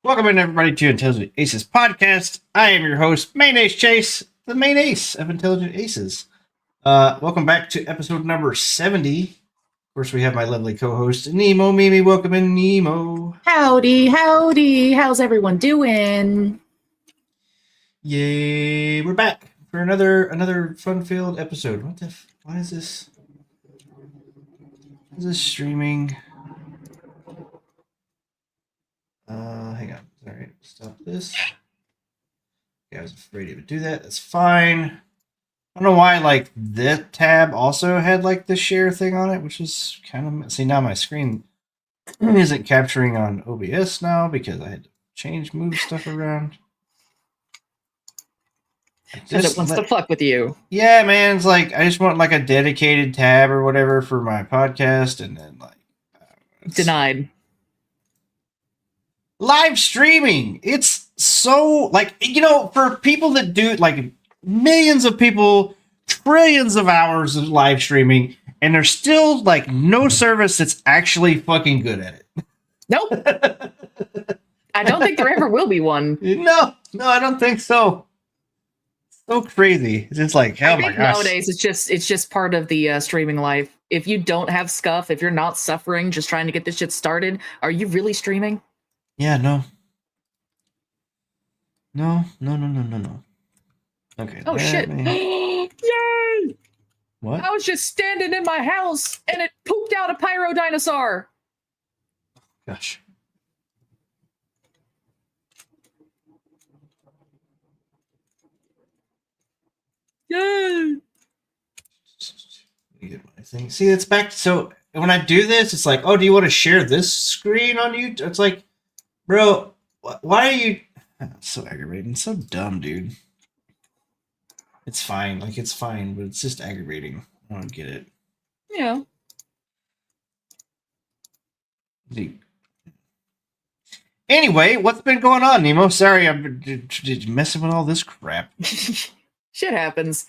Welcome in, everybody, to Intelligent Aces podcast. I am your host, Main Ace Chase, the main ace of Intelligent Aces. Welcome back to episode number 70. Of course, we have my lovely co-host, Nemo Mimi. Welcome in, Nemo. Howdy. How's everyone doing? Yay, we're back for another fun-filled episode. Why is this? Is this streaming? Hang on. All right, stop this. Okay, I was afraid it would do that. That's fine. I don't know why, like, this tab also had, like, the share thing on it, which is kind of... See, now my screen isn't capturing on OBS now because I had to move stuff around. Because it wants to fuck with you. Yeah, man, it's like, I just want, like, a dedicated tab or whatever for my podcast, and then, like... Denied. Live streaming! It's so, like, you know, for people that do, like, millions of people, trillions of hours of live streaming, and there's still, like, no service that's actually fucking good at it. Nope. I don't think there ever will be one. No, I don't think so. So crazy. It's just like, oh my gosh. Nowadays, it's just part of the streaming life. If you don't have scuff, if you're not suffering, just trying to get this shit started, are you really streaming? Yeah, no. No. Okay. Oh shit. Yay! What? I was just standing in my house and it pooped out a pyro dinosaur. Gosh. Yay! Get my thing. See, it's back. So when I do this, it's like, oh, do you want to share this screen on YouTube? It's like, bro, why are you? It's so aggravating. It's so dumb, dude. It's fine. Like, it's fine, but it's just aggravating. I don't get it. Yeah. Anyway, what's been going on, Nemo? Sorry, I'm messing with all this crap. Shit happens.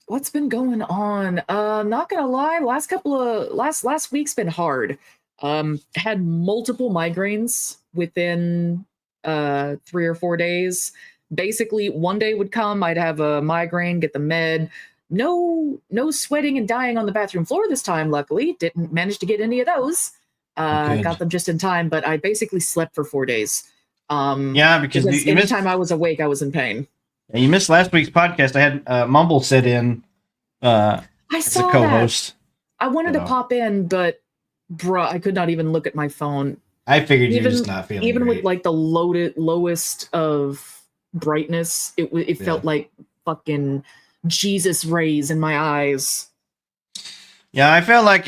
What's been going on? Not gonna lie, last week's been hard. Had multiple migraines within 3 or 4 days. Basically, one day would come, I'd have a migraine, get the med. No sweating and dying on the bathroom floor this time, luckily. Didn't manage to get any of those. Got them just in time, but I basically slept for 4 days. Yeah, because anytime I was awake, I was in pain. You missed last week's podcast. I had Mumble sit in I as saw a co-host. That. I wanted to pop in, but bruh, I could not even look at my phone. I figured you were just not feeling even great. with like the lowest of brightness, it felt like fucking Jesus rays in my eyes. Yeah, I felt like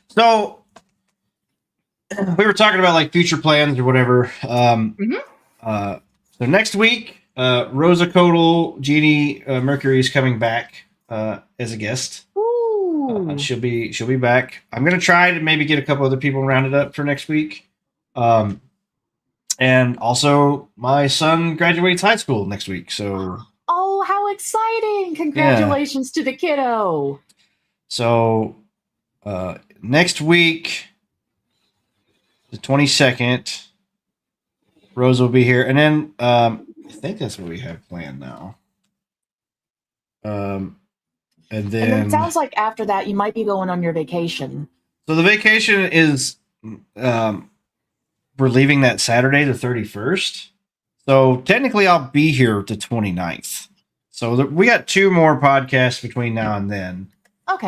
so we were talking about like future plans or whatever. So next week, Rosa Codal, Jeannie Mercury is coming back as a guest. She'll be back. I'm gonna try to maybe get a couple other people rounded up for next week. And also my son graduates high school next week. So oh, how exciting! Congratulations to the kiddo. So next week, the 22nd, Rose will be here, and then I think that's what we have planned now. And then it sounds like after that you might be going on your vacation. So the vacation is we're leaving that Saturday, the 31st. So technically I'll be here the 29th. So we got 2 more podcasts between now and then. Okay.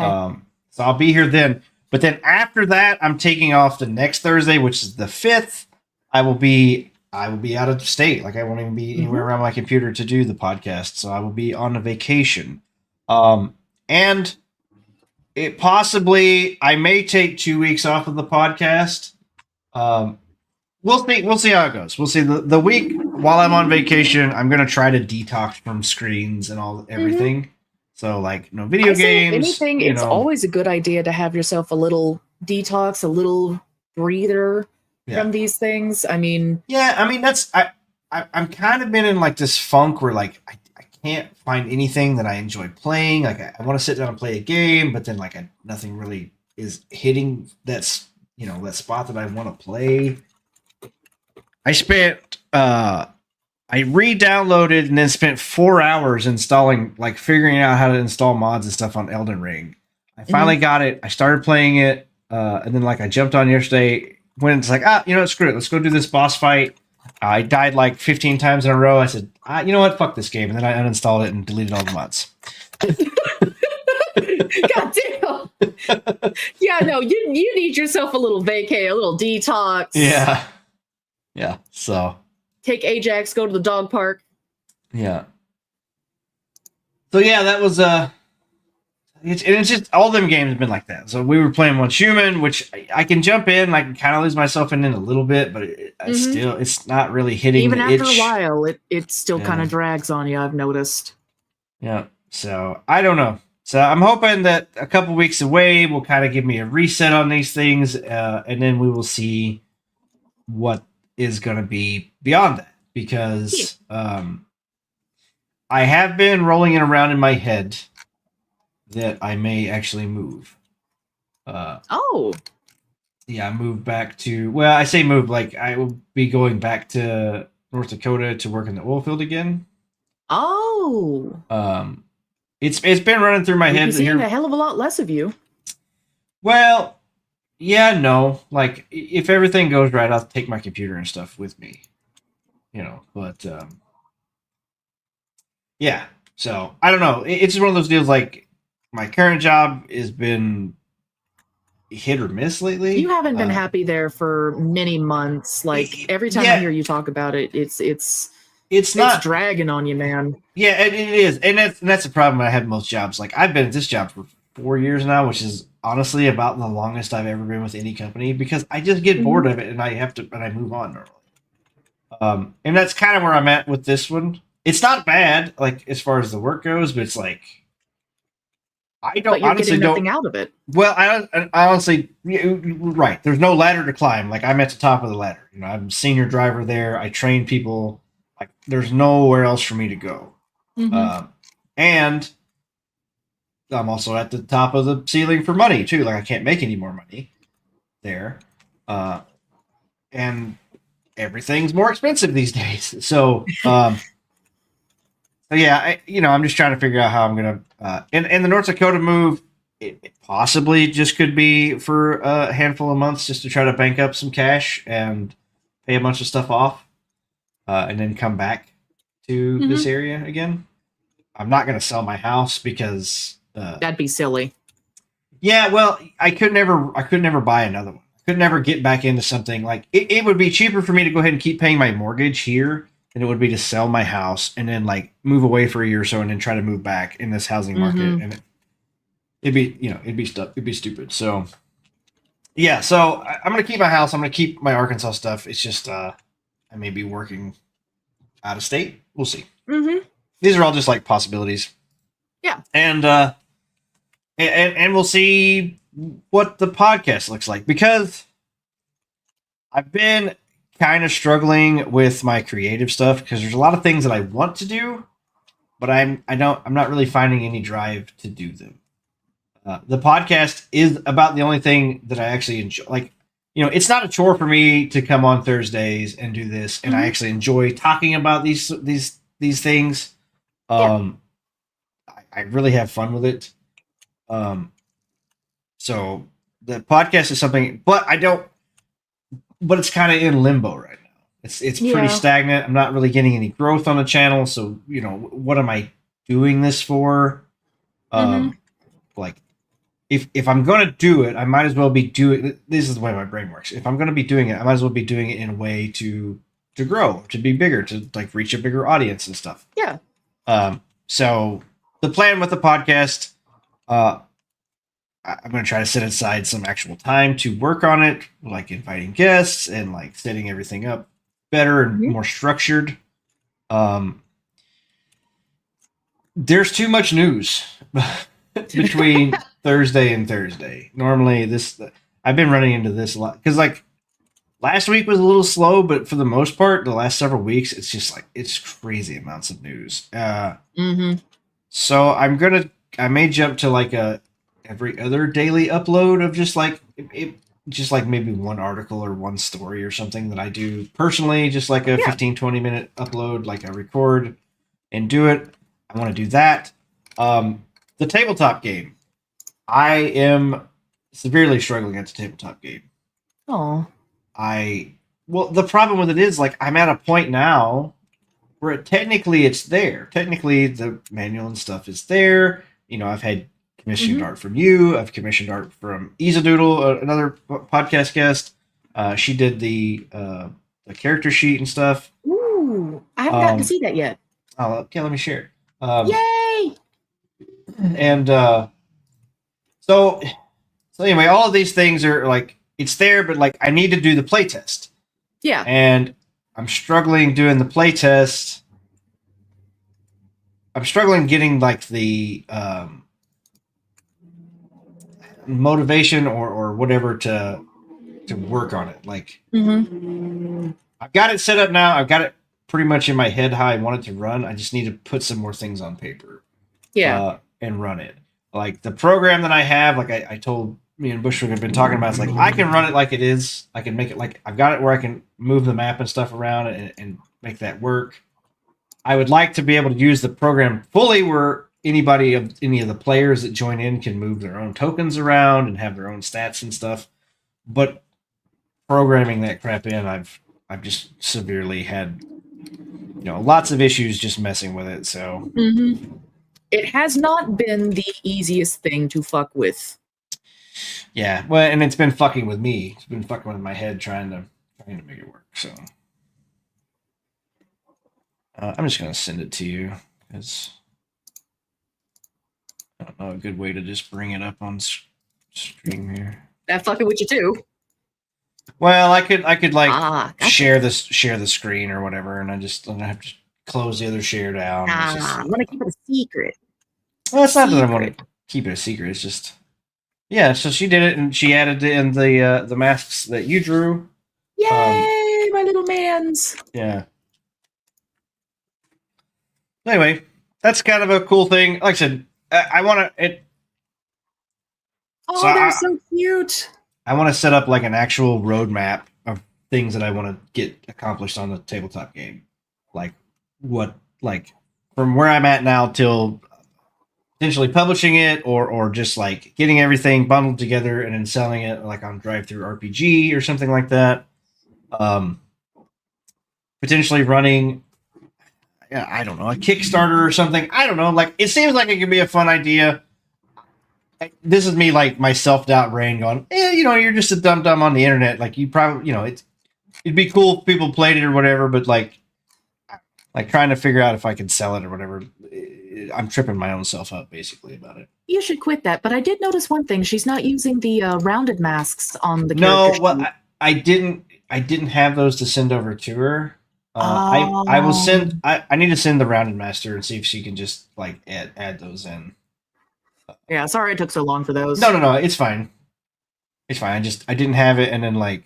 So I'll be here then. But then after that, I'm taking off the next Thursday, which is the 5th. I will be out of state. Like, I won't even be anywhere around my computer to do the podcast. So I will be on a vacation. And it possibly, I may take 2 weeks off of the podcast. We'll see how it goes. We'll see. The week while I'm on vacation, I'm going to try to detox from screens and everything. So, like, no video games. Anything, it's always a good idea to have yourself a little detox, a little breather from these things. I mean... Yeah, I mean, I'm kind of been in, like, this funk where, like, I can't find anything that I enjoy playing. Like, I want to sit down and play a game, but then, like, nothing really is hitting that spot that I want to play. I spent I re-downloaded and then spent 4 hours installing, like figuring out how to install mods and stuff on Elden Ring. I finally got it. I started playing it, and then like I jumped on yesterday when it's like, screw it, let's go do this boss fight. I died like 15 times in a row. I said, you know what, fuck this game, and then I uninstalled it and deleted all the mods. God damn. Yeah, no, you need yourself a little vacay, a little detox. Yeah. So take Ajax, go to the dog park. Yeah. So yeah, that was it's just all them games have been like that. So we were playing Once Human, which I can jump in, I can kind of lose myself in a little bit, but it's not really hitting. Even the after itch. a while, it still kind of drags on you. I've noticed. Yeah. So I don't know. So I'm hoping that a couple weeks away will kind of give me a reset on these things, and then we will see what is going to be beyond that, because I have been rolling it around in my head that I may actually move. Yeah, move back to, well, I say move, like I will be going back to North Dakota to work in the oil field again. It's been running through my head. Seeing a hell of a lot less of you. Well, yeah, no. Like, if everything goes right, I'll take my computer and stuff with me. But yeah. So I don't know. It's just one of those deals. Like, my current job has been hit or miss lately. You haven't been happy there for many months. Like, every time I hear you talk about it, it's not dragging on you, man. Yeah, it is, and that's the problem I have most jobs. Like, I've been at this job for 4 years now, which is honestly about the longest I've ever been with any company, because I just get bored of it and I move on normally. And that's kind of where I'm at with this one. It's not bad, like, as far as the work goes, but it's like But you're getting nothing out of it. Well, I honestly, right. There's no ladder to climb. Like, I'm at the top of the ladder. I'm a senior driver there. I train people. Like, there's nowhere else for me to go. And I'm also at the top of the ceiling for money too. Like, I can't make any more money there. And everything's more expensive these days. So, yeah, I'm just trying to figure out how I'm going to, and the North Dakota move, it possibly just could be for a handful of months just to try to bank up some cash and pay a bunch of stuff off, and then come back to this area again. I'm not going to sell my house because that'd be silly. Yeah, well, I could never buy another one. I could never get back into something like it would be cheaper for me to go ahead and keep paying my mortgage here than it would be to sell my house and then like move away for a year or so and then try to move back in this housing market. And it'd be stupid. So yeah, so I'm going to keep my house. I'm going to keep my Arkansas stuff. It's just, I may be working out of state. We'll see. These are all just like possibilities. Yeah. And we'll see what the podcast looks like, because I've been kind of struggling with my creative stuff because there's a lot of things that I want to do, but I'm not really finding any drive to do them. The podcast is about the only thing that I actually enjoy. Like, it's not a chore for me to come on Thursdays and do this, and I actually enjoy talking about these things. I really have fun with it. So the podcast is something, but it's kind of in limbo right now. It's pretty stagnant. I'm not really getting any growth on the channel. So, what am I doing this for? Like, if I'm going to do it, I might as well be doing, this is the way my brain works. If I'm going to be doing it, I might as well be doing it in a way to grow, to be bigger, to like reach a bigger audience and stuff. Yeah. So the plan with the podcast, I'm going to try to set aside some actual time to work on it, like inviting guests and like setting everything up better and more structured. There's too much news between Thursday and Thursday. Normally I've been running into this a lot because like last week was a little slow, but for the most part, the last several weeks, it's just like, it's crazy amounts of news. So I may jump to like every other daily upload of just like just like maybe one article or one story or something that I do personally, just like a Yeah. 15-20 minute upload, like I record and do it. I want to do that. The tabletop game. I am severely struggling at the tabletop game. Oh. Well, the problem with it is like I'm at a point now where technically it's there. Technically the manual and stuff is there. You know, I've had commissioned art from you. I've commissioned art from Isadoodle, another podcast guest. She did the character sheet and stuff. Ooh, I haven't gotten to see that yet. Oh, okay, let me share. Yay! And so anyway, all of these things are like it's there, but like I need to do the playtest. Yeah. And I'm struggling doing the playtest. I'm struggling getting like the motivation or whatever to work on it. Like I've got it set up now. I've got it pretty much in my head how I want it to run. I just need to put some more things on paper. Yeah. And run it. Like the program that I have, like I told me and Bushwick have been talking about, it's like I can run it like it is. I can make it like I've got it where I can move the map and stuff around and make that work. I would like to be able to use the program fully where any of the players that join in can move their own tokens around and have their own stats and stuff. But programming that crap in, I've just severely had lots of issues just messing with it. So it has not been the easiest thing to fuck with. Yeah, well, and it's been fucking with me. It's been fucking with my head trying to make it work. So I'm just gonna send it to you because I don't know a good way to just bring it up on stream here. That fucking with you too. Well, I could like gotcha. share the screen or whatever, and I have to close the other share down. I want to keep it a secret. Well, it's not that I want to keep it a secret. It's just so she did it, and she added in the masks that you drew. Yay, my little mans! Yeah. Anyway, that's kind of a cool thing. Like I said, I want to. Oh, they're so cute. I want to set up like an actual roadmap of things that I want to get accomplished on the tabletop game, like from where I'm at now till potentially publishing it, or just like getting everything bundled together and then selling it like on DriveThruRPG or something like that. Potentially running, I don't know, a Kickstarter or something. I don't know. Like it seems like it could be a fun idea. This is me, like my self-doubt brain going, you're just a dum on the internet. Like you probably, it'd be cool if people played it or whatever, but like trying to figure out if I could sell it or whatever. I'm tripping my own self up basically about it. You should quit that. But I did notice one thing. She's not using the rounded masks on the No, character. well, I didn't have those to send over to her. I will send. I need to send the rounded master and see if she can just like add those in. Yeah, sorry it took so long for those. No, it's fine. It's fine. I didn't have it, and then like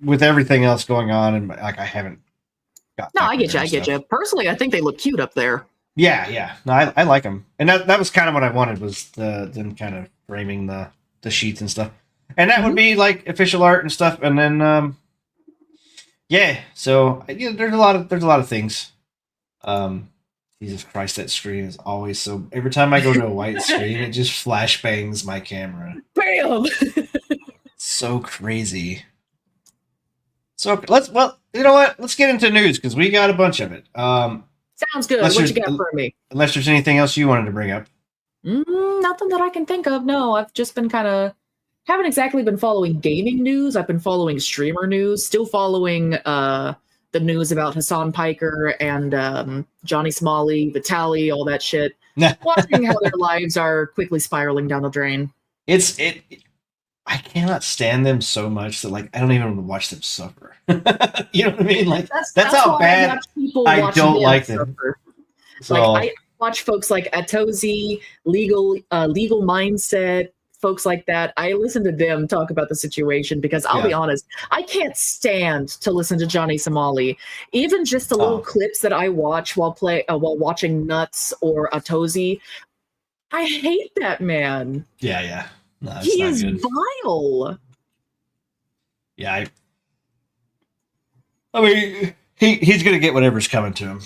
with everything else going on, and like I haven't got. No, I get you. Personally, I think they look cute up there. Yeah. No, I like them, and that was kind of what I wanted was them kind of framing the sheets and stuff, and that would be like official art and stuff, and then So there's a lot of things. Jesus Christ, that screen is always so. Every time I go to a white screen, it just flashbangs my camera. Bam! So crazy. So you know what? Let's get into news because we got a bunch of it. Sounds good. What you got for me? Unless there's anything else you wanted to bring up. Nothing that I can think of. No, I've just been haven't exactly been following gaming news. I've been following streamer news. Still following the news about Hassan Piker and Johnny Smalley, Vitaly, all that shit. Watching how their lives are quickly spiraling down the drain. I cannot stand them so much that like I don't even want to watch them suffer. You know what I mean? Like that's how bad I don't like them. So, like I watch folks like Atozy, Legal Mindset, folks like that. I listen to them talk about the situation because I'll be honest, I can't stand to listen to Johnny Somali. Even just the little clips that I watch while watching Nuts or Atozy, I hate that man. Yeah. No, he is vile. Yeah, I mean, he's gonna get whatever's coming to him.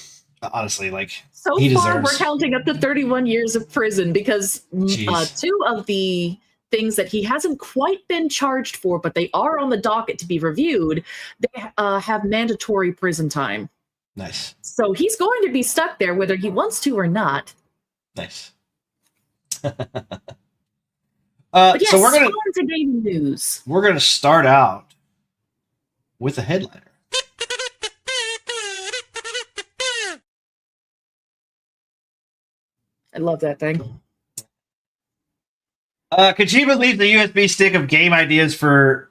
Honestly, like So he far, deserves. we're counting up to 31 years of prison because Jeez. two of the things that he hasn't quite been charged for, but they are on the docket to be reviewed, they have mandatory prison time. Nice. So he's going to be stuck there whether he wants to or not. Nice. But yes, So on to gaming news. We're gonna start out with a headliner. I love that thing. Kojima leaves the USB stick of game ideas for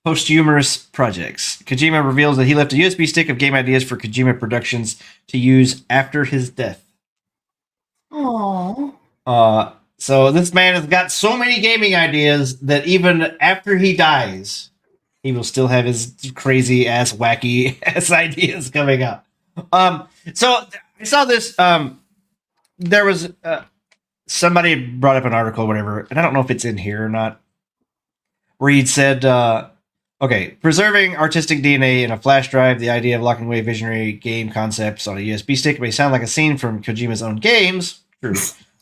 posthumous projects. Kojima reveals that he left a USB stick of game ideas for Kojima Productions to use after his death. Aww. So this man has got so many gaming ideas that even after he dies, he will still have his crazy ass, wacky ass ideas coming out. So I saw this. There was somebody brought up an article, or whatever, and I don't know if it's in here or not, where he'd said, okay, preserving artistic DNA in a flash drive, the idea of locking away visionary game concepts on a USB stick may sound like a scene from Kojima's own games. True.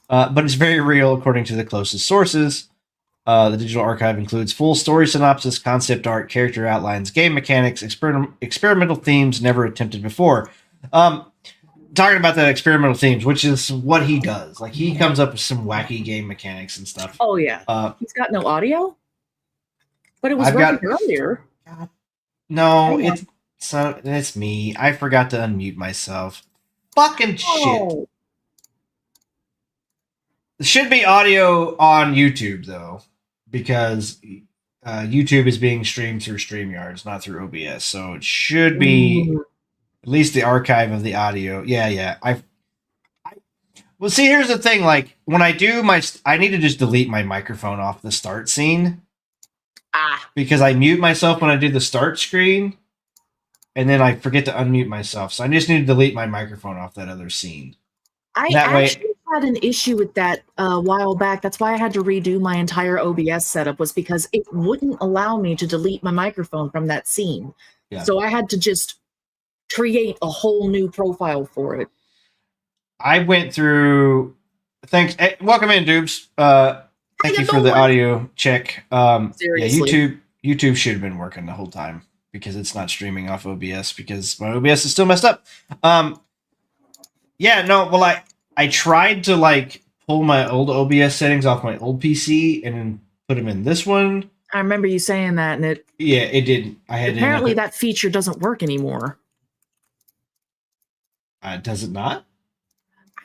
But it's very real, according to the closest sources. The digital archive includes full story synopsis, concept art, character outlines, game mechanics, experimental themes never attempted before. Talking about the experimental themes, which is what he does. Like, he comes up with some wacky game mechanics and stuff. Oh, yeah. He's got no audio? But it was working earlier. No, it's me. I forgot to unmute myself. Fucking shit. There should be audio on YouTube, though, because YouTube is being streamed through StreamYards, not through OBS. So it should be at least the archive of the audio. Yeah. Well, see, here's the thing. Like, when I do I need to just delete my microphone off the start scene. Because I mute myself when I do the start screen, and then I forget to unmute myself. So I just need to delete my microphone off that other scene. I actually had an issue with that a while back. That's why I had to redo my entire OBS setup, was because it wouldn't allow me to delete my microphone from that scene. Yeah. So I had to just create a whole new profile for it. I went through. Thanks. Hey, welcome in, Dubes. Thank you for the audio check. Seriously. Yeah, YouTube should have been working the whole time because it's not streaming off OBS because my OBS is still messed up. Yeah, no, well, I tried to like pull my old OBS settings off my old PC and then put them in this one. I remember you saying that, and it didn't. Apparently that feature doesn't work anymore. Does it not?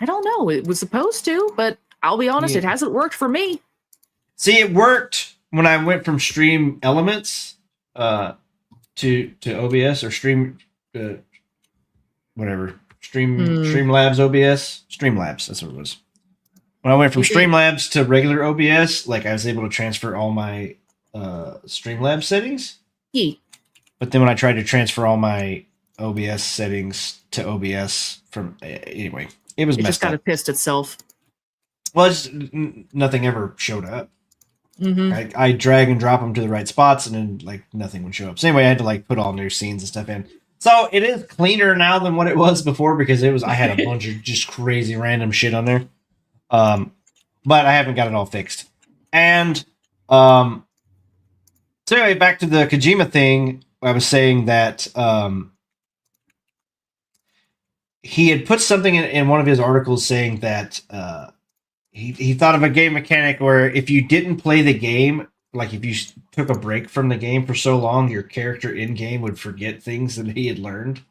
I don't know. It was supposed to, but I'll be honest, it hasn't worked for me. See, it worked when I went from Stream Elements to OBS or Stream whatever. Streamlabs OBS. Streamlabs, that's what it was. When I went from Streamlabs to regular OBS, like I was able to transfer all my Streamlabs settings. Yeah. But then when I tried to transfer all my OBS settings to OBS from anyway, it was messed up. It just kind of pissed itself. Well, nothing ever showed up. Mm-hmm. I drag and drop them to the right spots, and then like nothing would show up. So anyway, I had to like put all new scenes and stuff in. So it is cleaner now than what it was before because I had a bunch of just crazy random shit on there. But I haven't got it all fixed. And so anyway, back to the Kojima thing. I was saying that he had put something in one of his articles saying that he thought of a game mechanic where if you didn't play the game, like if you took a break from the game for so long, your character in game would forget things that he had learned.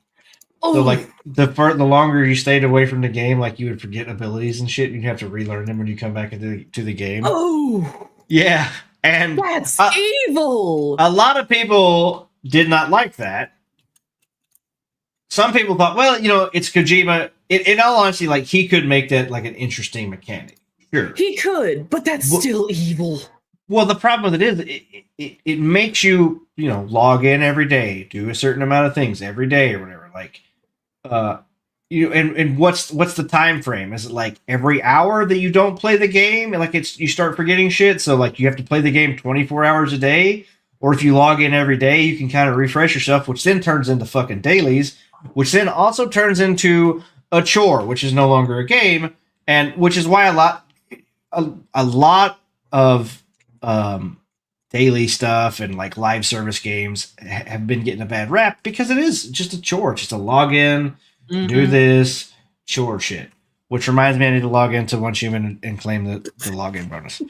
Oh. So like the longer you stayed away from the game, like you would forget abilities and shit. You'd have to relearn them when you come back to the game. Oh, yeah, and that's evil. A lot of people did not like that. Some people thought, well, it's Kojima. In all honesty, like he could make that like an interesting mechanic. Sure, he could, but that's still evil. Well, the problem with it is it makes you log in every day, do a certain amount of things every day or whatever. Like, and what's the time frame? Is it like every hour that you don't play the game? Like you start forgetting shit, so like you have to play the game 24 hours a day, or if you log in every day, you can kind of refresh yourself, which then turns into fucking dailies, which then also turns into a chore, which is no longer a game, and which is why a lot of daily stuff and like live service games have been getting a bad rap because it is just a chore, just a log in, do this chore shit. Which reminds me, I need to log into One Human and claim the login bonus.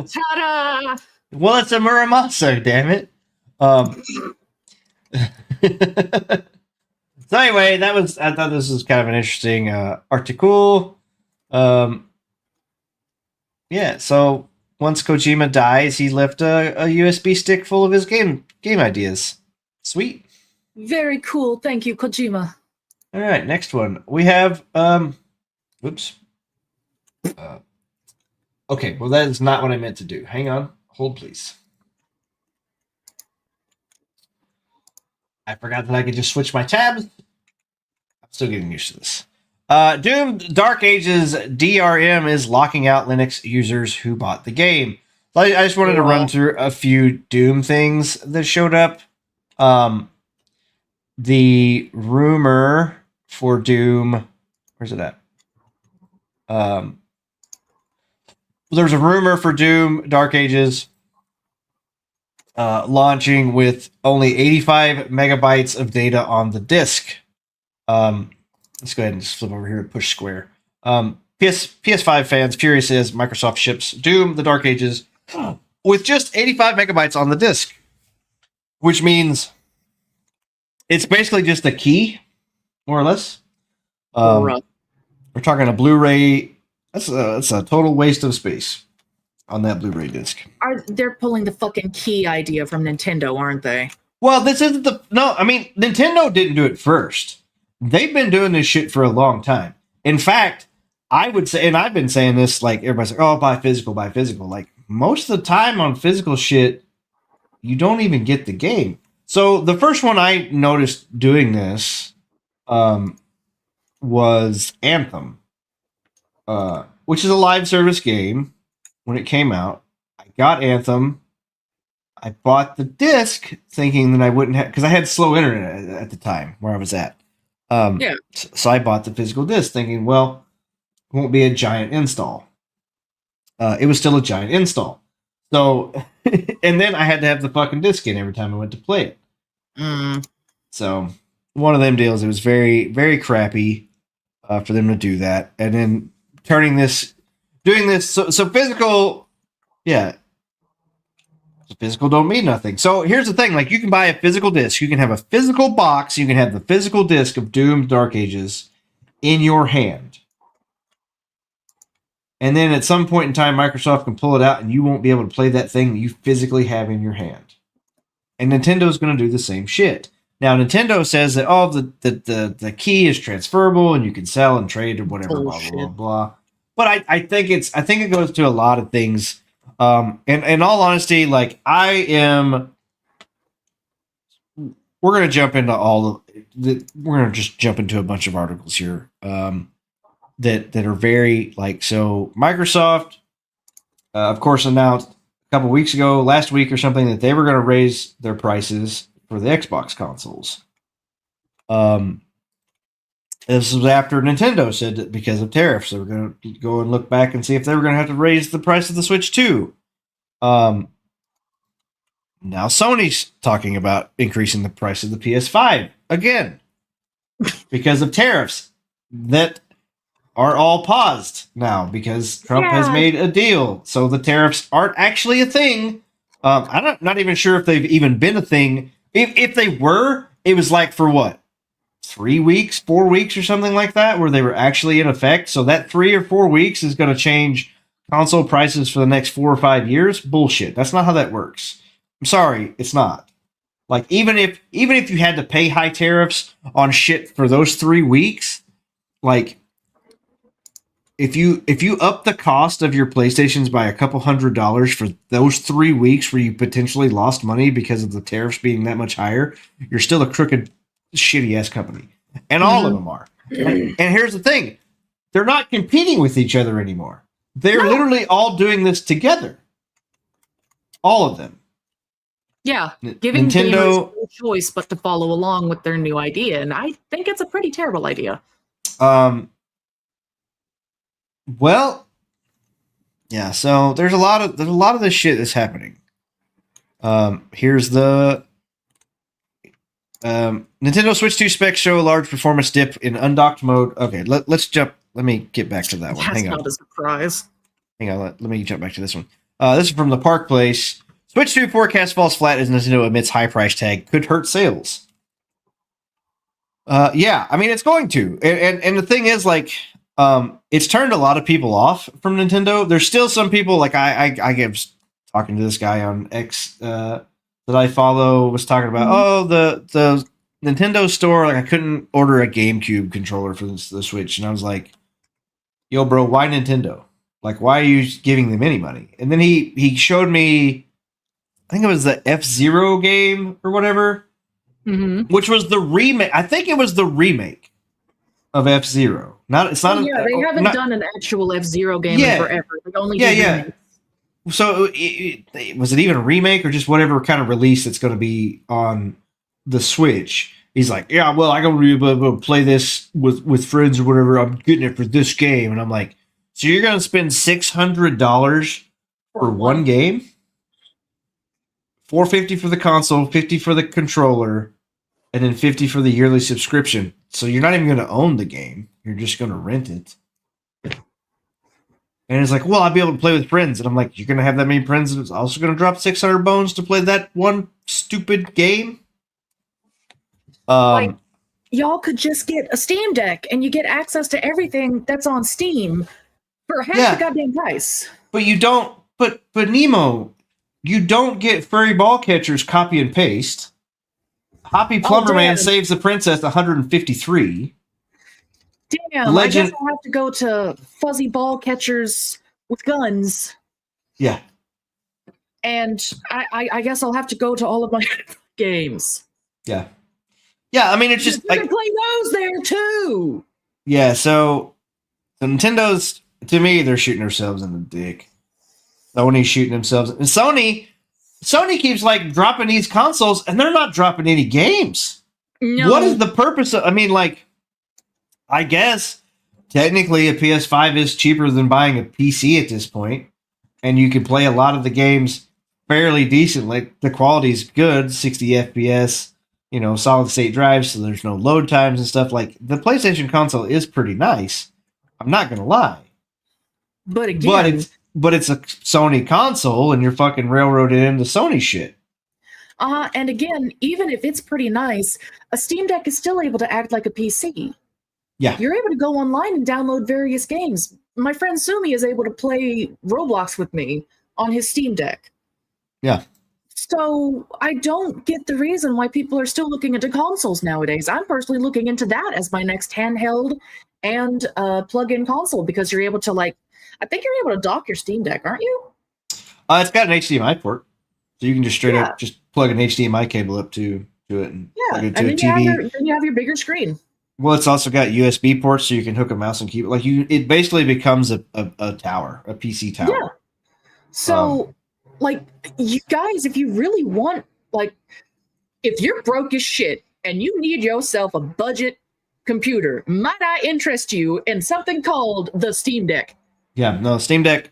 Ta-da! Well, it's a Muramasa, damn it. So anyway, I thought this was kind of an interesting article. Yeah, so once Kojima dies, he left a USB stick full of his game ideas. Sweet. Very cool. Thank you, Kojima. All right, next one. We have oops. Okay, well that is not what I meant to do. Hang on. Hold please. I forgot that I could just switch my tabs. I'm still getting used to this. Doom Dark Ages DRM is locking out Linux users who bought the game. So I just wanted to run through a few Doom things that showed up. The rumor for Doom, where's it at? There's a rumor for Doom Dark Ages launching with only 85 megabytes of data on the disk. Let's go ahead and just flip over here and push square. PS5 fans furious as Microsoft ships Doom the Dark Ages with just 85 megabytes on the disk, which means it's basically just a key, more or less. We're talking a Blu-ray. That's a total waste of space on that Blu-ray disc. They're pulling the fucking key idea from Nintendo, aren't they? Well, this isn't Nintendo didn't do it first. They've been doing this shit for a long time. In fact, I would say, and I've been saying this, like, everybody's like, oh, buy physical. Like, most of the time on physical shit, you don't even get the game. So the first one I noticed doing this was Anthem, which is a live service game. When it came out, I got Anthem. I bought the disc thinking that I wouldn't have, because I had slow internet at the time where I was at. So I bought the physical disc thinking, well, it won't be a giant install. It was still a giant install. So, and then I had to have the fucking disc in every time I went to play it. So, one of them deals, it was very, very crappy for them to do that. And then doing this. So physical, physical don't mean nothing. So here's the thing, like, you can buy a physical disc. You can have a physical box. You can have the physical disc of Doom Dark Ages in your hand. And then at some point in time, Microsoft can pull it out and you won't be able to play that thing that you physically have in your hand. And Nintendo's going to do the same shit. Now, Nintendo says that, the key is transferable and you can sell and trade or whatever, blah, blah, blah, blah. But I think it goes to a lot of things. And in all honesty, like, we're going to jump into we're going to just jump into a bunch of articles here. That are very, like, so Microsoft, of course, announced a couple weeks ago, last week or something, that they were going to raise their prices for the Xbox consoles. This was after Nintendo said that because of tariffs, they were going to go and look back and see if they were going to have to raise the price of the Switch too. Now Sony's talking about increasing the price of the PS5 again because of tariffs that are all paused now because Trump has made a deal. So the tariffs aren't actually a thing. I'm not even sure if they've even been a thing. If they were, it was like for what? 3 weeks, 4 weeks or something like that, where they were actually in effect. So that 3 or 4 weeks is going to change console prices for the next 4 or 5 years. Bullshit. That's not how that works. I'm sorry. It's not. Like, even if you had to pay high tariffs on shit for those 3 weeks, like, if you up the cost of your PlayStations by a couple $100 for those 3 weeks where you potentially lost money because of the tariffs being that much higher, you're still a crooked, shitty ass company. And all of them are. And here's the thing. They're not competing with each other anymore. They're literally all doing this together. All of them. Yeah, giving Nintendo gamers no choice but to follow along with their new idea, and I think it's a pretty terrible idea. Well, yeah, so there's a lot of this shit that's happening. Here's the Nintendo Switch 2 specs show a large performance dip in undocked mode. Okay, let's jump. Let me get back to that one. That's Hang on. not a surprise. Hang on. Let me jump back to this one. This is from the Park Place. Switch 2 forecast falls flat as Nintendo admits high price tag could hurt sales. Yeah, I mean it's going to, and the thing is, like, it's turned a lot of people off from Nintendo. There's still some people, like I get talking to this guy on X that I follow, was talking about the Nintendo store, like I couldn't order a GameCube controller for the Switch, and I was like, yo bro, why Nintendo? Like, why are you giving them any money? And then he showed me, I think it was the F-Zero game or whatever, which was the remake. I think it was the remake of F-Zero. It's not. Yeah, they haven't done an actual F-Zero game in forever. They only do remakes. So was it even a remake or just whatever kind of release that's going to be on the Switch? He's like, yeah, well, I'm going to be able to play this with friends or whatever. I'm getting it for this game. And I'm like, so you're going to spend $600 for one game? $450 for the console, $50 for the controller, and then $50 for the yearly subscription. So you're not even going to own the game. You're just going to rent it. And it's like, well, I'll be able to play with friends. And I'm like, you're going to have that many friends and it's also going to drop 600 bones to play that one stupid game? Like, y'all could just get a Steam Deck and you get access to everything that's on Steam for half the goddamn price. But you don't, but Nemo, you don't get Furry Ball Catchers copy and paste. Hoppy Plumber Man Saves the Princess 153. Damn, Legend. I guess I'll have to go to Fuzzy Ball Catchers with guns. Yeah. And I guess I'll have to go to all of my games. Yeah. Yeah, I mean, it's just... You can play those there, too! Yeah, so Nintendo's, to me, they're shooting themselves in the dick. Sony's shooting themselves... And Sony keeps, like, dropping these consoles, and they're not dropping any games. No. What is the purpose of... I mean, like... I guess technically a PS5 is cheaper than buying a PC at this point, and you can play a lot of the games fairly decent. Like the quality's good, 60 FPS, solid state drives, so there's no load times and stuff. Like the PlayStation console is pretty nice. I'm not gonna lie, but again, but it's a Sony console, and you're fucking railroaded into Sony shit. And again, even if it's pretty nice, a Steam Deck is still able to act like a PC. Yeah. You're able to go online and download various games. My friend Sumi is able to play Roblox with me on his Steam Deck. Yeah. So I don't get the reason why people are still looking into consoles nowadays. I'm personally looking into that as my next handheld and plug-in console because you're able to, like, I think you're able to dock your Steam Deck, aren't you? It's got an HDMI port. So you can just straight up just plug an HDMI cable up to it and plug it to a TV. Then you have your bigger screen. Well, it's also got USB ports, so you can hook a mouse and keyboard. Like it basically becomes a tower, a PC tower. Yeah. So, like, you guys, if you really want, like, if you're broke as shit and you need yourself a budget computer, might I interest you in something called the Steam Deck? Yeah, no, Steam Deck,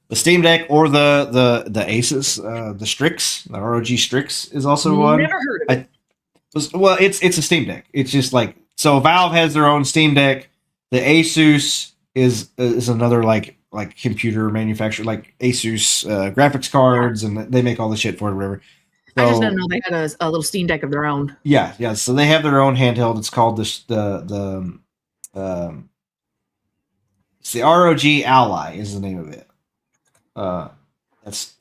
the Steam Deck, or the Asus, the Strix, the ROG Strix is also one. Never heard of it. Well, it's a Steam Deck. It's just like. So Valve has their own Steam Deck. The Asus is another like computer manufacturer, like Asus graphics cards, and they make all the shit for it, or whatever. So, I just didn't know they had a little Steam Deck of their own. Yeah. So they have their own handheld. It's called it's the ROG Ally is the name of it. So it's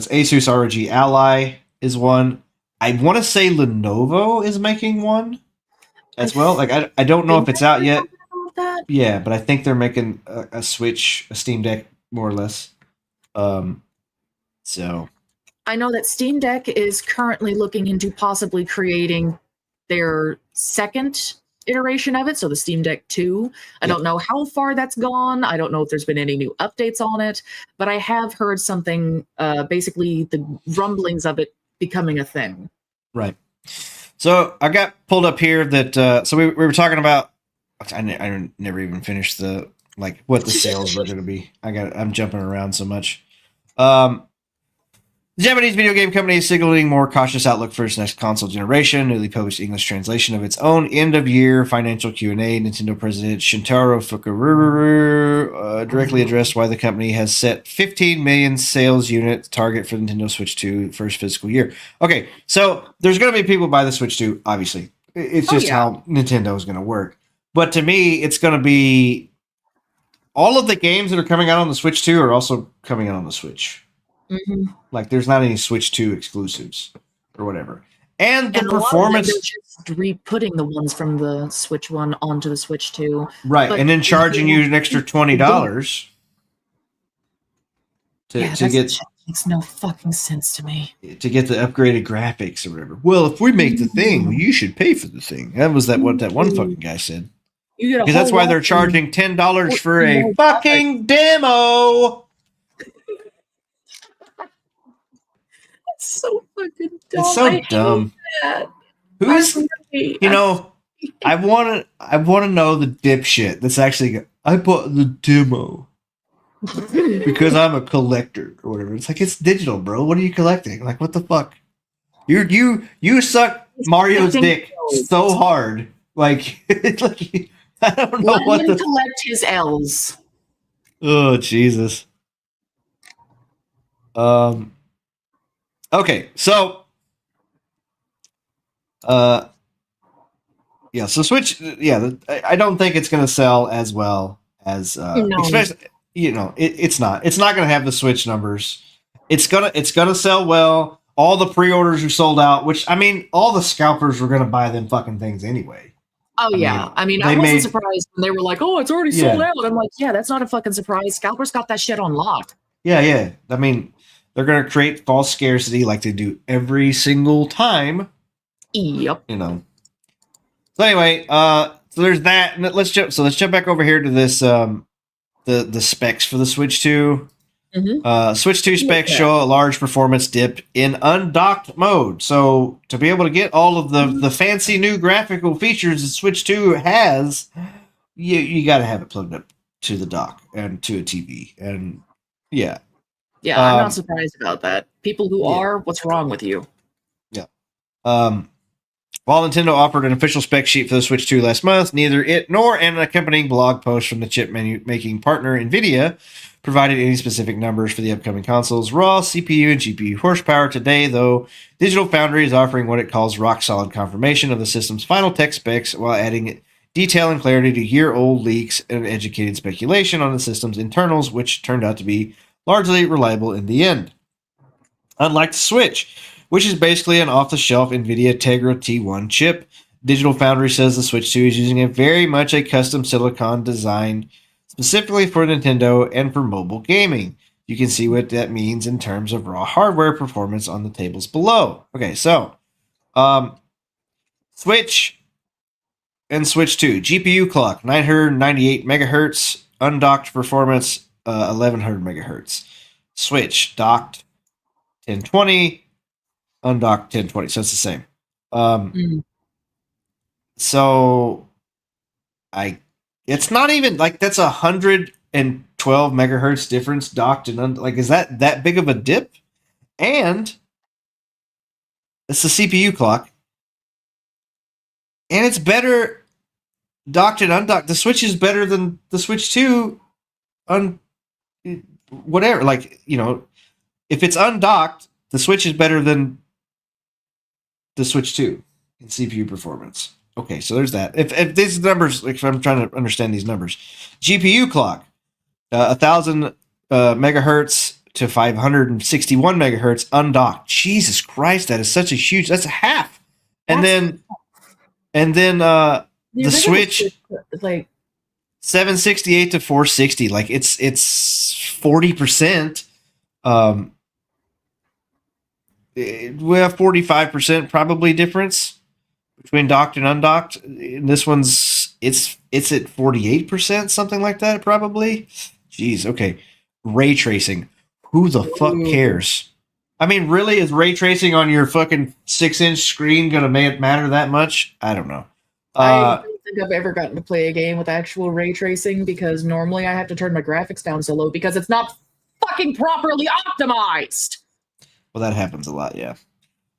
Asus ROG Ally is one. I want to say Lenovo is making one as well. Like I don't know if it's out yet. Yeah, but I think they're making a Switch, a Steam Deck, more or less. So I know that Steam Deck is currently looking into possibly creating their second iteration of it, so the Steam Deck 2. I don't know how far that's gone. I don't know if there's been any new updates on it, but I have heard something, basically the rumblings of it becoming a thing. Right. So I got pulled up here that so we were talking about. I never even finished the what the sales were going to be. I'm jumping around so much. The Japanese video game company is signaling more cautious outlook for its next console generation. Newly published English translation of its own end-of-year financial Q&A. Nintendo President Shintaro Fukaru directly addressed why the company has set 15 million sales unit target for Nintendo Switch 2 first fiscal year. Okay, so there's going to be people buy the Switch 2, obviously. It's just how Nintendo is going to work. But to me, it's going to be all of the games that are coming out on the Switch 2 are also coming out on the Switch. Mm-hmm. Like, there's not any Switch 2 exclusives or whatever. And the performance... They're just re-putting the ones from the Switch 1 onto the Switch 2. Right, and then charging you an extra $20 to get... Makes no fucking sense to me. To get the upgraded graphics or whatever. Well, if we make the thing, well, you should pay for the thing. That was what that one fucking guy said. Because that's why they're charging $10 for a fucking demo. So fucking dumb. It's so dumb. Who's I want to know the dipshit that's actually I bought the demo because I'm a collector or whatever. It's like, it's digital, bro. What are you collecting? Like, what the fuck? You suck Mario's dick so hard. Like, I don't know what to collect his L's. Oh, Jesus. Okay, so so Switch, I don't think it's going to sell as well as especially, it's not going to have the Switch numbers. It's going to sell well. All the pre-orders are sold out, which, I mean, all the scalpers were going to buy them fucking things anyway. Oh, I wasn't surprised when they were like, oh, it's already sold out. I'm like, yeah, that's not a fucking surprise. Scalpers got that shit on lock. Yeah. I mean, they're going to create false scarcity like they do every single time. Yep. So anyway, so there's that. Let's jump back over here to this the specs for the Switch 2. Mm-hmm. Switch 2 specs show a large performance dip in undocked mode. So to be able to get all of the fancy new graphical features that Switch 2 has, you got to have it plugged up to the dock and to a TV. And yeah, I'm not surprised about that. People who are, what's wrong with you? Yeah. While Nintendo offered an official spec sheet for the Switch 2 last month, neither it nor an accompanying blog post from the chip making partner NVIDIA provided any specific numbers for the upcoming console's raw CPU and GPU horsepower. Today, though, Digital Foundry is offering what it calls rock-solid confirmation of the system's final tech specs while adding detail and clarity to year-old leaks and educated speculation on the system's internals, which turned out to be largely reliable in the end. Unlike the Switch, which is basically an off-the-shelf NVIDIA Tegra T1 chip, Digital Foundry says the Switch 2 is using very much a custom silicon designed specifically for Nintendo and for mobile gaming. You can see what that means in terms of raw hardware performance on the tables below. Okay, so Switch and Switch 2. GPU clock, 998 megahertz. Undocked performance, 1100 megahertz. Switch, docked, 1020. Undocked, 1020. So it's the same. So it's not even like that's 112 megahertz difference docked and is that big of a dip? And it's the CPU clock, and it's better docked and undocked. The Switch is better than the Switch 2 whatever. If it's undocked, the Switch is better than the Switch 2 in CPU performance. Okay, so there's that. If these numbers, if I'm trying to understand these numbers, GPU clock, 1,000 megahertz to 561 megahertz undocked. Jesus Christ, that is such a huge. That's a half. And then the Switch, 768 to 460. Like it's 40%. We have 45% probably difference. between docked and undocked. And this one's it's at 48%, something like that, probably. Jeez, okay. Ray tracing. Who the fuck Ooh. cares? I mean, really, is ray tracing on your fucking 6-inch screen gonna matter that much? I don't know. I don't think I've ever gotten to play a game with actual ray tracing because normally I have to turn my graphics down so low because it's not fucking properly optimized. Well, that happens a lot, yeah.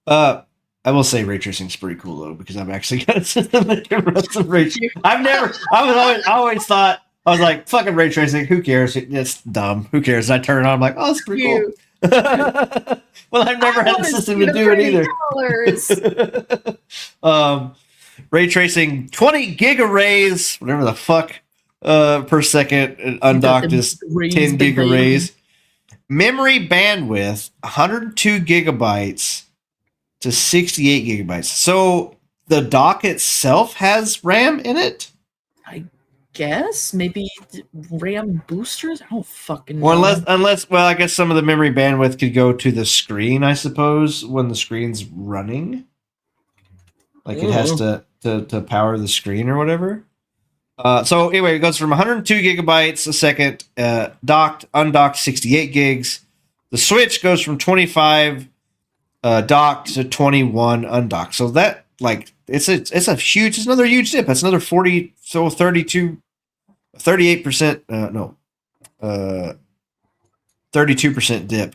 I will say ray tracing is pretty cool though because I've actually got a system that can run some ray tracing. I always thought I was like fucking ray tracing. Who cares? It's dumb. Who cares? I turn it on. I'm like, oh, it's pretty cool. Well, I've never had a system to do it either. Ray tracing 20 gigaраys, whatever the fuck, per second. Undocked is 10 gigaраys. Memory bandwidth 102 gigabytes to 68 gigabytes. So the dock itself has RAM in it? I guess maybe RAM boosters. I don't fucking know. Or unless, well, I guess some of the memory bandwidth could go to the screen. I suppose when the screen's running, like it has to power the screen or whatever. So anyway, it goes from 102 gigabytes a second, docked, undocked 68 gigs. The Switch goes from 25 docked to 21 undocked. So that it's another huge dip. That's another 38%. 32% dip.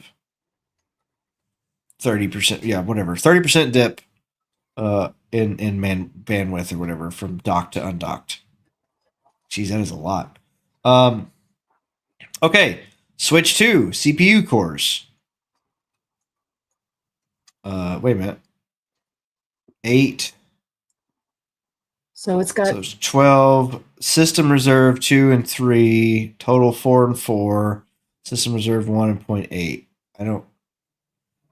30%, yeah, whatever. 30% dip in bandwidth or whatever from docked to undocked. Jeez, that is a lot. Okay, Switch 2 CPU cores. Wait a minute. 8. So it's got 12. System reserve 2 and 3. Total 4 and 4. System reserve 1 and 0.8. I don't.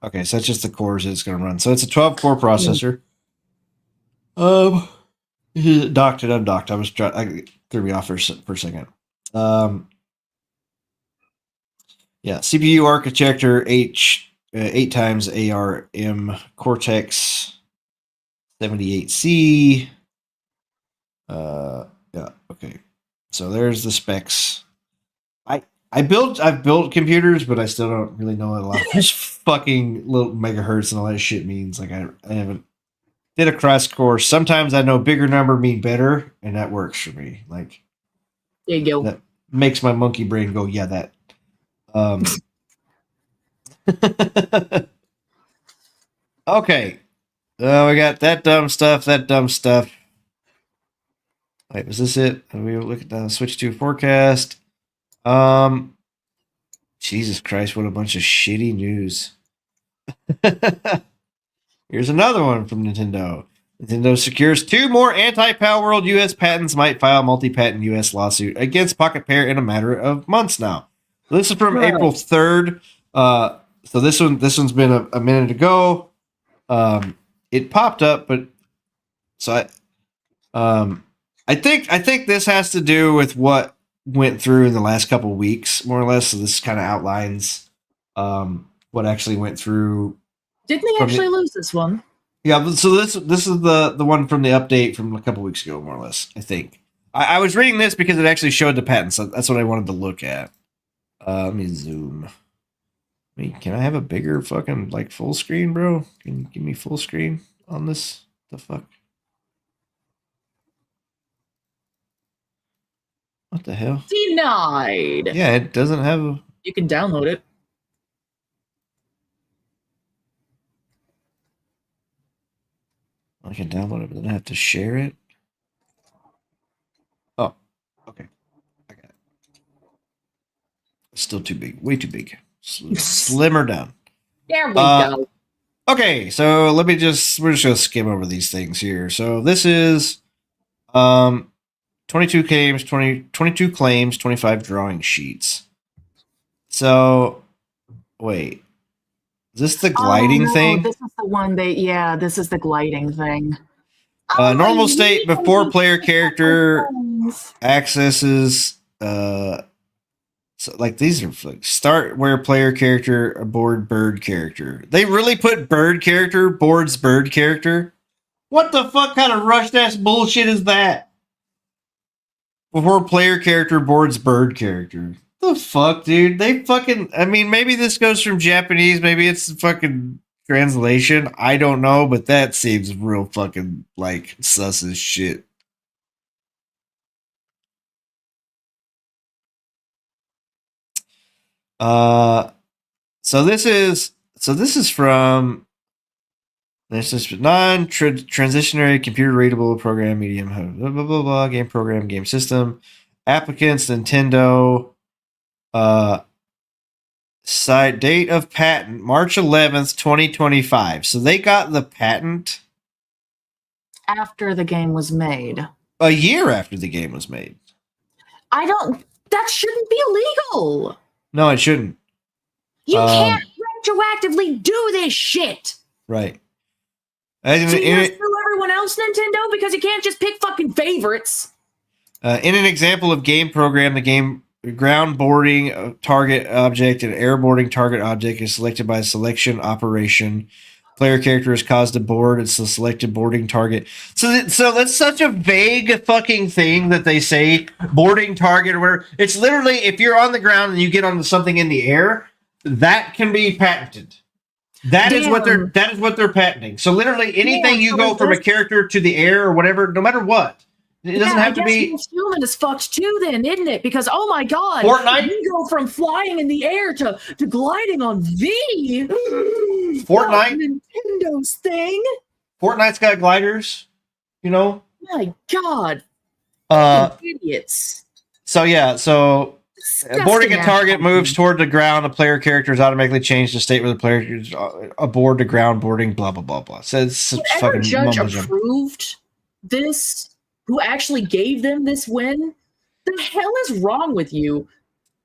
Okay, so that's just the cores it's going to run. So it's a 12 core processor. Docked and undocked. I threw me off for a second. Yeah, CPU architecture 8 times ARM Cortex 78C. Yeah, okay. So there's the specs. I've built computers, but I still don't really know what a lot of this fucking little megahertz and all that shit means. Like I haven't did a crash course. Sometimes I know bigger number mean better, and that works for me. Like there you go. That makes my monkey brain go, yeah, that. Okay. We got that dumb stuff. Wait, was this it? We look at the Switch 2 forecast. Jesus Christ, what a bunch of shitty news. Here's another one from Nintendo. Nintendo secures 2 more anti-Palworld US patents, might file multi-patent US lawsuit against Pocket Pair in a matter of months now. This is from April 3rd. So this one's been a minute ago. It popped up, but so I think this has to do with what went through in the last couple of weeks, more or less. So this kind of outlines what actually went through. Didn't they actually lose this one? Yeah, so this is the one from the update from a couple weeks ago, more or less. I think I was reading this because it actually showed the patents. So that's what I wanted to look at. Let me zoom. Can I have a bigger fucking full screen, bro? Can you give me full screen on this? The fuck? What the hell? Denied. Yeah, it doesn't have a... You can download it. I can download it, but then I have to share it. Oh, okay. I got it. It's still too big. Way too big. Slimmer down. There we go. Okay, so we're just gonna skim over these things here. So this is 22 claims, 25 drawing sheets. So wait. Is this the gliding thing? This is the one this is the gliding thing. Normal state before player character accesses so these are start where player character aboard bird character. They really put bird character boards bird character. What the fuck kind of rushed ass bullshit is that? Before player character boards bird character. The fuck, dude? They fucking. I mean, maybe this goes from Japanese. Maybe it's fucking translation. I don't know, but that seems real fucking like sus as shit. So this is from this is non-transitionary computer readable program medium blah blah blah blah game program game system applicants Nintendo site date of patent March 11th 2025. So they got the patent After the game was made. a year after the game was made. That shouldn't be illegal. No, it shouldn't. You can't retroactively do this shit. Right. So you just sue everyone else, Nintendo, because you can't just pick fucking favorites. In an example of game program, the game ground boarding target object and air boarding target object is selected by a selection operation. Player character is caused to board. It's the selected boarding target. So that's such a vague fucking thing that they say boarding target or whatever. It's literally if you're on the ground and you get onto something in the air, that can be patented. That is what they're patenting. So literally anything you go from a character to the air or whatever, no matter what. It doesn't have to be. Human is fucked too, then, isn't it? Because oh my god, Fortnite. You go from flying in the air to gliding on V. Fortnite. Nintendo's thing. Fortnite's got gliders. You know. My god. Idiots. So yeah. So Disgusting boarding a target ass. moves toward the ground. The player character is automatically changed to state where the player is aboard the ground boarding. Blah blah blah blah. So it's Whatever fucking judge mumbo jumbo. approved this, who actually gave them this win, the hell is wrong with you?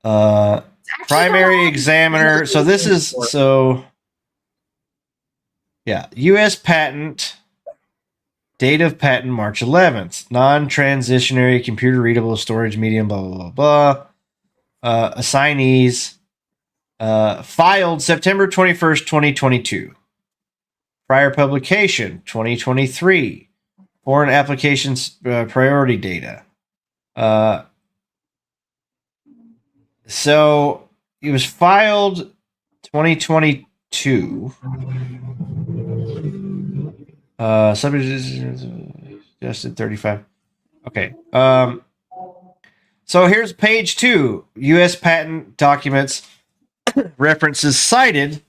Primary examiner. So this is so. Yeah, U.S. patent. Date of patent March 11th. Non-transitionary computer readable storage medium. Blah blah blah blah. Assignees. Filed September 21st, 2022. Prior publication 2023. Foreign applications priority data. So it was filed 2022. Subject adjusted 35. Okay. So here's page 2. U.S. patent documents references cited.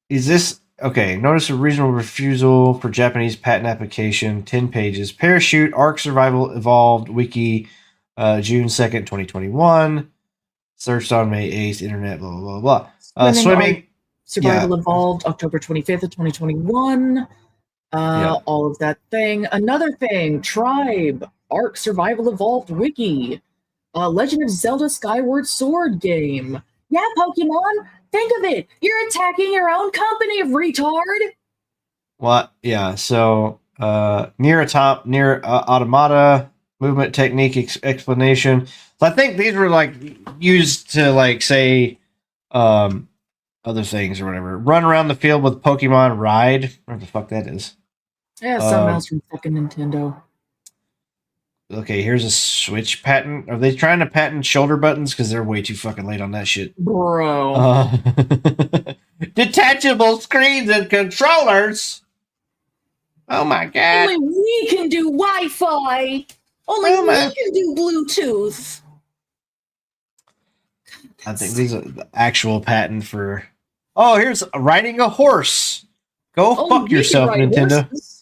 Is this okay? Notice a reasonable refusal for Japanese patent application. 10 pages. Parachute Ark Survival Evolved Wiki. June 2nd, 2021. Searched on May 8th. Internet. Blah blah blah blah. Swimming. Survival Evolved, October 25th of 2021. All of that thing. Another thing, Tribe, Ark Survival Evolved Wiki, Legend of Zelda Skyward Sword game. Yeah, Pokemon, think of it. You're attacking your own company, retard. What? Yeah, so near automata, movement technique explanation. So I think these were like used to like say other things or whatever. Run around the field with Pokemon Ride. Whatever the fuck that is. Yeah, something else from fucking Nintendo. Okay, here's a Switch patent. Are they trying to patent shoulder buttons? Because they're way too fucking late on that shit. Bro. Detachable screens and controllers. Oh my god. Only we can do Wi-Fi. Only we can do Bluetooth. I think these are the actual patent for. Oh, here's riding a horse. Go fuck yourself, Nintendo. Horses.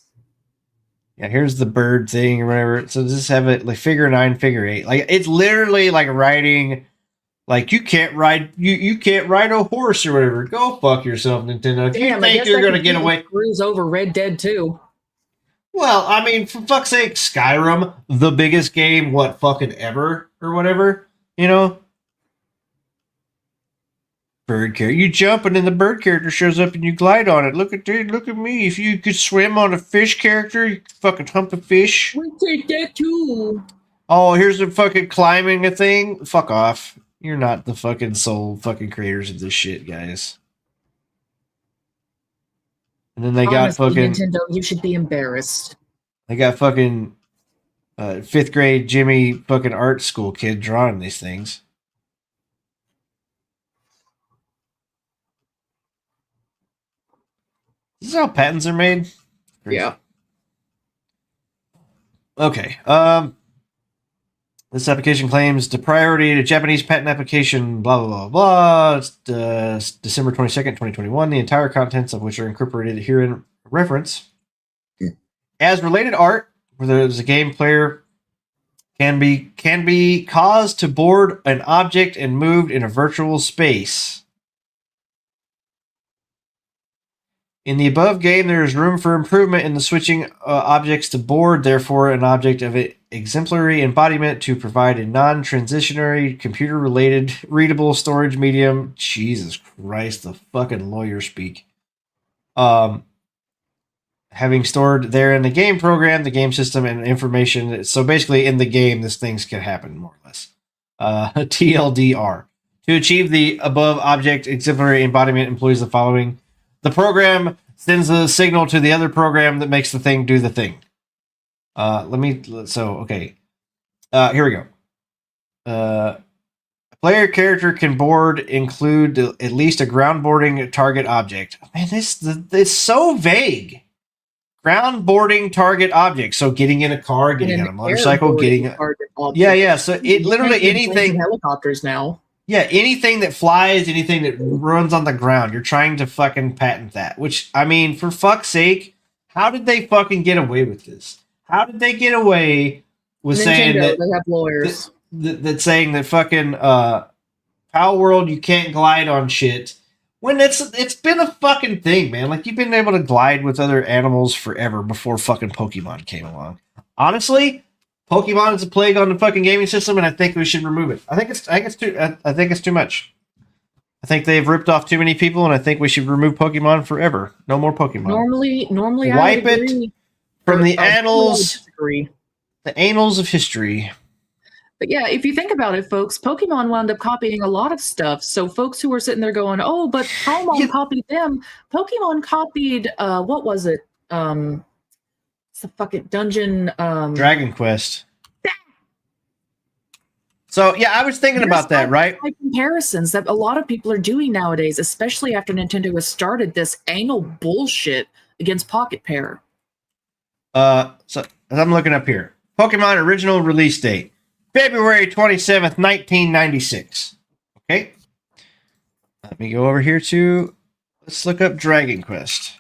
Yeah, here's the bird thing or whatever. So just have it like figure 9, figure 8. Like it's literally like riding. Like you can't ride a horse or whatever. Go fuck yourself, Nintendo. If you think you're gonna get away, screws over Red Dead 2. Well, I mean, for fuck's sake, Skyrim, the biggest game, what fucking ever or whatever, you know. Bird character, you jump and then the bird character shows up and you glide on it. Look at me. If you could swim on a fish character, you could fucking hump a fish. We take that too. Oh, here's the fucking climbing a thing. Fuck off. You're not the fucking sole fucking creators of this shit, guys. And then they got Honestly, fucking Nintendo, you should be embarrassed. they got fucking 5th grade Jimmy fucking art school kid drawing these things. This is how patents are made. Crazy. Yeah. Okay. This application claims the priority to Japanese patent application, blah, blah, blah, blah. It's December 22nd, 2021. The entire contents of which are incorporated herein reference. As related art, where there's a game player can be caused to board an object and moved in a virtual space. In the above game, there is room for improvement in the switching objects to board, therefore an object of exemplary embodiment to provide a non-transitionary, computer-related, readable storage medium. Jesus Christ, the fucking lawyer speak. Having stored there in the game program, the game system, and information. So basically, in the game, these things can happen, more or less. TLDR. To achieve the above object exemplary embodiment employs the following. The program sends a signal to the other program that makes the thing do the thing. Okay. Here we go. A player character can board include at least a ground boarding target object. Man, it's so vague. Ground boarding target object. So getting in a car, getting on a motorcycle, getting target object. Yeah. So it literally anything. Helicopters now. Yeah, anything that flies, anything that runs on the ground, you're trying to fucking patent that. Which, I mean, for fuck's sake, how did they fucking get away with this? How did they get away with Nintendo, saying that they have lawyers that saying that fucking Power World you can't glide on shit when it's been a fucking thing, man. Like you've been able to glide with other animals forever before fucking Pokemon came along. Honestly, Pokemon is a plague on the fucking gaming system, and I think we should remove it. I think it's too much. I think they've ripped off too many people, and I think we should remove Pokemon forever. No more Pokemon. Normally, Wipe I would it agree. from the I would annals, disagree. the annals of history. But yeah, if you think about it, folks, Pokemon wound up copying a lot of stuff. So folks who were sitting there going, "Oh, but Pokemon copied them." Pokemon copied what was it? It's the fucking dungeon. Dragon Quest. So yeah, I was thinking about that, right? Comparisons that a lot of people are doing nowadays, especially after Nintendo has started this anal bullshit against Pocket Pair. So as I'm looking up here, Pokemon original release date, February 27th, 1996. Okay. Let me go over here to, let's look up Dragon Quest.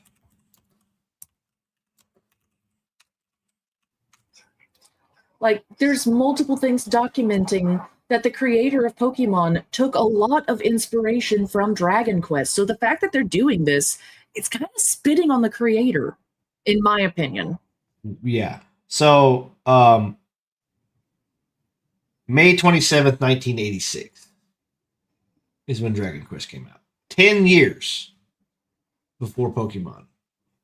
Like, there's multiple things documenting that the creator of Pokemon took a lot of inspiration from Dragon Quest. So the fact that they're doing this, it's kind of spitting on the creator, in my opinion. Yeah. So, May 27th, 1986 is when Dragon Quest came out. 10 years before Pokemon.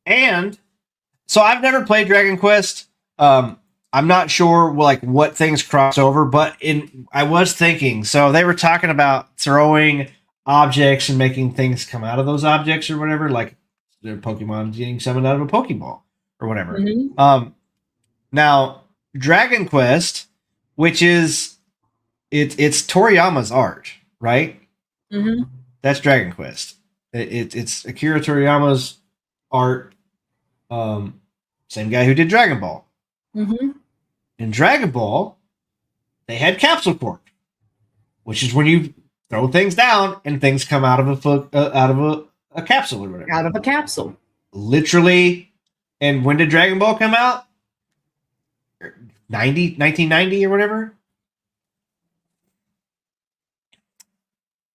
And so I've never played Dragon Quest. I'm not sure like what things cross over, but I was thinking, so they were talking about throwing objects and making things come out of those objects or whatever, like their Pokemon getting summoned out of a Pokeball or whatever. Mm-hmm. Now Dragon Quest, which is it's Toriyama's art, right? Mm-hmm. That's Dragon Quest. It's Akira Toriyama's art. Same guy who did Dragon Ball. Mm-hmm. In Dragon Ball, they had Capsule Corp, which is when you throw things down and things come out of a capsule or whatever. Out of a capsule. Literally. And when did Dragon Ball come out? 1990 or whatever.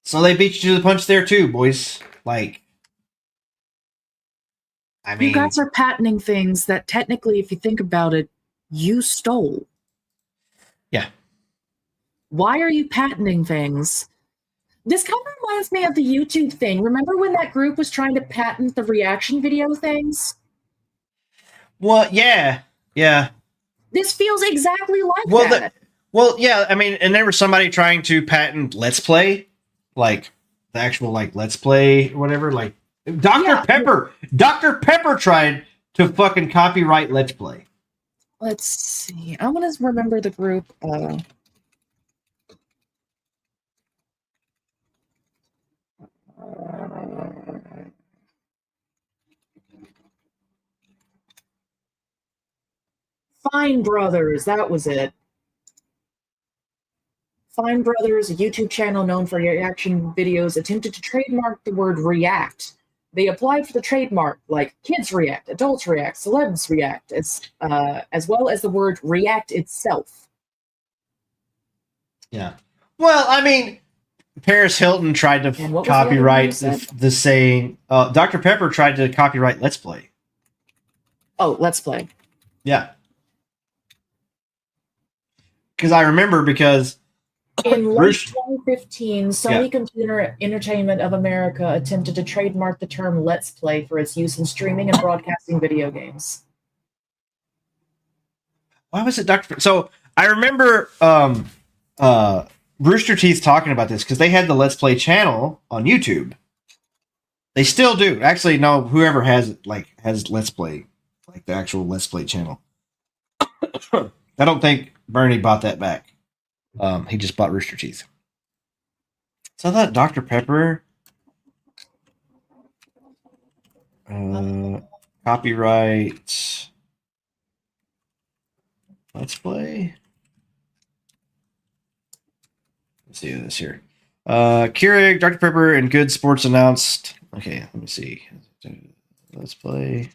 So they beat you to the punch there too, boys. Like, I mean, you guys are patenting things that technically, if you think about it, you stole. Yeah. Why are you patenting things? This kind of reminds me of the YouTube thing. Remember when that group was trying to patent the reaction video things? Well, yeah. Yeah. This feels exactly like that. Yeah, I mean, and there was somebody trying to patent Let's Play, like the actual like Let's Play or whatever. Like Dr. Pepper. Dr. Pepper tried to fucking copyright Let's Play. Let's see. I want to remember the group. Fine Brothers, that was it. Fine Brothers, a YouTube channel known for reaction videos, attempted to trademark the word react. They applied for the trademark like kids react, adults react, celebs react, as well as the word react itself. Yeah. Well, I mean, Paris Hilton tried to And what was the copyright other one you the saying. Dr. Pepper tried to copyright Let's Play. Oh, Let's Play. Yeah. Because I remember In late Bruce- 2015, Sony Computer Entertainment of America attempted to trademark the term Let's Play for its use in streaming and broadcasting video games. why was it Dr. So I remember Rooster Teeth talking about this because they had the Let's Play channel on YouTube. They still do. Actually, no, whoever has it has Let's Play, like the actual Let's Play channel. I don't think Bernie bought that back. He just bought Rooster Teeth. So I thought Dr. Pepper copyright Let's Play. Let's see this here. Keurig, Dr. Pepper, and Good Sports announced. Okay, let me see. Let's Play.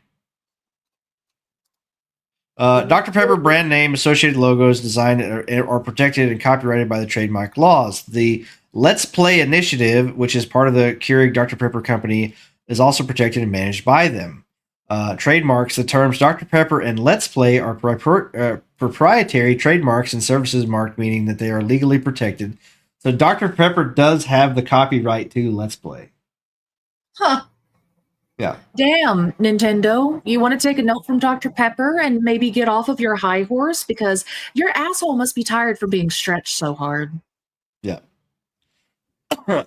Dr. Pepper brand name, associated logos, design are protected and copyrighted by the trademark laws. The Let's Play initiative, which is part of the Keurig Dr. Pepper company, is also protected and managed by them. Trademarks, the terms Dr. Pepper and Let's Play are proprietary trademarks and services marked, meaning that they are legally protected. So Dr. Pepper does have the copyright to Let's Play. Huh. Yeah. Damn, Nintendo. You want to take a note from Dr. Pepper and maybe get off of your high horse because your asshole must be tired from being stretched so hard. Yeah.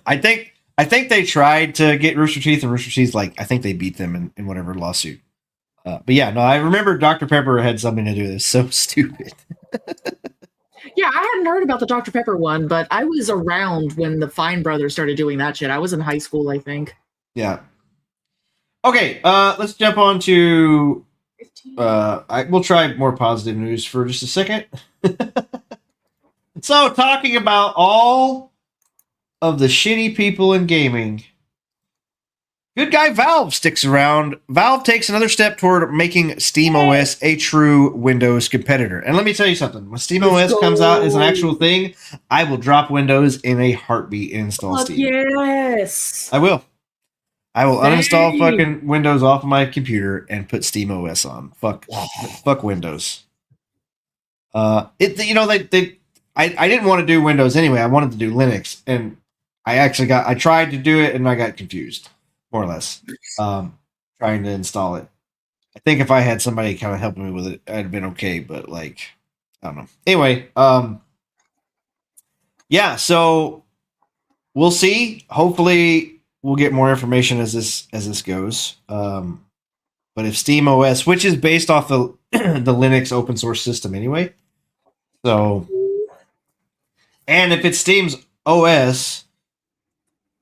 I think they tried to get Rooster Teeth, and Rooster Teeth, I think they beat them in whatever lawsuit. But yeah, no, I remember Dr. Pepper had something to do with this. So stupid. Yeah, I hadn't heard about the Dr. Pepper one, but I was around when the Fine Brothers started doing that shit. I was in high school, I think. Yeah. Okay, let's jump on to we'll try more positive news for just a second. So, talking about all of the shitty people in gaming, good guy Valve sticks around. Valve takes another step toward making SteamOS a true Windows competitor. And let me tell you something. When SteamOS comes out as an actual thing, I will drop Windows in a heartbeat and install Steam. Yes. I will. I will uninstall Same. fucking Windows off of my computer and put SteamOS on. Fuck Windows. I didn't want to do Windows anyway. I wanted to do Linux, and I tried to do it, and I got confused, more or less, trying to install it. I think if I had somebody kind of helping me with it, I'd have been okay. But I don't know. Anyway, yeah. So we'll see. Hopefully, we'll get more information as this goes. But if SteamOS, which is based off the the Linux open source system anyway, so, and if it's Steam's OS,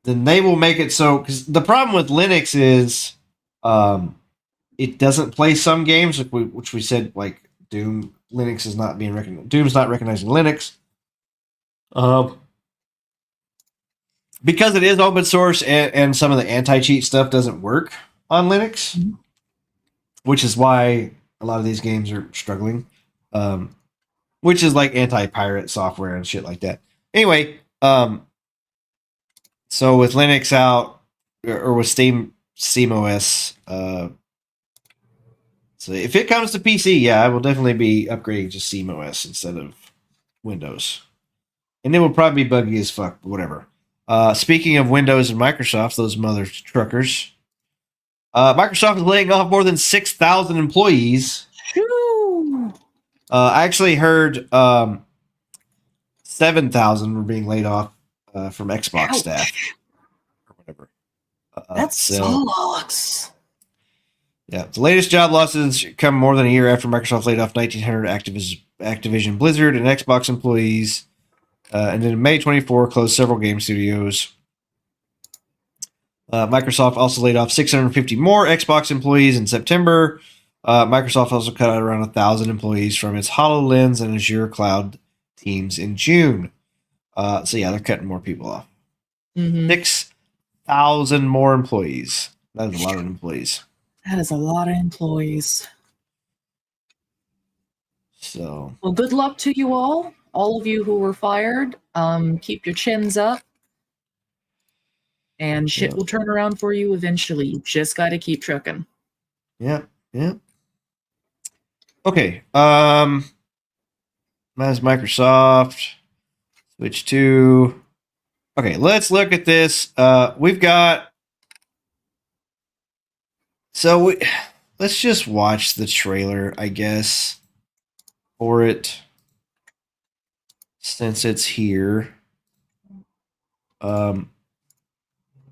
then they will make it so. Because the problem with Linux is, it doesn't play some games, which we said, like Doom. Linux is not being recognized. Doom's not recognizing Linux. Because it is open source and some of the anti-cheat stuff doesn't work on Linux, which is why a lot of these games are struggling, which is like anti-pirate software and shit like that. Anyway, so with Linux out, or with SteamOS, so if it comes to PC, yeah, I will definitely be upgrading to SteamOS instead of Windows. And it will probably be buggy as fuck, but whatever. Speaking of Windows and Microsoft, those mother truckers, Microsoft is laying off more than 6,000 employees. I actually heard 7,000 were being laid off from Xbox staff or whatever. That so, sucks. yeah, the latest job losses come more than a year after Microsoft laid off 1,900 Activision Blizzard and Xbox employees. And then in May 24, closed several game studios. Microsoft also laid off 650 more Xbox employees in September. Microsoft also cut out around 1,000 employees from its HoloLens and Azure Cloud teams in June. So yeah, they're cutting more people off. 6,000 more employees. That is a lot of employees. That is a lot of employees. So, well, good luck to you all of you who were fired. Keep your chins up, and shit will turn around for you eventually. You just got to keep trucking. Yeah. Okay. That's Microsoft. Switch to. Okay, let's look at this. We've got. Let's just watch the trailer, I guess, for it, since it's here.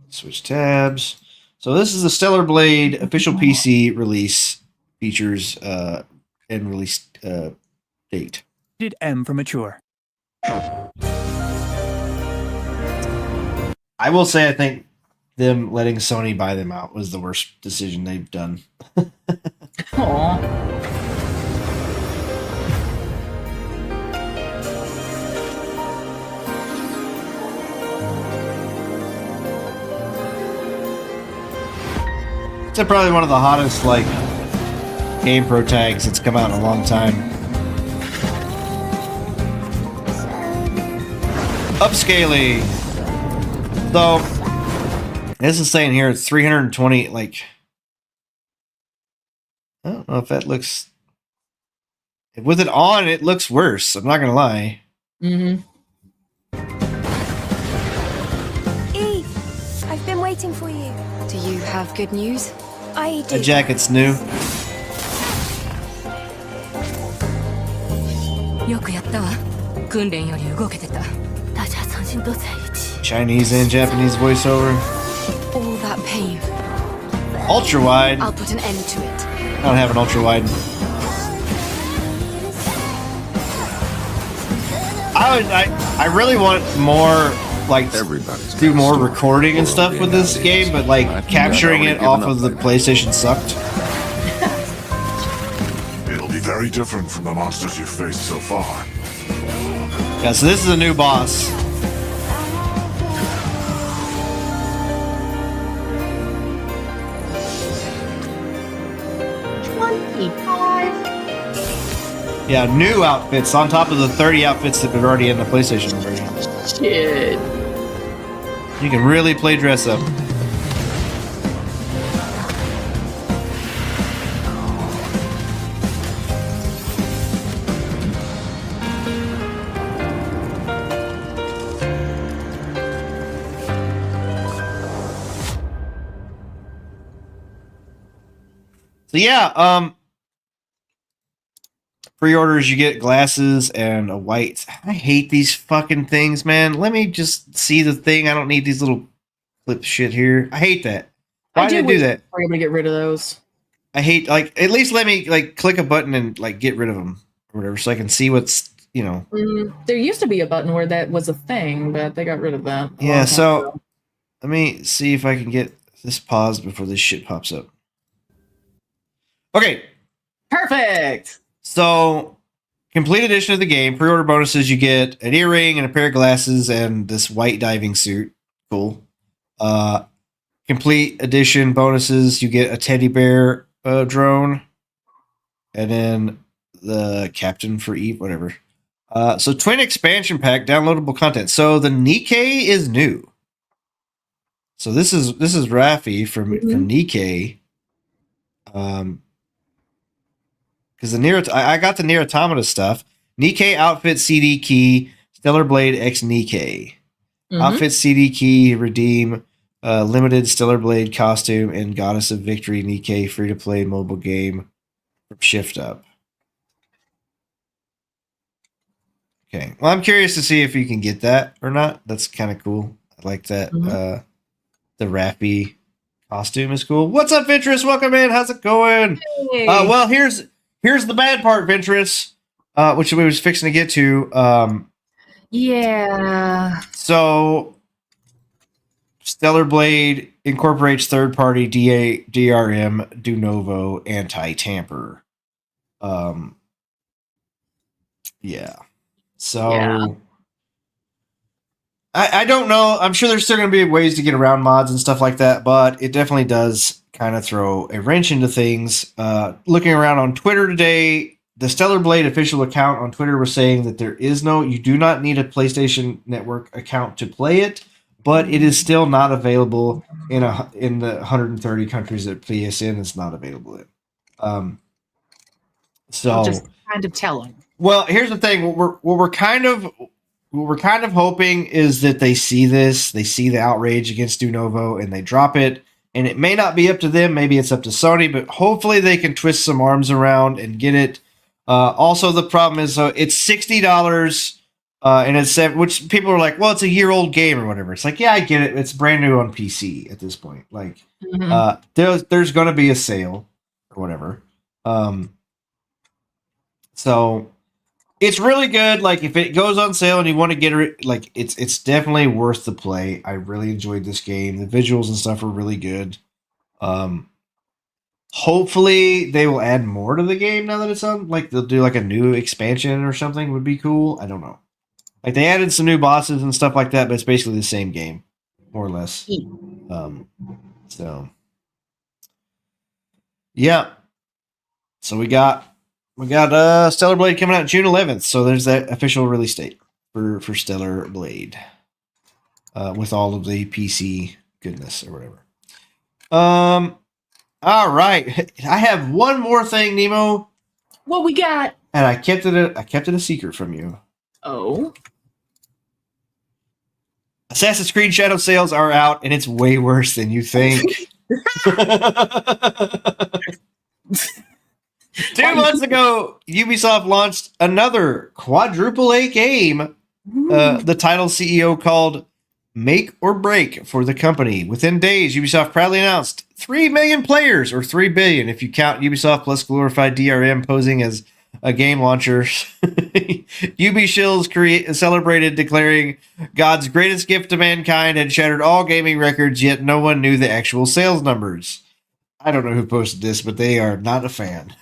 Switch tabs. So this is the Stellar Blade official PC release features and release date. Did M for mature. I will say I think them letting Sony buy them out was the worst decision they've done. Aww. It's probably one of the hottest Game Pro tags that's come out in a long time. Upscaling. So this is saying here it's 320. I don't know if that looks. With it on, it looks worse. I'm not gonna lie. Mm-hmm. Eve, I've been waiting for you. Do you have good news? I do. The jacket's new. よくやったわ。訓練より動けてた。大家曾经都在一起。 Chinese and Japanese voiceover. All that pain. Ultra wide. I'll put an end to it. I don't have an ultra wide. I really want more do more recording and stuff with this game, but capturing it off of the PlayStation sucked. It'll be very different from the monsters you've faced so far. Yeah, so this is a new boss. Yeah, new outfits on top of the 30 outfits that are already in the PlayStation version. Shit. You can really play dress up. So yeah, pre-orders, you get glasses and a white. I hate these fucking things, man. Let me just see the thing. I don't need these little clip shit here. I hate that. Why did they do that? We're able to get rid of those. I hate at least let me click a button and get rid of them or whatever, so I can see what's There used to be a button where that was a thing, but they got rid of that. Yeah, so let me see if I can get this paused before this shit pops up. Okay. Perfect. So, complete edition of the game, pre-order bonuses, you get an earring and a pair of glasses and this white diving suit. Cool. Complete edition bonuses, you get a teddy bear drone and then the captain for Eve, whatever. So twin expansion pack, downloadable content. So the Nikkei is new. So this is Rafi from Nikkei. Because the Nier, I got the Nier Automata stuff. Nikkei outfit CD key, Stellar Blade X Nikkei. Outfit CD key, redeem limited Stellar Blade costume and Goddess of Victory Nikkei free to play mobile game from Shift Up. Okay, well, I'm curious to see if you can get that or not. That's kind of cool. I like that. The Rafi Costume is cool. What's up, Ventress? Welcome in. How's it going? Hey. Well, here's the bad part, Ventress, which we was fixing to get to. Yeah. So, Stellar Blade incorporates third-party DRM, Dunovo, anti-tamper. Yeah. So, Yeah. I don't know. I'm sure there's still going to be ways to get around mods and stuff like that, but it definitely does kind of throw a wrench into things. Looking around on Twitter today, the Stellar Blade official account on Twitter was saying that you do not need a PlayStation Network account to play it, but it is still not available in the 130 countries that PSN is not available in. So Just kind of telling. well, here's the thing. What we're kind of hoping is that they see this, they see the outrage against Dunovo, and they drop it. And it may not be up to them, maybe it's up to Sony, but hopefully they can twist some arms around and get it. Also, the problem is it's $60, and it's which people are like, well, it's a year-old game or whatever. It's like, yeah, I get it. It's brand new on PC at this point. Like, there's going to be a sale or whatever. So it's really good. Like, if it goes on sale and you want to get it, like, it's definitely worth the play. I really enjoyed this game. The visuals and stuff are really good. Hopefully they will add more to the game now that it's on. Like, they'll do like a new expansion or something would be cool. I don't know. Like, they added some new bosses and stuff like that, but it's basically the same game, more or less. So yeah. So we got Stellar Blade coming out June 11th. So there's that official release date for Stellar Blade, with all of the PC goodness or whatever. All right, I have one more thing, Nemo, What we got? and I kept it a secret from you. Oh. Assassin's Creed Shadow sales are out, and it's way worse than you think. 2 months ago, Ubisoft launched another quadruple A game. The title CEO called "Make or Break" for the company. Within days, Ubisoft proudly announced 3 million players, or 3 billion if you count Ubisoft plus glorified DRM posing as a game launcher. Ubi shills celebrated, declaring God's greatest gift to mankind had shattered all gaming records, yet no one knew the actual sales numbers. I don't know who posted this, but they are not a fan.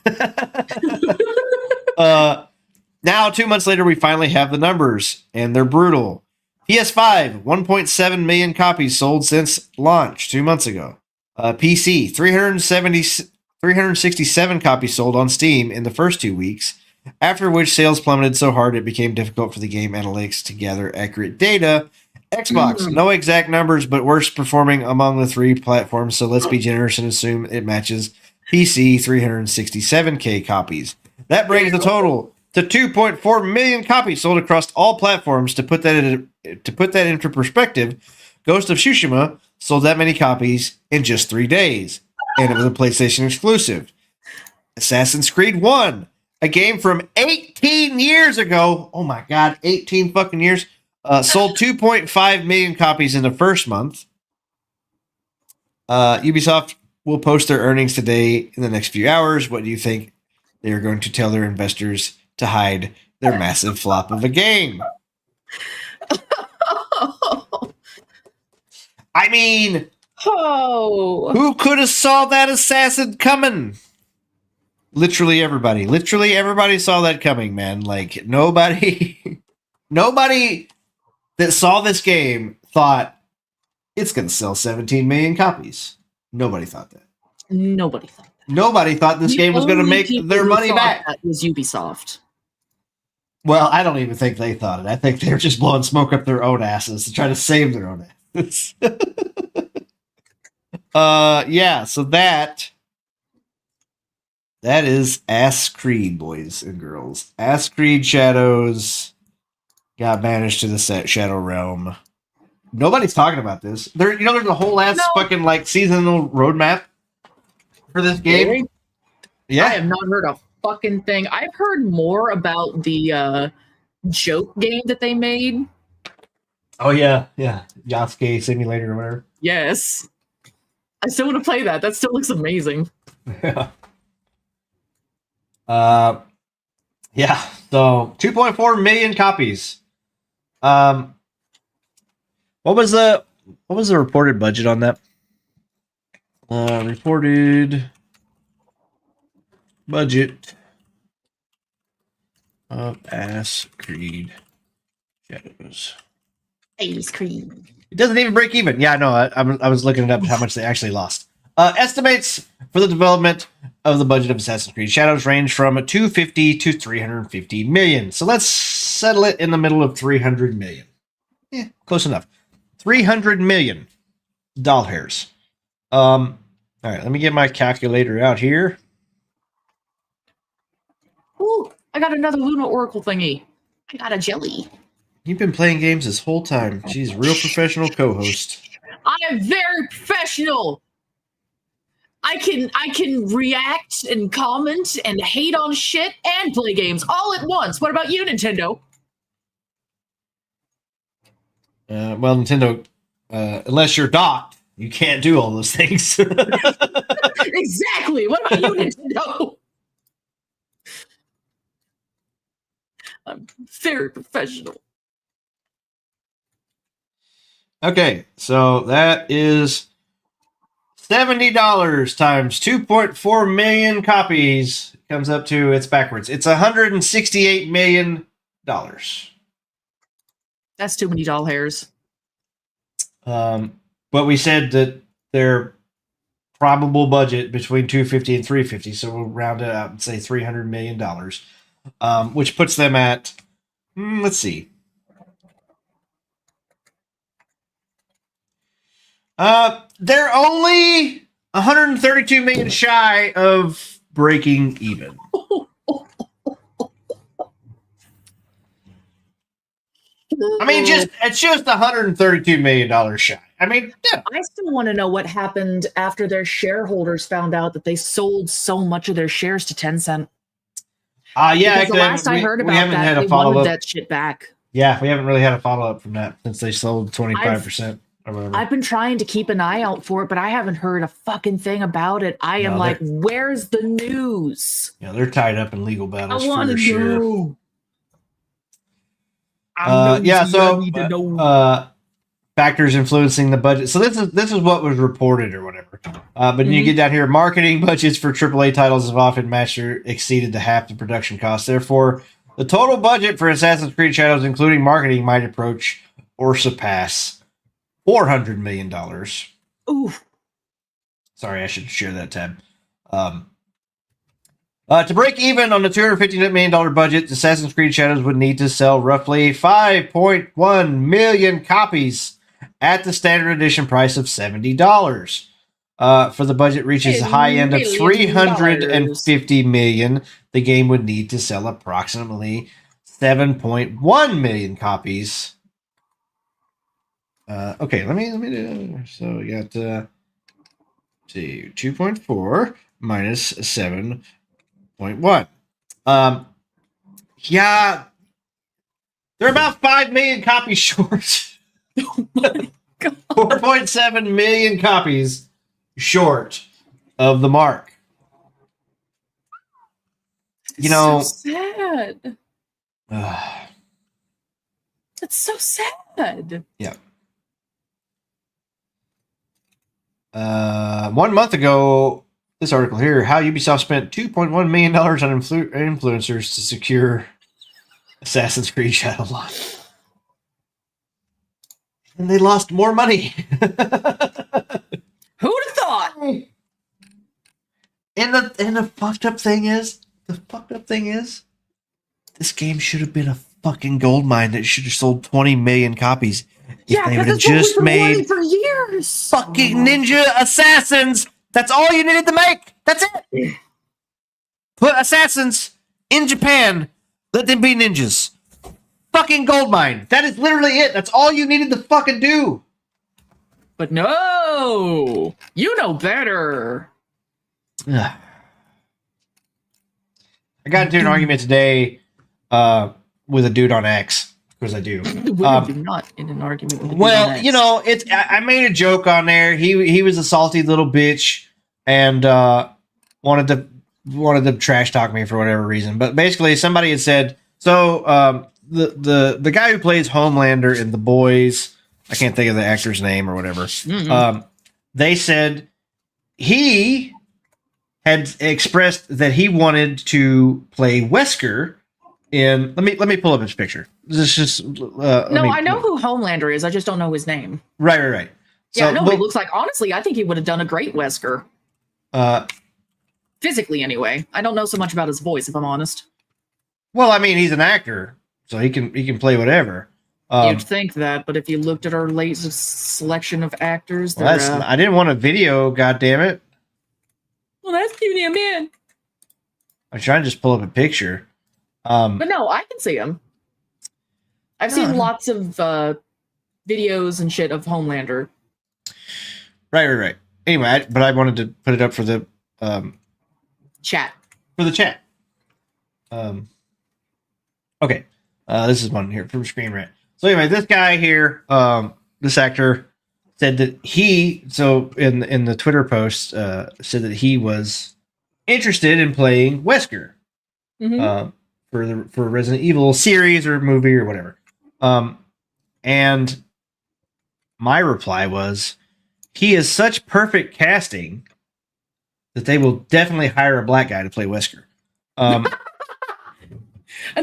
Now, 2 months later, we finally have the numbers, and they're brutal. PS5, 1.7 million copies sold since launch 2 months ago. PC, 367 copies sold on Steam in the first 2 weeks, after which sales plummeted so hard it became difficult for the game analytics to gather accurate data. Xbox, no exact numbers, but worst performing among the 3 platforms, so let's be generous and assume it matches PC, 367K copies. That brings the total to 2.4 million copies sold across all platforms. To put that into perspective, Ghost of Tsushima sold that many copies in just 3 days, and it was a PlayStation exclusive. Assassin's Creed 1, a game from 18 years ago. Oh my God, 18 fucking years. Sold 2.5 million copies in the first month. Ubisoft will post their earnings today in the next few hours. What do you think they are going to tell their investors to hide their massive flop of a game? I mean, who could have saw that assassin coming? Literally everybody. Literally everybody saw that coming, man. Like, nobody that saw this game thought it's going to sell 17 million copies. Nobody thought that. Nobody thought that. Nobody thought this game was going to make their money back. That was Ubisoft. Well, I don't even think they thought it. I think they were just blowing smoke up their own asses to try to save their own asses. Yeah, so that is Ass Creed, boys and girls. Ass Creed Shadows got banished to the Shadow Realm. Nobody's talking about this. There's a whole ass fucking like seasonal roadmap for this game. Really? Yeah, I have not heard a fucking thing. I've heard more about the joke game that they made. Oh yeah, Yasuke Simulator or whatever. Yes. I still want to play that. That still looks amazing. Yeah. Yeah. So 2.4 million copies. What was the reported budget on that? Reported budget of Assassin's Creed Shadows. Ice cream. It doesn't even break even. Yeah, no, I was looking it up how much they actually lost. Estimates for the development of the budget of Assassin's Creed Shadows range from 250 to 350 million. So let's settle it in the middle of 300 million. Yeah, close enough. 300 million doll hairs. All right, let me get my calculator out here. Ooh, I got another Luna Oracle thingy. I got a jelly. You've been playing games this whole time. She's real professional co-host. I am very professional. I can react and comment and hate on shit and play games all at once. What about you, Nintendo? Well, Nintendo, unless you're docked, you can't do all those things. Exactly. What about you, Nintendo? I'm very professional. Okay, so that is $70 times 2.4 million copies. Comes up to, it's backwards. It's $168 million. That's too many doll hairs. But we said that their probable budget between 250 and 350, so we'll round it out and say $300 million, which puts them at, let's see. They're only 132 million shy of breaking even. I mean, it's just $132 million shy. I mean, yeah. I still want to know what happened after their shareholders found out that they sold so much of their shares to Tencent. Yeah. Because the last I heard about that, they wanted that shit back. Yeah, we haven't really had a follow up from that since they sold 25% or whatever. I've been trying to keep an eye out for it, but I haven't heard a fucking thing about it. I am like, where's the news? Yeah, they're tied up in legal battles. I want to know. Factors influencing the budget. So this is what was reported or whatever. But you get down here, marketing budgets for AAA titles have often matched or exceeded the half the production costs. Therefore, the total budget for Assassin's Creed Shadows, including marketing, might approach or surpass $400 million. Ooh. Sorry, I should share that tab. To break even on the $250 million budget, Assassin's Creed Shadows would need to sell roughly 5.1 million copies at the standard edition price of $70. For the budget reaches a high end of 350 million, the game would need to sell approximately 7.1 million copies. Okay, let me do. So we got 2.4 minus 7.1. Yeah, they're about 5 million copies short. Oh my God. 4.7 million copies short of the mark. You know, so sad. It's so sad. Yeah. 1 month ago, this article here, how Ubisoft spent $2.1 million on influencers to secure Assassin's Creed Shadowlands. And they lost more money. Who'd have thought? And the fucked up thing is, this game should have been a fucking gold mine that should have sold 20 million copies. Yeah, they would have just made for years. Fucking Ninja Assassins. That's all you needed to make. That's it. Put assassins in Japan. Let them be ninjas. Fucking goldmine. That is literally it. That's all you needed to fucking do. But no, you know better. I got into an argument today with a dude on X course I do. Women do not in an argument. With the Well, next. you know, it's I made a joke on there. He was a salty little bitch and wanted to trash talk me for whatever reason. But basically, somebody had said so. The guy who plays Homelander in The Boys, I can't think of the actor's name or whatever. They said he had expressed that he wanted to play Wesker in. Let me pull up his picture. This is just No, I know who Homelander is. I just don't know his name. Right. Yeah, So, no, he looks like, honestly, I think he would have done a great Wesker. Physically, anyway. I don't know so much about his voice, if I'm honest. well, I mean, he's an actor, so he can play whatever. You'd think that, but if you looked at our latest selection of actors, Well, they're, I didn't want a video. God damn it! well, that's giving him in. I'm trying to just pull up a picture. But no, I can see him. I've seen lots of videos and shit of Homelander. Right. Anyway, but I wanted to put it up for the Chat. chat. Okay. This is one here from Screen Rant. So anyway, this guy here, this actor said that in the Twitter post said that he was interested in playing Wesker for Resident Evil series or movie or whatever. And my reply was, he is such perfect casting that they will definitely hire a black guy to play Wesker. And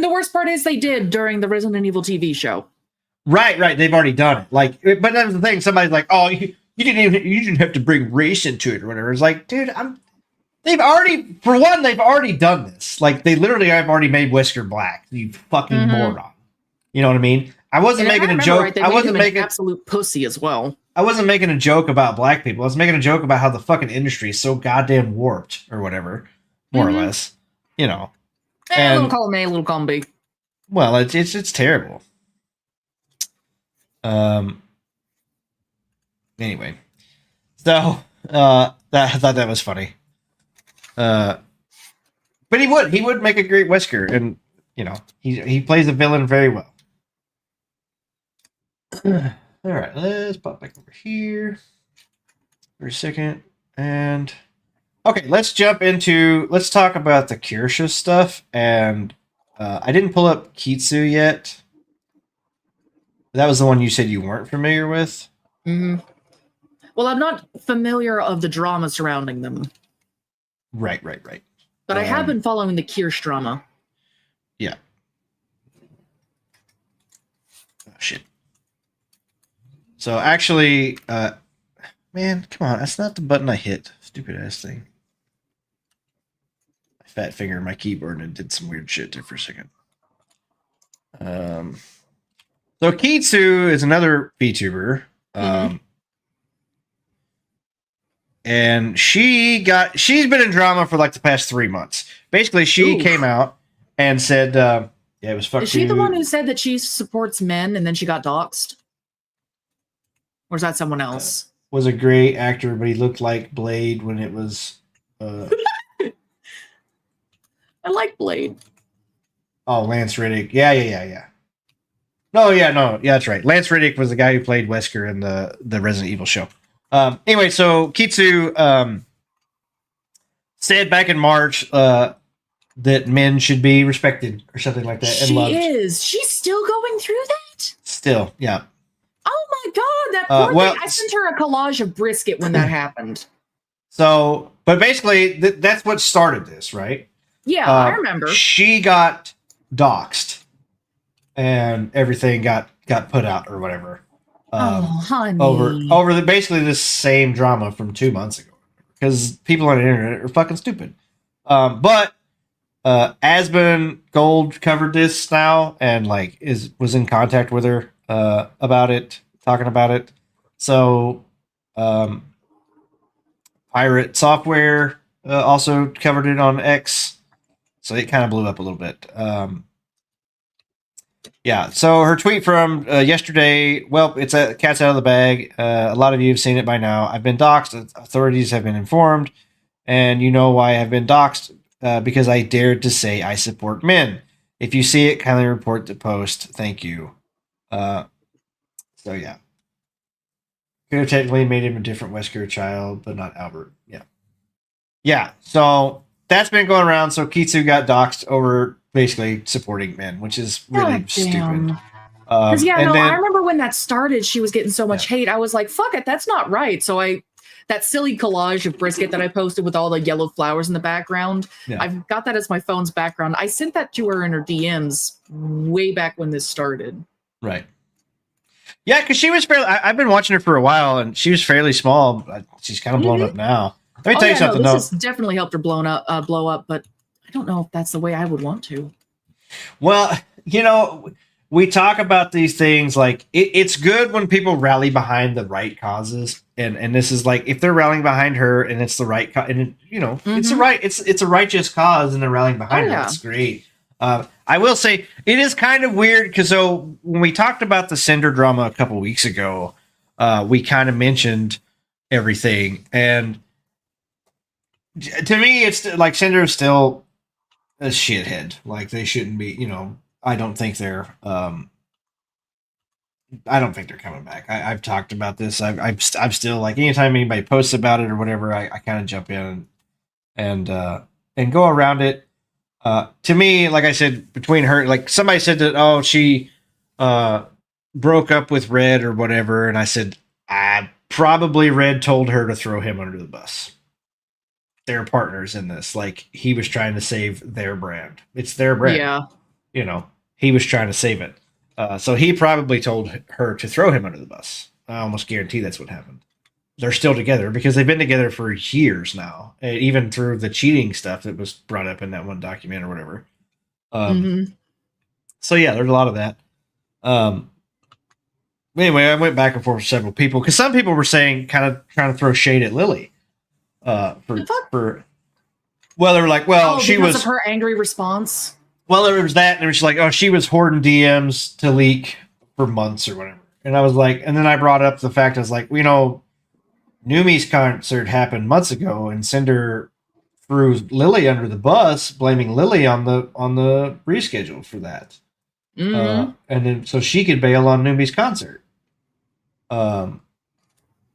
the worst part is they did during the Resident Evil TV show. Right. They've already done it. Like, but that's the thing. Somebody's like, "Oh, you didn't have to bring race into it or whatever." It's like, dude, they've already done this. Like, they literally have already made Wesker black. You fucking moron. You know what I mean? I wasn't making a joke. Right, I wasn't making an absolute pussy as well. I wasn't making a joke about black people. I was making a joke about how the fucking industry is so goddamn warped or whatever, more or less. You know. A little column A, a little column B. Well, it's terrible. Anyway, so I thought that was funny. But he would make a great Wesker, and you know he plays a villain very well. All right, let's pop back over here for a second, and okay, let's talk about the Kirsha stuff. And I didn't pull up Kitsu yet. That was the one you said you weren't familiar with. Mm-hmm. Well, I'm not familiar of the drama surrounding them. Right. But I have been following the Kirsch drama. Yeah. Oh, shit. So actually, man, come on. That's not the button I hit. Stupid ass thing. My fat finger on my keyboard and did some weird shit there for a second. So Kitsu is another VTuber. And she's been in drama for like the past 3 months. Basically, she came out and said, yeah, it was fuck. Is she the one who said that she supports men and then she got doxxed? Or is that someone else? Was a great actor, but he looked like Blade when it was. I like Blade. Oh, Lance Reddick. Yeah. No, that's right. Lance Reddick was the guy who played Wesker in the Resident Evil show. Anyway, so Kitsu said back in March that men should be respected or something like that. And loved. Is. She's still going through that? Still, yeah. Oh my god, that poor thing. I sent her a collage of brisket when that happened. So, but basically, that's what started this, right? Yeah, I remember. She got doxxed, and everything got put out or whatever. Honey. Over basically the same drama from 2 months ago, because people on the internet are fucking stupid. But Aspen Gold covered this now and like was in contact with her about it, talking about it. So Pirate Software also covered it on X, so it kind of blew up a little bit. Yeah, so her tweet from yesterday, well, it's a cat's out of the bag. A lot of you have seen it by now. I've been doxxed. Authorities have been informed. And you know why I've been doxxed? Because I dared to say I support men. If you see it, kindly report the post. Thank you. So yeah. Could have technically made him a different Wesker child, but not Albert. Yeah. Yeah. So that's been going around. So Kitsu got doxxed over basically supporting men, which is really stupid. Because and I remember when that started, she was getting so much hate. I was like, fuck it, that's not right. So that silly collage of brisket that I posted with all the yellow flowers in the background, I've got that as my phone's background. I sent that to her in her DMs way back when this started. Right. Yeah, because she was fairly. I've been watching her for a while, and she was fairly small. But she's kind of blown up now. Let me tell you something. This has definitely helped her blow up, but I don't know if that's the way I would want to. Well, we talk about these things like it's good when people rally behind the right causes, and this is like if they're rallying behind her and it's the right it's a righteous cause and they're rallying behind her. That's great. I will say it is kind of weird because when we talked about the Cinder drama a couple weeks ago, we kind of mentioned everything, and to me, it's like Cinder is still a shithead. Like they shouldn't be. I don't think they're. I don't think they're coming back. I've talked about this. I'm still like anytime anybody posts about it or whatever, I kind of jump in and go around it. To me, like I said, between her, like somebody said that she broke up with Red or whatever, and I said probably Red told her to throw him under the bus. They're partners in this. Like he was trying to save their brand. It's their brand. Yeah. He was trying to save it. So he probably told her to throw him under the bus. I almost guarantee that's what happened. They're still together because they've been together for years now, even through the cheating stuff that was brought up in that one document or whatever. So yeah, there's a lot of that. Anyway, I went back and forth with several people because some people were saying, kind of trying to throw shade at Lily. They were like, she was of her angry response. Well, there was that, and it was like, she was hoarding DMs to leak for months or whatever. And I was like, and then I brought up the fact, I was like, Numi's concert happened months ago, and Cinder threw Lily under the bus, blaming Lily on the reschedule for that. And then so she could bail on Numi's concert.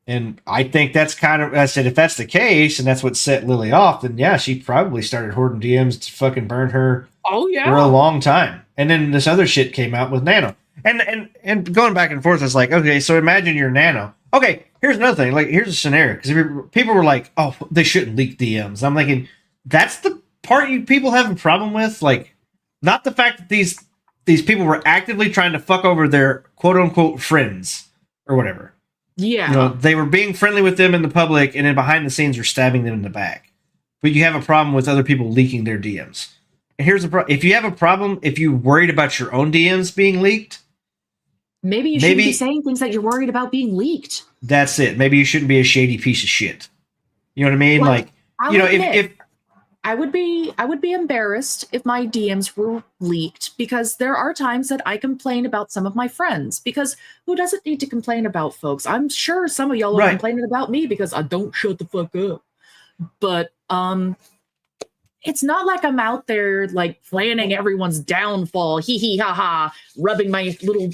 And I think that's kind of, I said, if that's the case and that's what set Lily off, then yeah, she probably started hoarding DMs to fucking burn her for a long time. And then this other shit came out with Nano. And going back and forth, it's like, okay, so imagine you're Nano. Okay, here's another thing. Like, here's a scenario. Because people were like, oh, they shouldn't leak DMs. I'm thinking, that's the part you people have a problem with? Like, not the fact that these people were actively trying to fuck over their quote-unquote friends or whatever. Yeah. They were being friendly with them in the public, and then behind the scenes are stabbing them in the back. But you have a problem with other people leaking their DMs. And here's the problem. If you have a problem, if you're worried about your own DMs being leaked, maybe you shouldn't be saying things that you're worried about being leaked. That's it. Maybe you shouldn't be a shady piece of shit. You know what I mean? Like, if I would be embarrassed if my DMs were leaked, because there are times that I complain about some of my friends, because who doesn't need to complain about folks? I'm sure some of y'all are complaining about me because I don't shut the fuck up. But it's not like I'm out there like planning everyone's downfall, hee hee ha ha, rubbing my little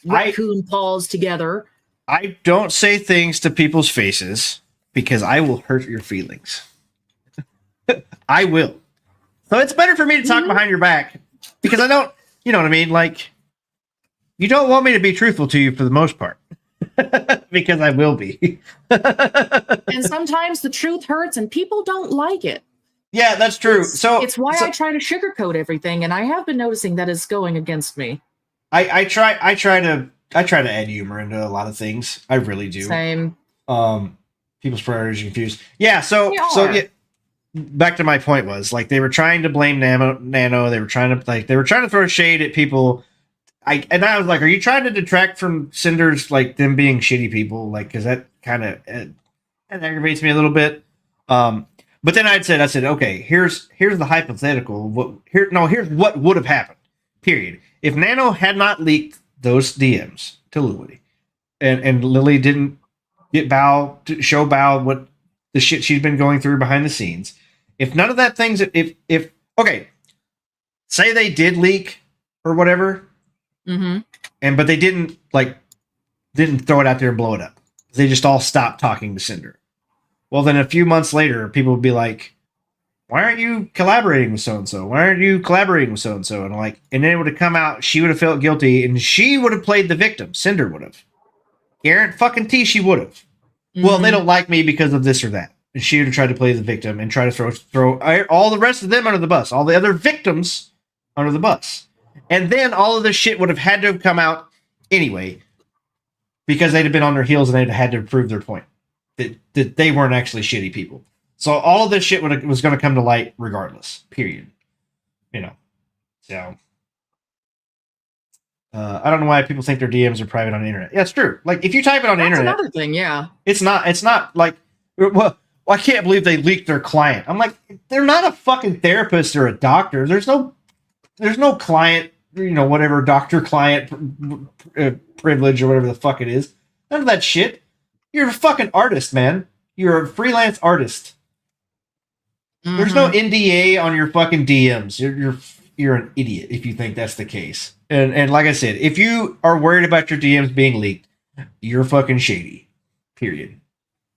raccoon paws together. I don't say things to people's faces because I will hurt your feelings. I will. So it's better for me to talk behind your back because I don't, you know what I mean? Like, you don't want me to be truthful to you for the most part because I will be. And sometimes the truth hurts and people don't like it. Yeah, that's true. It's why I try to sugarcoat everything, and I have been noticing that it's going against me. I try to add humor into a lot of things. I really do. Same. People's priorities are confused. Yeah, so yeah. Back to my point was like they were trying to blame Nano. They were trying to throw shade at people. I was like, are you trying to detract from Cinder's like them being shitty people? Like, because that kind of aggravates me a little bit. But then I said, okay, here's the hypothetical. Here's what would have happened. Period. If Nano had not leaked those DMs to Lily, and Lily didn't show Bao what the shit she's been going through behind the scenes. If none of that things, okay, say they did leak or whatever, but they didn't throw it out there and blow it up. They just all stopped talking to Cinder. Well, then a few months later, people would be like, why aren't you collaborating with so-and-so? Why aren't you collaborating with so-and-so? And and then it would have come out, she would have felt guilty, and she would have played the victim. Cinder would have. Guarantee she would have. Well, they don't like me because of this or that. And she would have tried to play the victim and try to throw all the rest of them under the bus, all the other victims under the bus. And then all of this shit would have had to have come out anyway, because they'd have been on their heels and they'd have had to prove their point that they weren't actually shitty people. So all of this shit was going to come to light regardless. Period. So I don't know why people think their DMs are private on the internet. Yeah, it's true. Like if you type it on the internet, another thing. Yeah, it's not like, well, I can't believe they leaked their client. I'm like, they're not a fucking therapist or a doctor. There's no client, whatever doctor client privilege or whatever the fuck it is. None of that shit. You're a fucking artist, man. You're a freelance artist. Mm-hmm. There's no NDA on your fucking DMs. You're an idiot if you think that's the case. And like I said, if you are worried about your DMs being leaked, you're fucking shady. Period.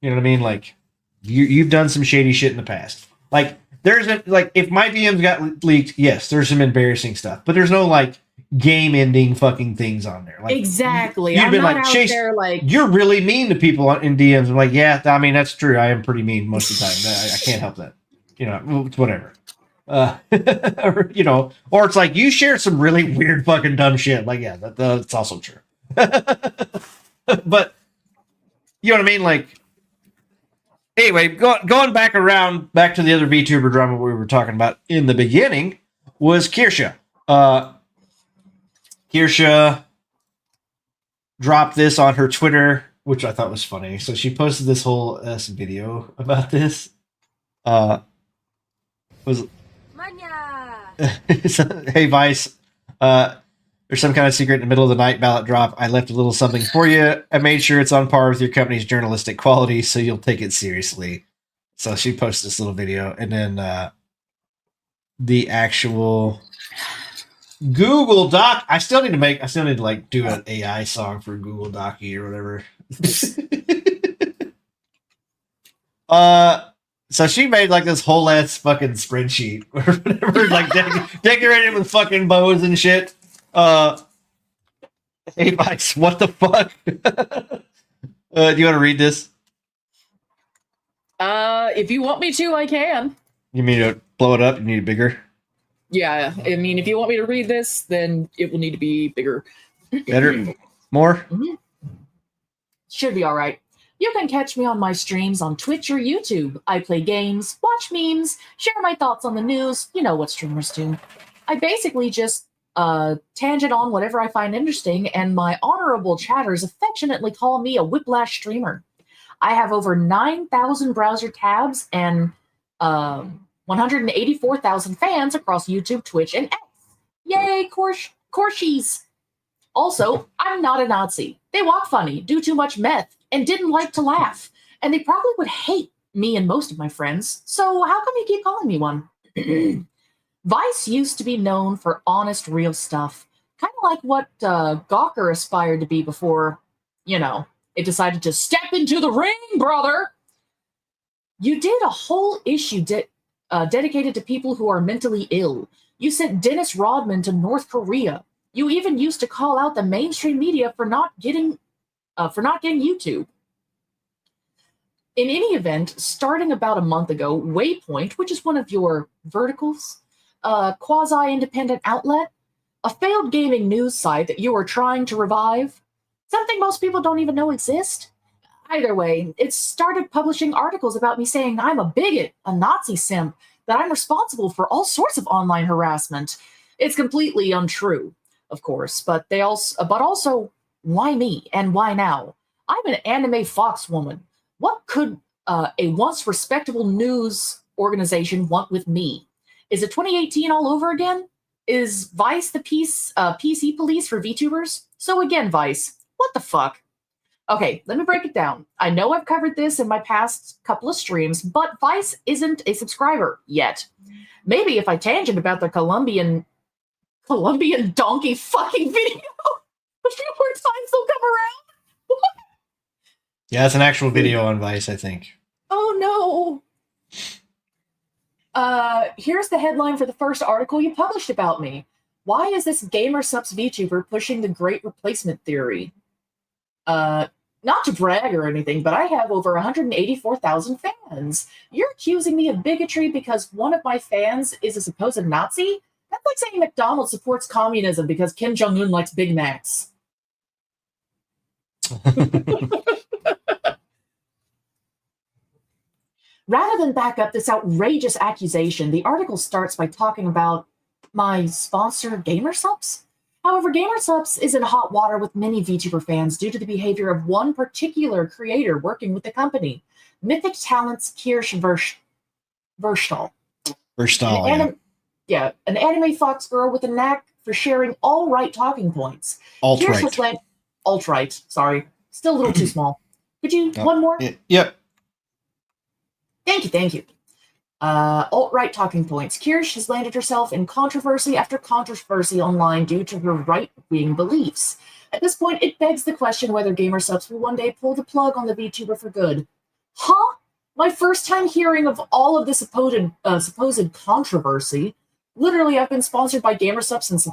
You know what I mean? Like you've done some shady shit in the past. Like if my DMs got leaked, yes, there's some embarrassing stuff, but there's no game ending fucking things on there. Like exactly. You've been like, Chase, you're really mean to people in DMs. I'm like, yeah, I mean that's true. I am pretty mean most of the time. I can't help that. It's whatever. Or it's like you share some really weird fucking dumb shit. Like, yeah, that's also true. But you know what I mean? Like, anyway, going back to the other VTuber drama we were talking about in the beginning was Kirsha. Kirsha dropped this on her Twitter, which I thought was funny. So she posted this whole video about this. Hey Vice, there's some kind of secret in the middle of the night ballot drop. I left a little something for you. I made sure it's on par with your company's journalistic quality, so you'll take it seriously. So she posted this little video, and then the actual Google Doc. I still need to do an AI song for Google Docky or whatever. So she made this whole ass fucking spreadsheet or whatever, decorated with fucking bows and shit. Hey, Vice, what the fuck? Do you want to read this? If you want me to, I can. You mean to blow it up? You need it bigger? Yeah, I mean, if you want me to read this, then it will need to be bigger. Better? More? Mm-hmm. Should be all right. You can catch me on my streams on Twitch or YouTube. I play games, watch memes, share my thoughts on the news. You know what streamers do. I basically just tangent on whatever I find interesting, and my honorable chatters affectionately call me a whiplash streamer. I have over 9,000 browser tabs and 184,000 fans across YouTube, Twitch, and X. Yay, Korshies! Also, I'm not a Nazi. They walk funny, do too much meth, and didn't like to laugh. And they probably would hate me and most of my friends. So how come you keep calling me one? Vice used to be known for honest, real stuff. Kind of like what Gawker aspired to be before, it decided to step into the ring, brother. You did a whole issue dedicated to people who are mentally ill. You sent Dennis Rodman to North Korea. You even used to call out the mainstream media for not getting YouTube. In any event, starting about a month ago, Waypoint, which is one of your verticals, a quasi-independent outlet, a failed gaming news site that you are trying to revive, something most people don't even know exists. Either way, it started publishing articles about me saying I'm a bigot, a Nazi simp, that I'm responsible for all sorts of online harassment. It's completely untrue, of course, but also, why me and why now? I'm an anime fox woman. What could a once respectable news organization want with me? Is it 2018 all over again? Is Vice the PC police for VTubers? So again, Vice, what the fuck? Okay, let me break it down. I know I've covered this in my past couple of streams, but Vice isn't a subscriber yet. Maybe if I tangent about the Colombian donkey fucking video, A few more times they'll come around. Yeah, it's an actual video on Vice, I think. Oh no. Here's the headline for the first article you published about me. Why is this gamer subs VTuber pushing the great replacement theory? Not to brag or anything, but I have over 184,000 fans. You're accusing me of bigotry because one of my fans is a supposed Nazi? That's like saying McDonald's supports communism because Kim Jong-un likes Big Macs. Rather than back up this outrageous accusation, the article starts by talking about my sponsor, GamerSupps. However, GamerSupps is in hot water with many VTuber fans due to the behavior of one particular creator working with the company, Mythic Talents Kirsch Verstal. An anime fox girl with a knack for sharing all right talking points. Alt-right, sorry. Still a little too small. Could you, one more? Yep. Thank you. Alt-right talking points. Kirsch has landed herself in controversy after controversy online due to her right-wing beliefs. At this point, it begs the question whether GamerSupps will one day pull the plug on the VTuber for good. Huh? My first time hearing of all of this supposed controversy. Literally, I've been sponsored by GamerSupps since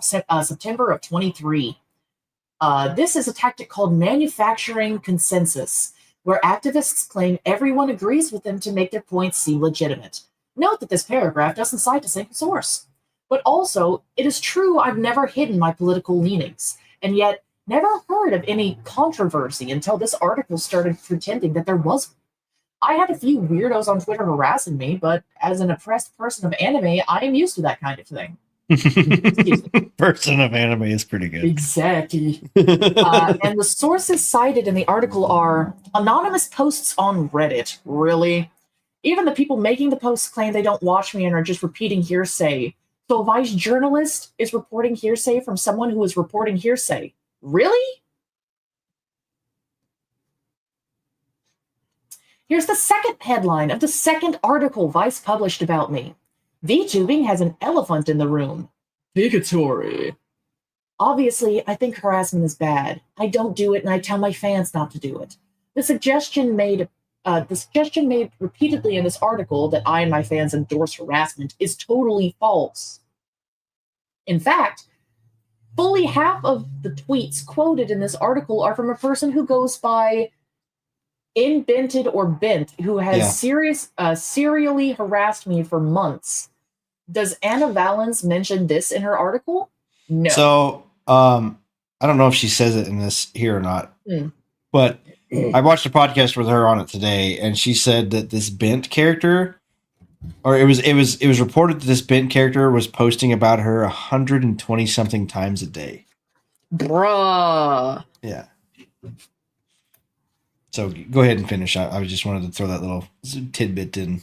September of 23. This is a tactic called manufacturing consensus, where activists claim everyone agrees with them to make their points seem legitimate. Note that this paragraph doesn't cite a single source. But also, it is true I've never hidden my political leanings, and yet never heard of any controversy until this article started pretending that there was. I had a few weirdos on Twitter harassing me, but as an oppressed person of anime, I am used to that kind of thing. Person of anime is pretty good. Exactly. And the sources cited in the article are anonymous posts on Reddit. Really? Even the people making the posts claim they don't watch me and are just repeating hearsay. So a Vice journalist is reporting hearsay from someone who is reporting hearsay. Really? Here's the second headline of the second article Vice published about me. VTubing has an elephant in the room. Bigotry. Obviously, I think harassment is bad. I don't do it, and I tell my fans not to do it. The suggestion made repeatedly in this article that I and my fans endorse harassment is totally false. In fact, fully half of the tweets quoted in this article are from a person who goes by Inbented or Bent, who has serially harassed me for months. Does Anna Valens mention this in her article? No. So, I don't know if she says it in this here or not, but I watched a podcast with her on it today, and she said that this Bent character, or it was reported that this Bent character was posting about her 120 something times a day. Bruh. Yeah. So go ahead and finish. I just wanted to throw that little tidbit in.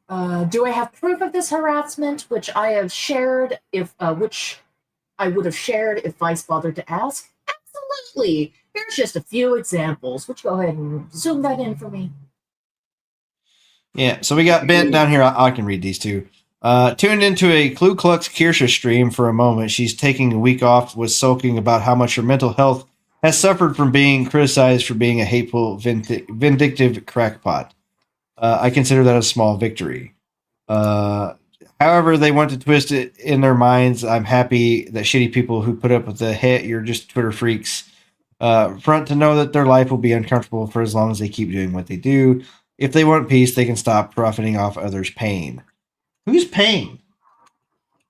Do I have proof of this harassment, which I have shared, which I would have shared if Vice bothered to ask? Absolutely. Here's just a few examples. Would you go ahead and zoom that in for me? Yeah, so we got Bent down here. I can read these two. Tuned into a Ku Klux Kirsche stream for a moment. She's taking a week off, was sulking about how much her mental health has suffered from being criticized for being a hateful, vindictive crackpot. I consider that a small victory. However, they want to twist it in their minds. I'm happy that shitty people who put up with the "hey, you're just Twitter freaks" front to know that their life will be uncomfortable for as long as they keep doing what they do. If they want peace, they can stop profiting off others' pain. Whose pain?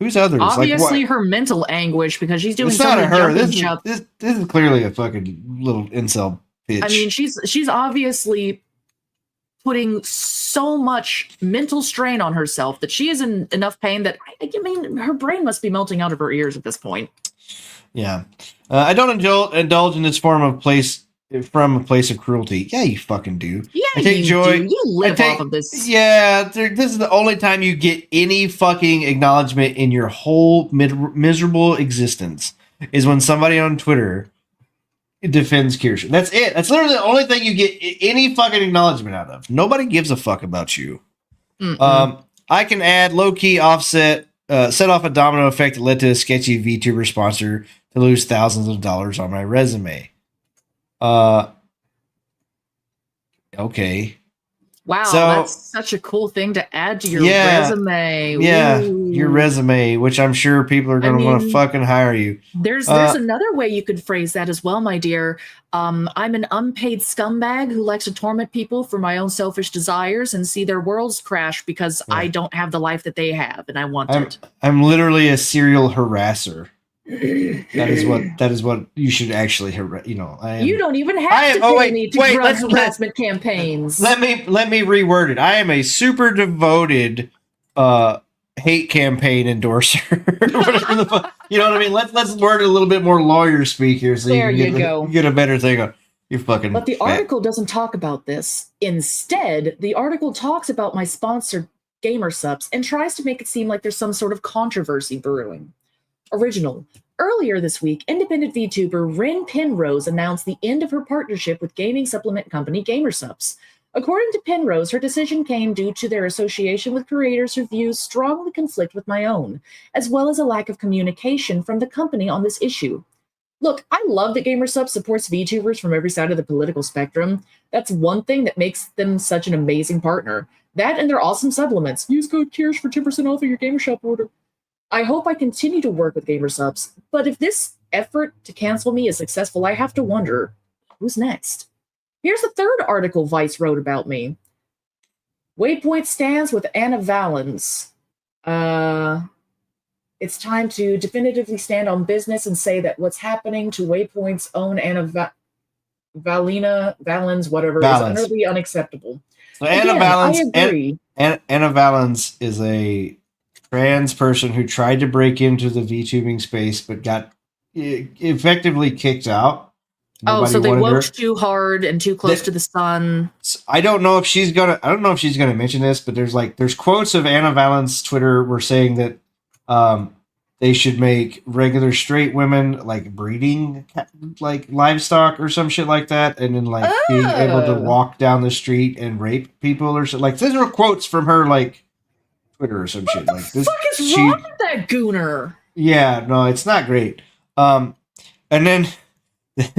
Who's others? Obviously, her mental anguish because she's doing it's not something. her. This is clearly a fucking little incel bitch. I mean, she's obviously putting so much mental strain on herself that she is in enough pain that I mean, her brain must be melting out of her ears at this point. Yeah, I don't indulge in this form of from a place of cruelty. Yeah, you fucking do. Yeah, I take joy. You live off of this. Yeah, this is the only time you get any fucking acknowledgement in your whole miserable existence is when somebody on Twitter defends Kirsch. That's it. That's literally the only thing you get any fucking acknowledgement out of. Nobody gives a fuck about you. I can add low-key offset, set off a domino effect that led to a sketchy VTuber sponsor to lose thousands of dollars on my resume. Okay. Wow, So- that's such a cool thing to add to your Yeah. resume. Yeah, Ooh. your resume, which I'm sure people are going to want to mean, fucking hire you. There's Uh, another way you could phrase that as well, my dear. I'm an unpaid scumbag who likes to torment people for my own selfish desires and see their worlds crash because Yeah. I don't have the life that they have and I want I'm it. I'm literally a serial harasser. That is what you should actually I am. You don't even I have am- to oh, pay wait, me to wait, run let's- harassment campaigns. Let me reword it. I am a super devoted hate campaign endorser. Whatever the fuck. You know what I mean? Let's word it a little bit more lawyer speak here so There you can you go. get a better thing on you fucking But the fat- article doesn't talk about this. Instead, the article talks about my sponsor, GamerSups, and tries to make it seem like there's some sort of controversy brewing. Original. Earlier this week, independent VTuber Rin Penrose announced the end of her partnership with gaming supplement company GamerSups. According to Penrose, her decision came due to their association with creators whose views strongly conflict with my own, as well as a lack of communication from the company on this issue. Look, I love that GamerSups supports VTubers from every side of the political spectrum. That's one thing that makes them such an amazing partner. That and their awesome supplements. Use code CURIOUS for 10% off of your GamerShop order. I hope I continue to work with GamerSups, but if this effort to cancel me is successful, I have to wonder, who's next? Here's the third article Vice wrote about me. Waypoint stands with Anna Valens. It's time to definitively stand on business and say that what's happening to Waypoint's own Anna Valens, whatever, Valens. is utterly unacceptable. So Anna Again, Valens, I agree. Anna Valens is a trans person who tried to break into the VTubing space but got effectively kicked out. Oh, so they wanted her. woke too hard and too close to the sun. I don't know if she's gonna mention this, but there's quotes of Anna Valens' Twitter were saying that they should make regular straight women like breeding like livestock or some shit like that, and then like being able to Oh. walk down the street and rape people or something. Like these are quotes from her like Twitter or some shit like this. What the fuck is wrong with that gooner? Yeah, no, it's not great. And then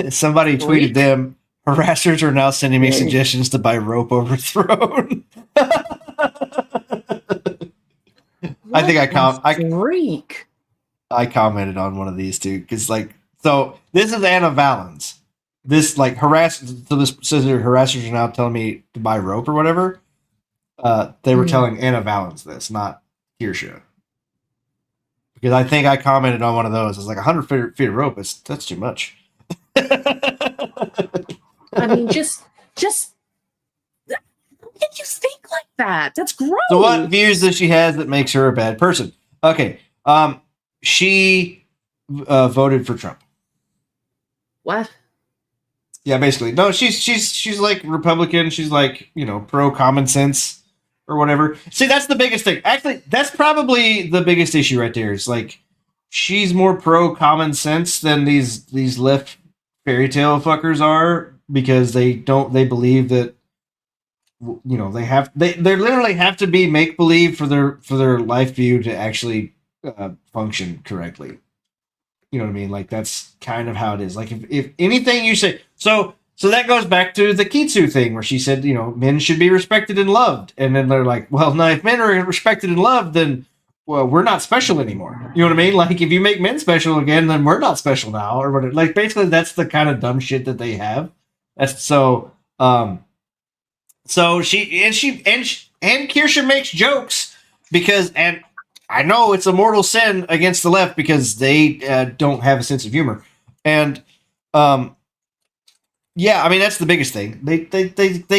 somebody tweeted Freak. them, harassers are now sending me suggestions to buy Rope Overthrown. I think Freak. I commented on one of these too, because so this is Anna Valens. This this says that harassers are now telling me to buy Rope or whatever. They were telling Anna Valens this, not Kirsha. Because I think I commented on one of those. It's like 100 feet of rope. That's too much. I mean, just how did you think like that? That's gross. So what views does she has that makes her a bad person? Okay. She voted for Trump. What? Yeah, basically. No, she's like Republican. She's like, pro common sense or whatever. See, that's the biggest thing. Actually, that's probably the biggest issue right there. It's like she's more pro common sense than these left fairy tale fuckers are, because they believe that they literally have to be make believe for their life view to actually function correctly. You know what I mean? Like that's kind of how it is. Like if anything you say, so that goes back to the Kitsu thing where she said, men should be respected and loved. And then they're like, well, no, if men are respected and loved, then, well, we're not special anymore. You know what I mean? Like if you make men special again, then we're not special now or whatever. Like basically that's the kind of dumb shit that they have. That's so Kirsha makes jokes because, and I know it's a mortal sin against the left because they don't have a sense of humor. And, yeah, I mean, that's the biggest thing. They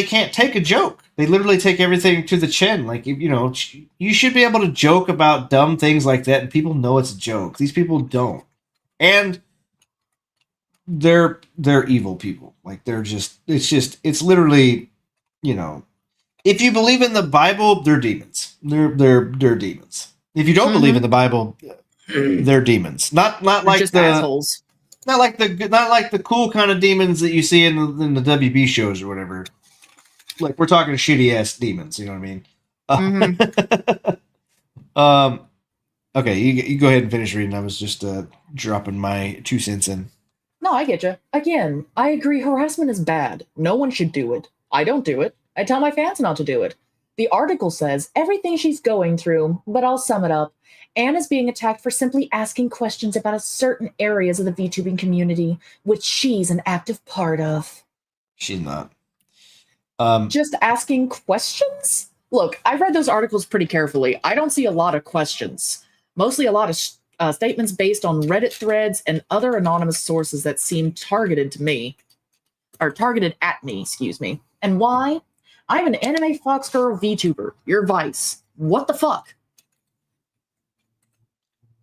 can't take a joke. They literally take everything to the chin. Like, you should be able to joke about dumb things like that, and people know it's a joke. These people don't. And they're evil people. Like, it's literally, if you believe in the Bible, they're demons. They're demons. If you don't believe in the Bible, they're demons. Not like just the assholes. not like the cool kind of demons that you see in the WB shows or whatever. Like we're talking shitty ass demons. You know what I mean? Okay, you go ahead and finish reading. I was just dropping my 2 cents in. No, I get you. Again, I agree harassment is bad. No one should do it. I don't do it. I tell my fans not to do it. The article says everything she's going through, but I'll sum it up. Anne is being attacked for simply asking questions about a certain areas of the VTubing community, which she's an active part of. She's not. Just asking questions? Look, I've read those articles pretty carefully. I don't see a lot of questions. Mostly a lot of statements based on Reddit threads and other anonymous sources that seem targeted to me. Or targeted at me, excuse me. And why? I'm an anime fox girl VTuber. You're Vice. What the fuck?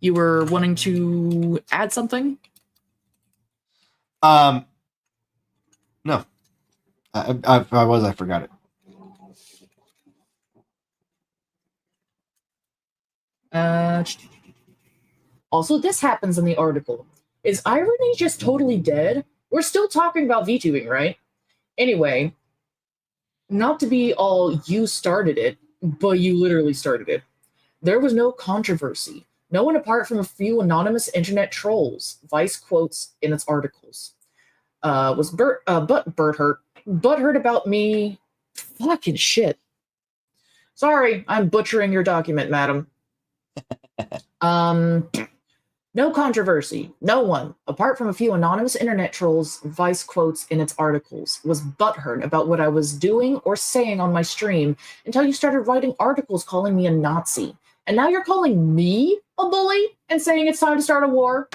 You were wanting to add something? No. I forgot it. Also, this happens in the article. Is irony just totally dead? We're still talking about VTubing, right? Anyway, not to be all you started it, but you literally started it. There was no controversy. No one apart from a few anonymous internet trolls, Vice quotes in its articles. Was butthurt about me. Fucking shit. Sorry, I'm butchering your document, madam. No controversy. No one, apart from a few anonymous internet trolls, Vice quotes in its articles, was butthurt about what I was doing or saying on my stream until you started writing articles calling me a Nazi. And now you're calling me a bully and saying it's time to start a war?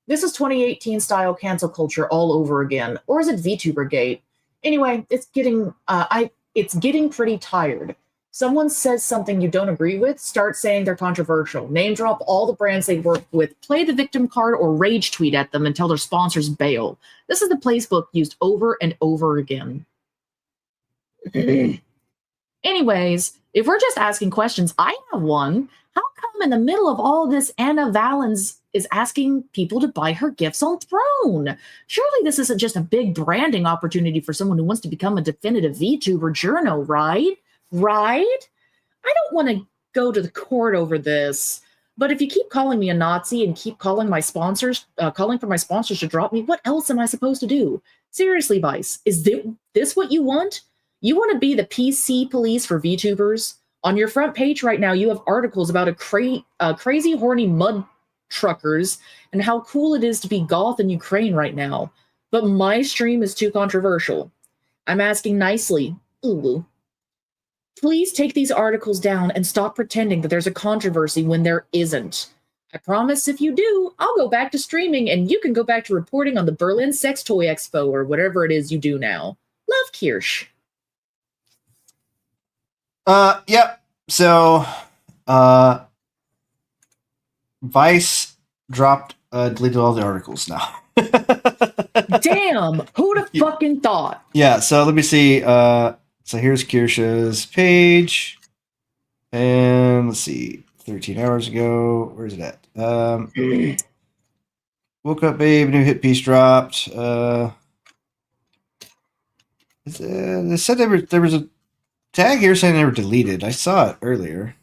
This is 2018 style cancel culture all over again. Or is it VTuber Gate? Anyway, it's getting pretty tired. Someone says something you don't agree with, start saying they're controversial. Name drop all the brands they work with, play the victim card, or rage tweet at them until their sponsors bail. This is the playbook used over and over again. Anyways, if we're just asking questions, I have one. How come in the middle of all this, Anna Valens is asking people to buy her gifts on Throne? Surely this isn't just a big branding opportunity for someone who wants to become a definitive VTuber journo, right? Right? I don't want to go to the court over this, but if you keep calling me a Nazi and keep calling my sponsors, calling for my sponsors to drop me, what else am I supposed to do? Seriously, Vice, is this what you want? You want to be the PC police for VTubers? On your front page right now, you have articles about crazy horny mud truckers and how cool it is to be goth in Ukraine right now. But my stream is too controversial. I'm asking nicely. Ooh. Please take these articles down and stop pretending that there's a controversy when there isn't. I promise if you do, I'll go back to streaming and you can go back to reporting on the Berlin Sex Toy Expo or whatever it is you do now. Love, Kirsch. Yep. So, Vice deleted all the articles now. Damn, who'd have fucking thought? Yeah, so let me see. So here's Kirsha's page. And let's see, 13 hours ago. Where's it at? Woke up, babe. New hit piece dropped. They said there was a tag here saying they were deleted. I saw it earlier.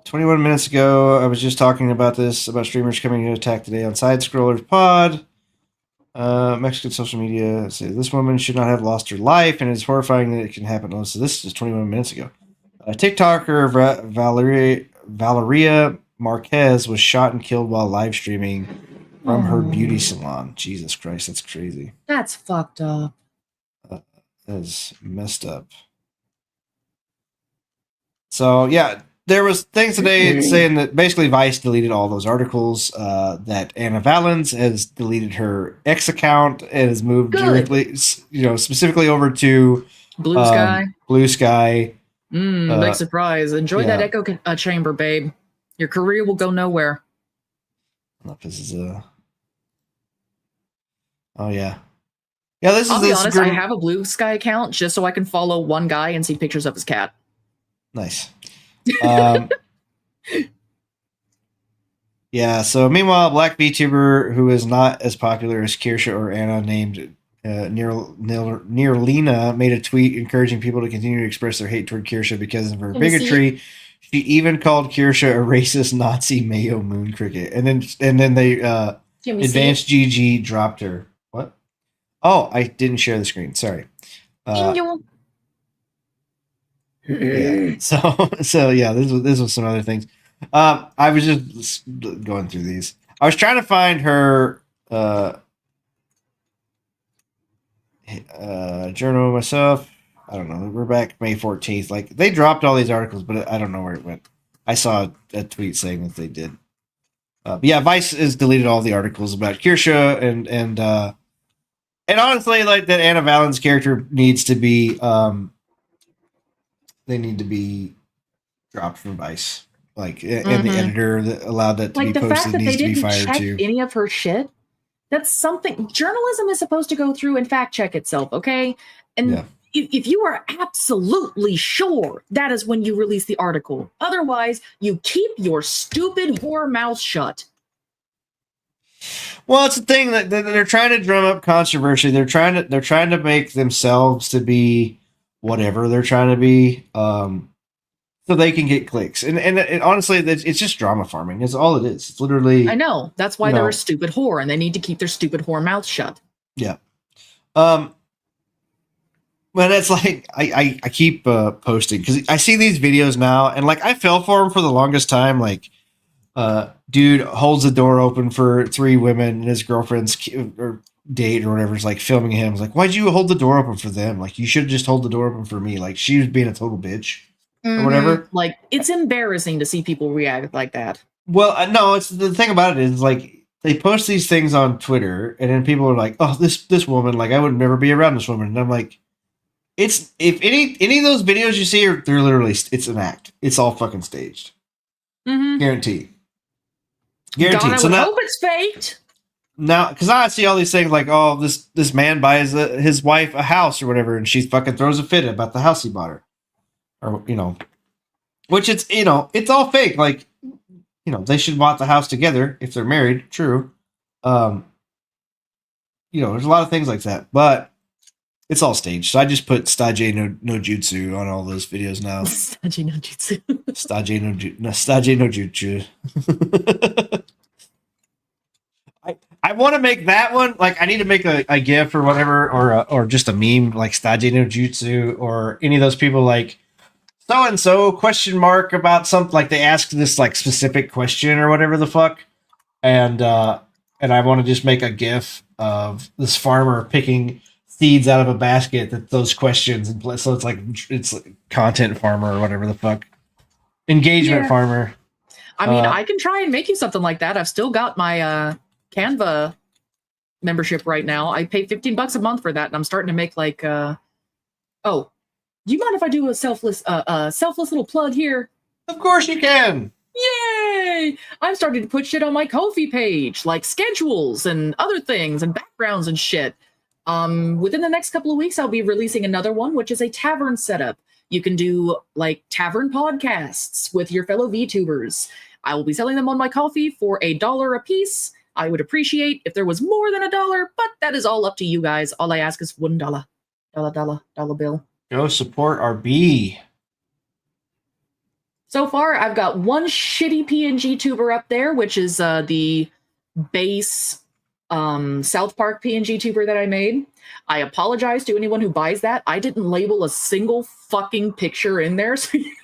21 minutes ago, I was just talking about this, about streamers coming to attack today on Side Scrollers Pod. Mexican social media say this woman should not have lost her life, and it's horrifying that it can happen. Oh, so this is 21 minutes ago. TikToker Valeria Marquez was shot and killed while live streaming from her beauty salon. Jesus Christ, that's crazy. That's fucked up. That is messed up. So, yeah. There was things today saying that basically Vice deleted all those articles, that Anna Valens has deleted her X account and has moved directly, specifically over to Blue Sky. Blue Sky. Big surprise. Enjoy that echo chamber, babe. Your career will go nowhere. This is oh yeah. Yeah, this I'll is be honest, I have a Blue Sky account just so I can follow one guy and see pictures of his cat. Nice. Yeah, so meanwhile, Black VTuber who is not as popular as Kirsha or Anna named near Lena made a tweet encouraging people to continue to express their hate toward Kirsha because of her Can we see bigotry. She even called Kirsha a racist Nazi Mayo Moon Cricket, and then they Can we Advanced see GG dropped her. What? Oh, I didn't share the screen. Sorry. it? Yeah. So yeah, this was some other things. I was just going through these. I was trying to find her journal myself. I don't know. We're back May 14th. Like they dropped all these articles, but I don't know where it went. I saw a tweet saying that they did. But yeah, Vice has deleted all the articles about Kirsha and honestly, like that Anna Valens character needs to be they need to be dropped from Vice. Like and the editor that allowed that to Like be the fact posted that they needs to be didn't fired check too. any of her shit. That's something journalism is supposed to go through and fact check itself, okay? And Yeah. if you are absolutely sure, that is when you release the article. Otherwise, you keep your stupid whore mouth shut. Well, it's the thing that they're trying to drum up controversy. They're trying to make themselves to be whatever they're trying to be, so they can get clicks. And honestly, it's just drama farming. It's all it is. It's literally. I know. That's why You they're know. a stupid whore and they need to keep their stupid whore mouth shut. Yeah. But it's like I keep posting because I see these videos now, and like I fell for them for the longest time. Like, dude holds the door open for 3 women, and his girlfriend's or date or whatever is like filming him. It's like, why'd you hold the door open for them? Like, you should just hold the door open for me. Like, she was being a total bitch or whatever. Like, it's embarrassing to see people react like that. Well, no, it's the thing about it is like they post these things on Twitter, and then people are like, "Oh, this woman, like I would never be around this woman," and I'm like. It's if any of those videos you see are they're literally it's an act. It's all fucking staged. Guaranteed. God, I So would now, hope it's faked. now, because I see all these things like, oh, this man buys his wife a house or whatever, and she fucking throws a fit about the house he bought her, or which it's it's all fake. Like they should bought the house together if they're married. True. There's a lot of things like that, but. It's all staged. So I just put Stage no Jutsu on all those videos now. Stage no Jutsu. Stage no Jutsu. I want to make that one. Like I need to make a GIF or whatever, or just a meme like Stage no Jutsu or any of those people like so and so question mark about something like they ask this like specific question or whatever the fuck, and I want to just make a GIF of this farmer picking seeds out of a basket that those questions and so it's like content farmer or whatever the fuck engagement farmer. I mean, I can try and make you something like that. I've still got my Canva membership right now. I pay $15 a month for that, and I'm starting to make like do you mind if I do a selfless little plug here? Of course you can. Yay! I'm starting to put shit on my Ko-fi page, like schedules and other things and backgrounds and shit. Within the next couple of weeks, I'll be releasing another one, which is a tavern setup. You can do like tavern podcasts with your fellow VTubers. I will be selling them on my Ko-fi for $1 a piece. I would appreciate if there was more than $1, but that is all up to you guys. All I ask is $1. Dollar bill. Go support our B. So far, I've got one shitty PNG tuber up there, which is the base South Park PNG tuber that I made. I apologize to anyone who buys that. I didn't label a single fucking picture in there, so you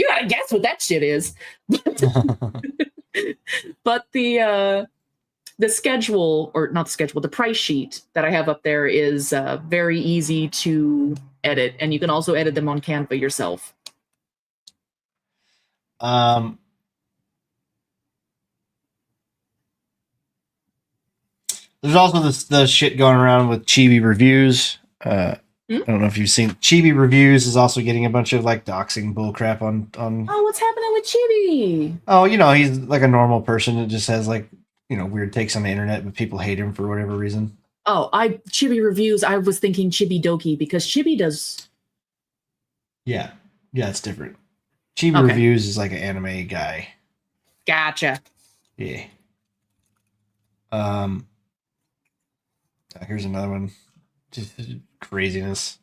gotta guess what that shit is. But the schedule, or not the schedule, the price sheet that I have up there is very easy to edit, and you can also edit them on Canva yourself. There's also the shit going around with Chibi Reviews. I don't know if you've seen Chibi Reviews is also getting a bunch of like doxing bullcrap on. Oh, what's happening with Chibi? Oh, he's like a normal person that just has like weird takes on the internet, but people hate him for whatever reason. Oh, Chibi Reviews. I was thinking Chibi Doki because Chibi does. Yeah, it's different. Chibi Okay. Reviews is like an anime guy. Gotcha. Yeah. Here's another one. Just craziness.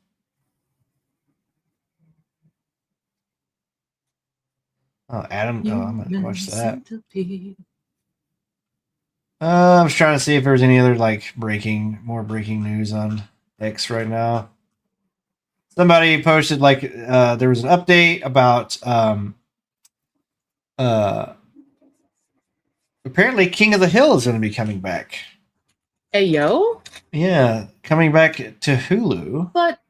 Oh, Adam. Oh, I'm gonna watch that. I was trying to see if there was any other like more breaking news on X right now. Somebody posted like there was an update about apparently King of the Hill is going to be coming back. Hey yo. Yeah, coming back to Hulu. But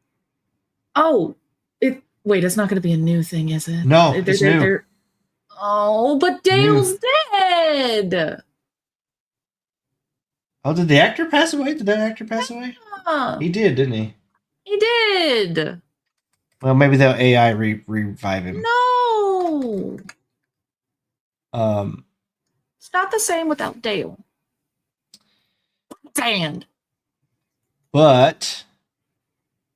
wait, it's not going to be a new thing, is it? No, it's new. Oh, but Dale's dead. Oh, did the actor pass away? Did that actor pass away? He did, didn't he? He did. Well, maybe they'll AI revive him. No. It's not the same without Dale. Stand. But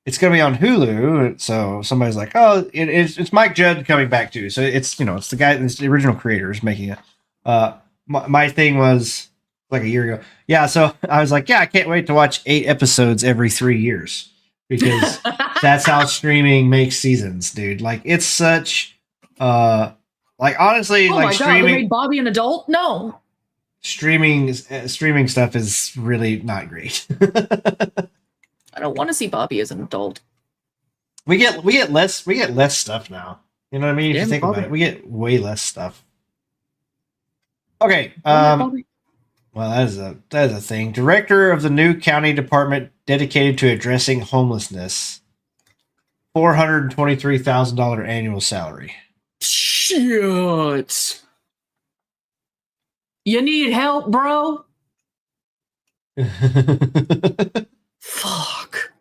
it's going to be on Hulu, so somebody's like, "Oh, it's Mike Judd coming back too." So it's it's the guy, it's the original creator is making it. My thing was like a year ago. Yeah, so I was like, "Yeah, I can't wait to watch 8 episodes every 3 years because that's how streaming makes seasons, dude. Like it's such like honestly, oh like my streaming. God, they made Bobby an adult? No. Streaming stuff is really not great. I don't want to see Bobby as an adult. We get less stuff now. You know what I mean? If you think about it, we get way less stuff. Okay. Well, that is a thing. Director of the new county department dedicated to addressing homelessness. $423,000 annual salary. Shit. You need help, bro? Fuck.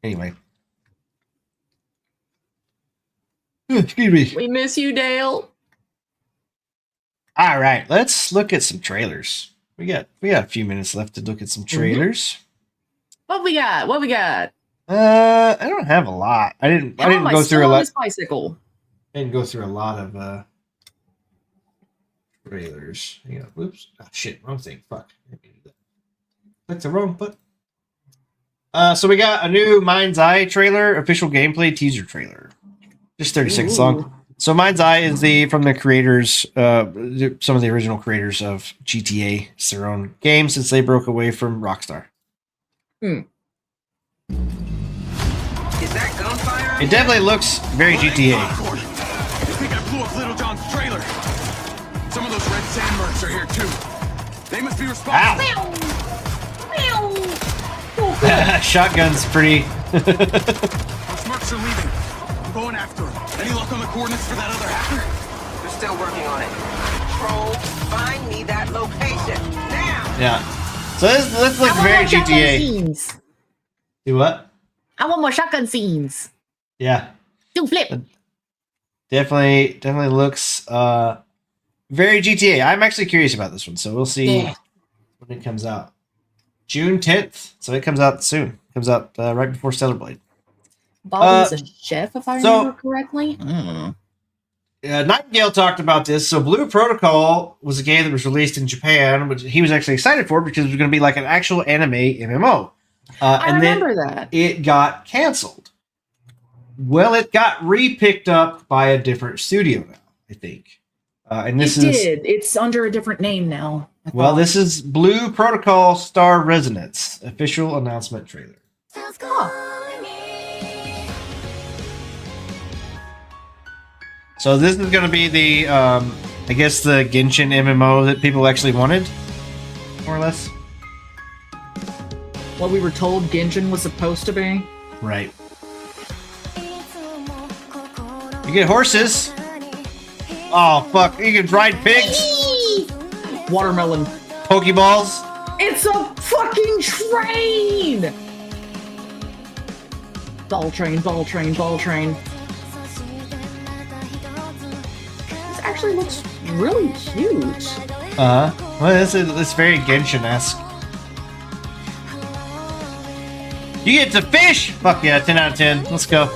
Anyway. Excuse me. We miss you, Dale. All right, let's look at some trailers. We got a few minutes left to look at some trailers. What we got? I don't have a lot. I didn't go through a lot. This bicycle. I didn't go through a lot of trailers. Hang on. Whoops. Oh, shit. Wrong thing. Fuck. Clicked the wrong button. So we got a new Mind's Eye trailer, official gameplay teaser trailer. Just 30 seconds long. So Mind's Eye is from the creators, some of the original creators of GTA. It's their own game since they broke away from Rockstar. Is that gunfire? It definitely looks very GTA. I think I blew up Little John's trailer. Some of those red sand mercs are here too. They must be responsible. Ow! Shotgun's pretty. Those mercs are leaving. I'm going after them. Any luck on the coordinates for that other hacker? We're still working on it. Troll, find me that location now. Yeah. So this looks very GTA. Scenes. Do what? I want more shotgun scenes. Yeah. Do flip. Definitely looks very GTA. I'm actually curious about this one, so we'll see when it comes out. June 10th, so it comes out soon. It comes out right before Stellar Blade. Bobby's a chef, if I remember correctly. Nightingale talked about this. So Blue Protocol was a game that was released in Japan, which he was actually excited for because it was going to be like an actual anime MMO. I remember that. It got canceled. Well, it got re-picked up by a different studio now, I think. And this did. It's under a different name now. Well, this is Blue Protocol Star Resonance official announcement trailer. So this is going to be the, I guess the Genshin MMO that people actually wanted, more or less. What we were told Genshin was supposed to be. Right. You get horses. Oh, fuck. You can ride pigs. Watermelon. Pokeballs. It's a fucking train! Ball train, ball train, ball train. This actually looks really cute. Well, it's very Genshin-esque. You get to fish! Fuck yeah, 10 out of 10. Let's go.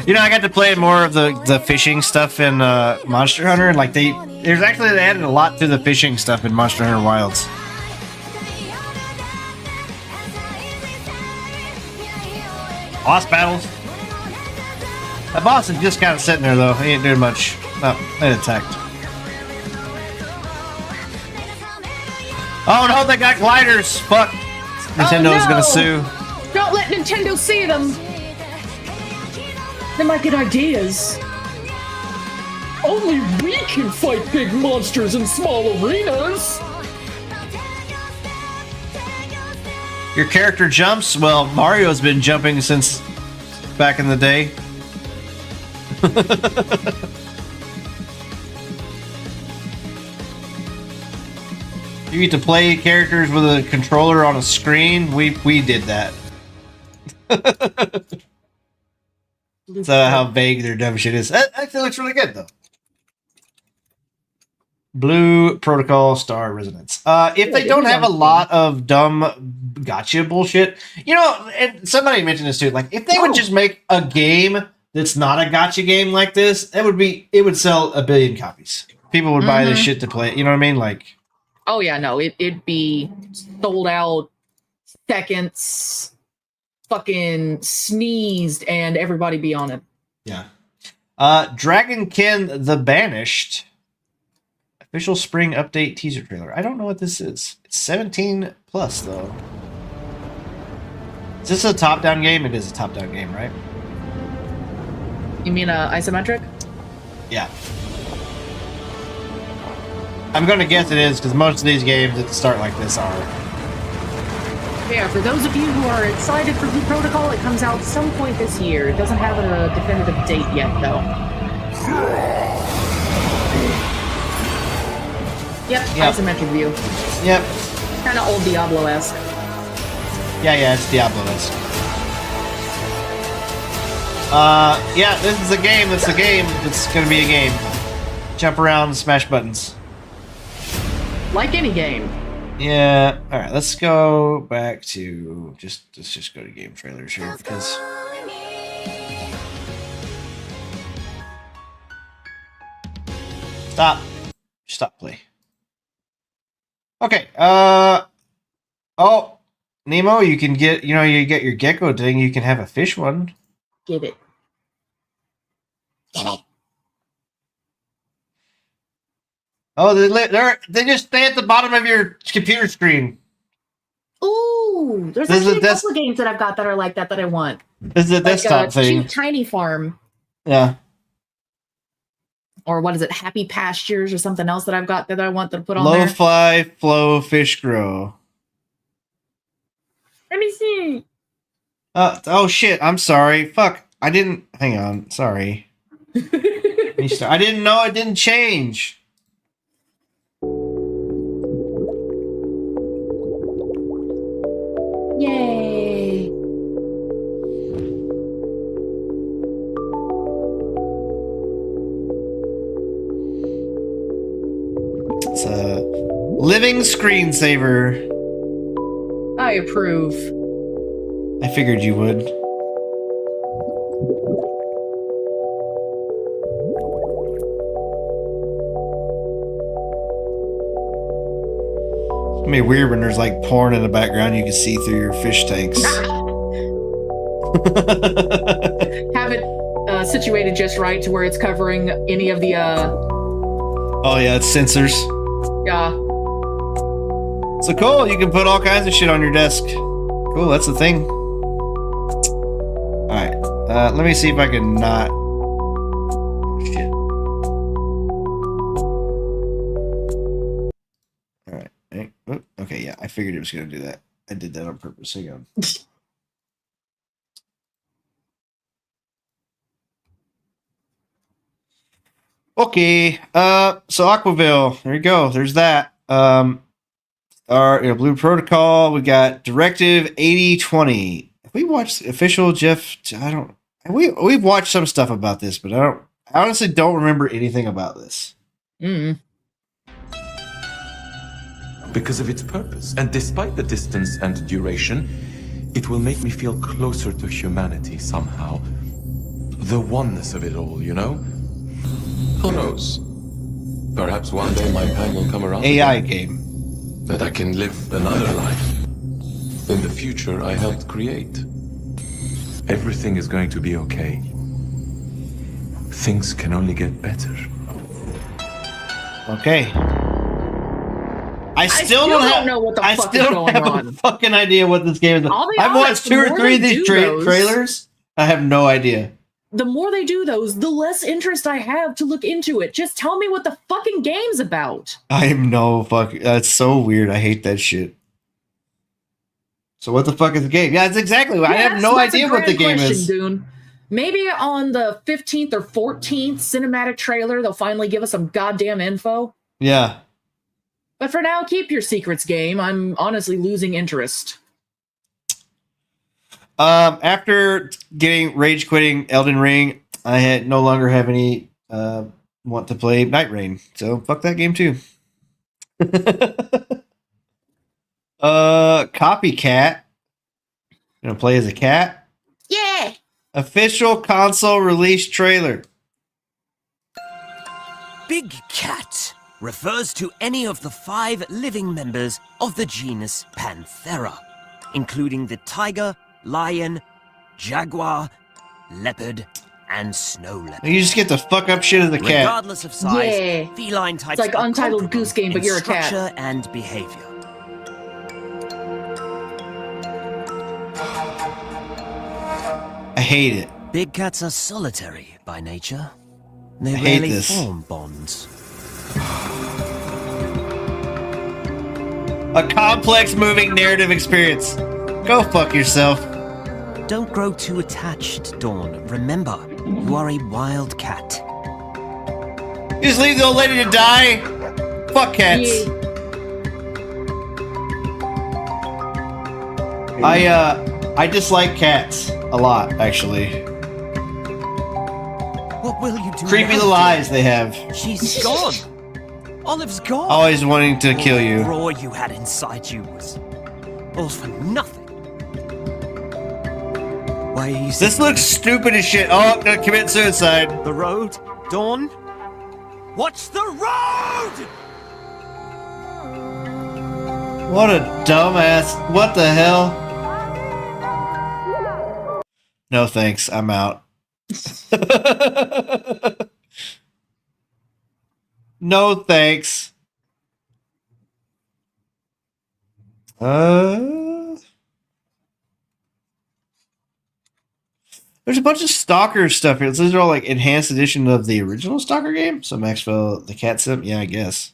You know, I got to play more of the fishing stuff in Monster Hunter, and like they added a lot to the fishing stuff in Monster Hunter Wilds. Boss battles. That boss is just kind of sitting there though. He ain't doing much. Oh, they attacked. Oh no, they got gliders. Fuck. Nintendo's gonna sue. Don't let Nintendo see them. They might get ideas. Only we can fight big monsters in small arenas. Your character jumps? Well, Mario's been jumping since back in the day. You get to play characters with a controller on a screen. We did that. That's how vague their dumb shit is. That actually looks really good though. Blue Protocol Star Resonance. If they don't have a lot of dumb gotcha bullshit, you know, and somebody mentioned this too. Like, if they would just make a game that's not a gotcha game like this, it would sell 1 billion copies. People would buy this shit to play. You know what I mean? Like, Oh yeah, no, it'd be sold out seconds, fucking sneezed, and everybody be on it. yeah. Dragonkin the Banished. Official spring update teaser trailer. I don't know what this is. It's 17 plus though. Is this a top-down game? It is a top-down game, right? You mean isometric? Yeah. I'm gonna guess it is because most of these games at the start like this are. Yeah, for those of you who are excited for Blue Protocol, it comes out some point this year. It doesn't have a definitive date yet, though. Yep, isometric view. Yep. Kind of old Diablo-esque. Yeah, it's Diablo-esque. Yeah, this is a game. It's a game. It's gonna be a game. Jump around, smash buttons. Like any game. Yeah. All right. Let's go back to let's just go to game trailers here because. Stop play. Okay. Oh, Nemo, you can get. You know, you get your gecko thing. You can have a fish one. Get it. Oh, they just stay at the bottom of your computer screen. Ooh, there's This is actually a a couple of games that I've got that are like that I want. This is a desktop thing. Cute Tiny Farm, Yeah. or what is it, Happy Pastures, or something else that I've got that I want to put on Low there. fly flow fish grow. Let me see. Oh shit! I'm sorry. Fuck! I didn't. Hang on. Sorry. I didn't know it didn't change. Yay! It's a living screensaver. I approve. I figured you would. It's gonna be weird when there's like porn in the background you can see through your fish tanks. Have it situated just right to where it's covering any of the Oh yeah, it's sensors. yeah. So cool, you can put all kinds of shit on your desk. Cool, that's the thing. Alright, let me see if I can not... Oh, shit. Alright, okay, yeah, I figured it was going to do that. I did that on purpose, hang on. Okay, so Aquaville, there you go, there's that. Our Blue Protocol, we got Directive 8020. Have we watched the official Jeff? We've watched some stuff about this, but I honestly don't remember anything about this. Because of its purpose, and despite the distance and duration, it will make me feel closer to humanity somehow. the oneness of it all, you know? Who knows? Perhaps one day my time will come around AI again, game. that I can live another life. In the future I helped create. Everything is going to be okay. Things can only get better. Okay. I still don't know what the I fuck is still going have on. a fucking idea what this game is. I'll be I've honest, watched 2 the or more 3 of they these do those- trailers. I have no idea. The more they do those, the less interest I have to look into it. Just tell me what the fucking game's about. I am no fuck. That's so weird. I hate that shit. So what the fuck is the game? Yeah, it's exactly. I have no that's a idea what the grand game question, is. Dune. Maybe on the 15th or 14th cinematic trailer, they'll finally give us some goddamn info. Yeah. But for now, keep your secrets, game. I'm honestly losing interest. After getting rage quitting Elden Ring, I had no longer have any want to play Night Rain. So fuck that game too. Copycat. Gonna play as a cat. Yeah. Official console release trailer. Big Cat refers to any of the 5 living members of the genus Panthera, including the tiger, lion, jaguar, leopard, and snow leopard. You just get the fuck up shit as a cat. Regardless of size, Yeah. feline types It's like are Untitled comparable Goose Game, but in you're a cat. structure and behavior. I hate it. Big cats are solitary by nature. They I hate rarely this. form bonds. A complex moving narrative experience. Go fuck yourself. Don't grow too attached, Dawn. Remember, you are a wild cat. You just leave the old lady to die? Fuck cats. Yeah. I dislike cats a lot, actually. What will you do Creepy now, little Dawn? eyes they have. She's gone. Olive's gone. Always wanting to kill The you. roar you had inside you was all for nothing. Why are you This sitting looks stupid as shit. Oh, I'm gonna commit suicide. on the road, Dawn? Watch the road! What a dumbass. What the hell? No thanks. I'm out. No thanks. There's a bunch of Stalker stuff here. These are all like enhanced edition of the original Stalker game. So Maxwell, the cat sim, yeah, I guess.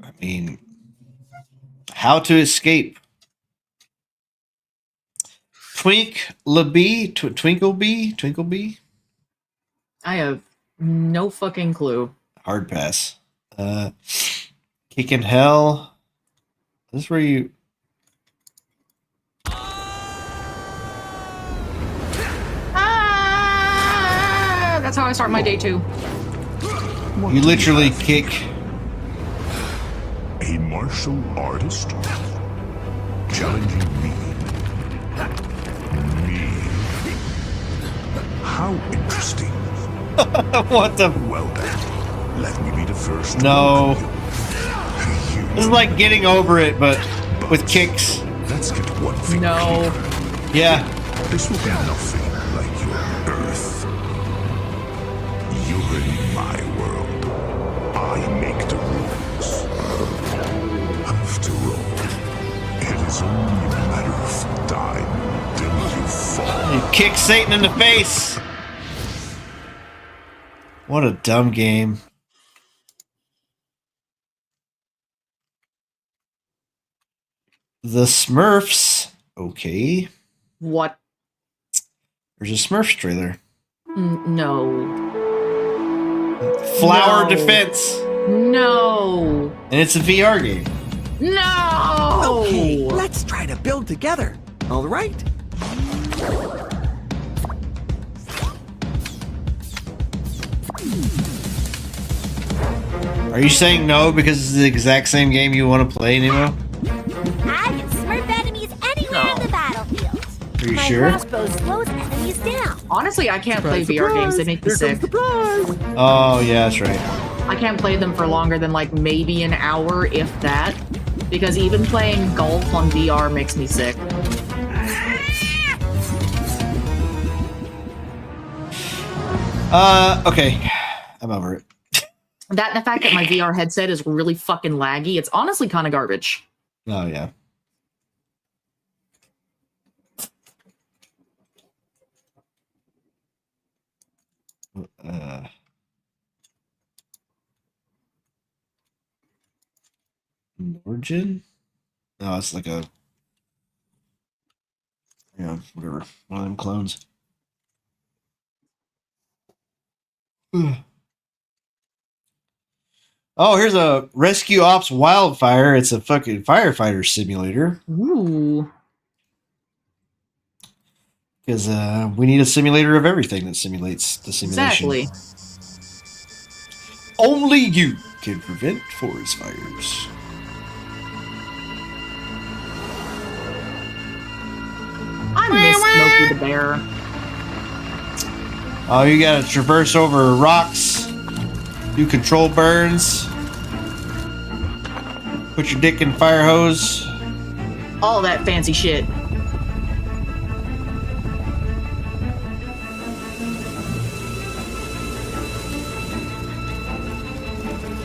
I mean, how to escape. Twinklebee. I have no fucking clue. Hard pass. Kick in Hell. This is where you. That's how I start my day too. You literally kick. A martial artist? Challenging me? Me? How interesting. What the? Well then, let me be the first. to No. welcome you. This is like getting over it, but with kicks. Let's get one thing No. clear. Yeah. This will be nothing like your Earth. You're in my world. I make the rules. After all, it is only a matter of time till you fall. You kick Satan in the face. What a dumb game. The Smurfs. Okay. What? There's a Smurfs trailer. No. Flower No. Defense. No. And it's a VR game. No. Okay, let's try to build together. All right? Are you saying no because it's the exact same game you want to play, Nemo? my sure? crossbow slows enemies down. Honestly, I can't play VR games. They make me sick. Oh yeah, that's right. I can't play them for longer than like maybe an hour, if that. Because even playing golf on VR makes me sick. Okay. I'm over it. That and the fact that my VR headset is really fucking laggy, it's honestly kind of garbage. Oh yeah. Origin? No, it's like a whatever. One of them clones. Oh, here's a Rescue Ops Wildfire. It's a fucking firefighter simulator. Ooh. Because we need a simulator of everything that simulates the simulation. Exactly. Only you can prevent forest fires. I miss Smokey the Bear. Oh, you gotta traverse over rocks, do control burns, put your dick in fire hose. All that fancy shit.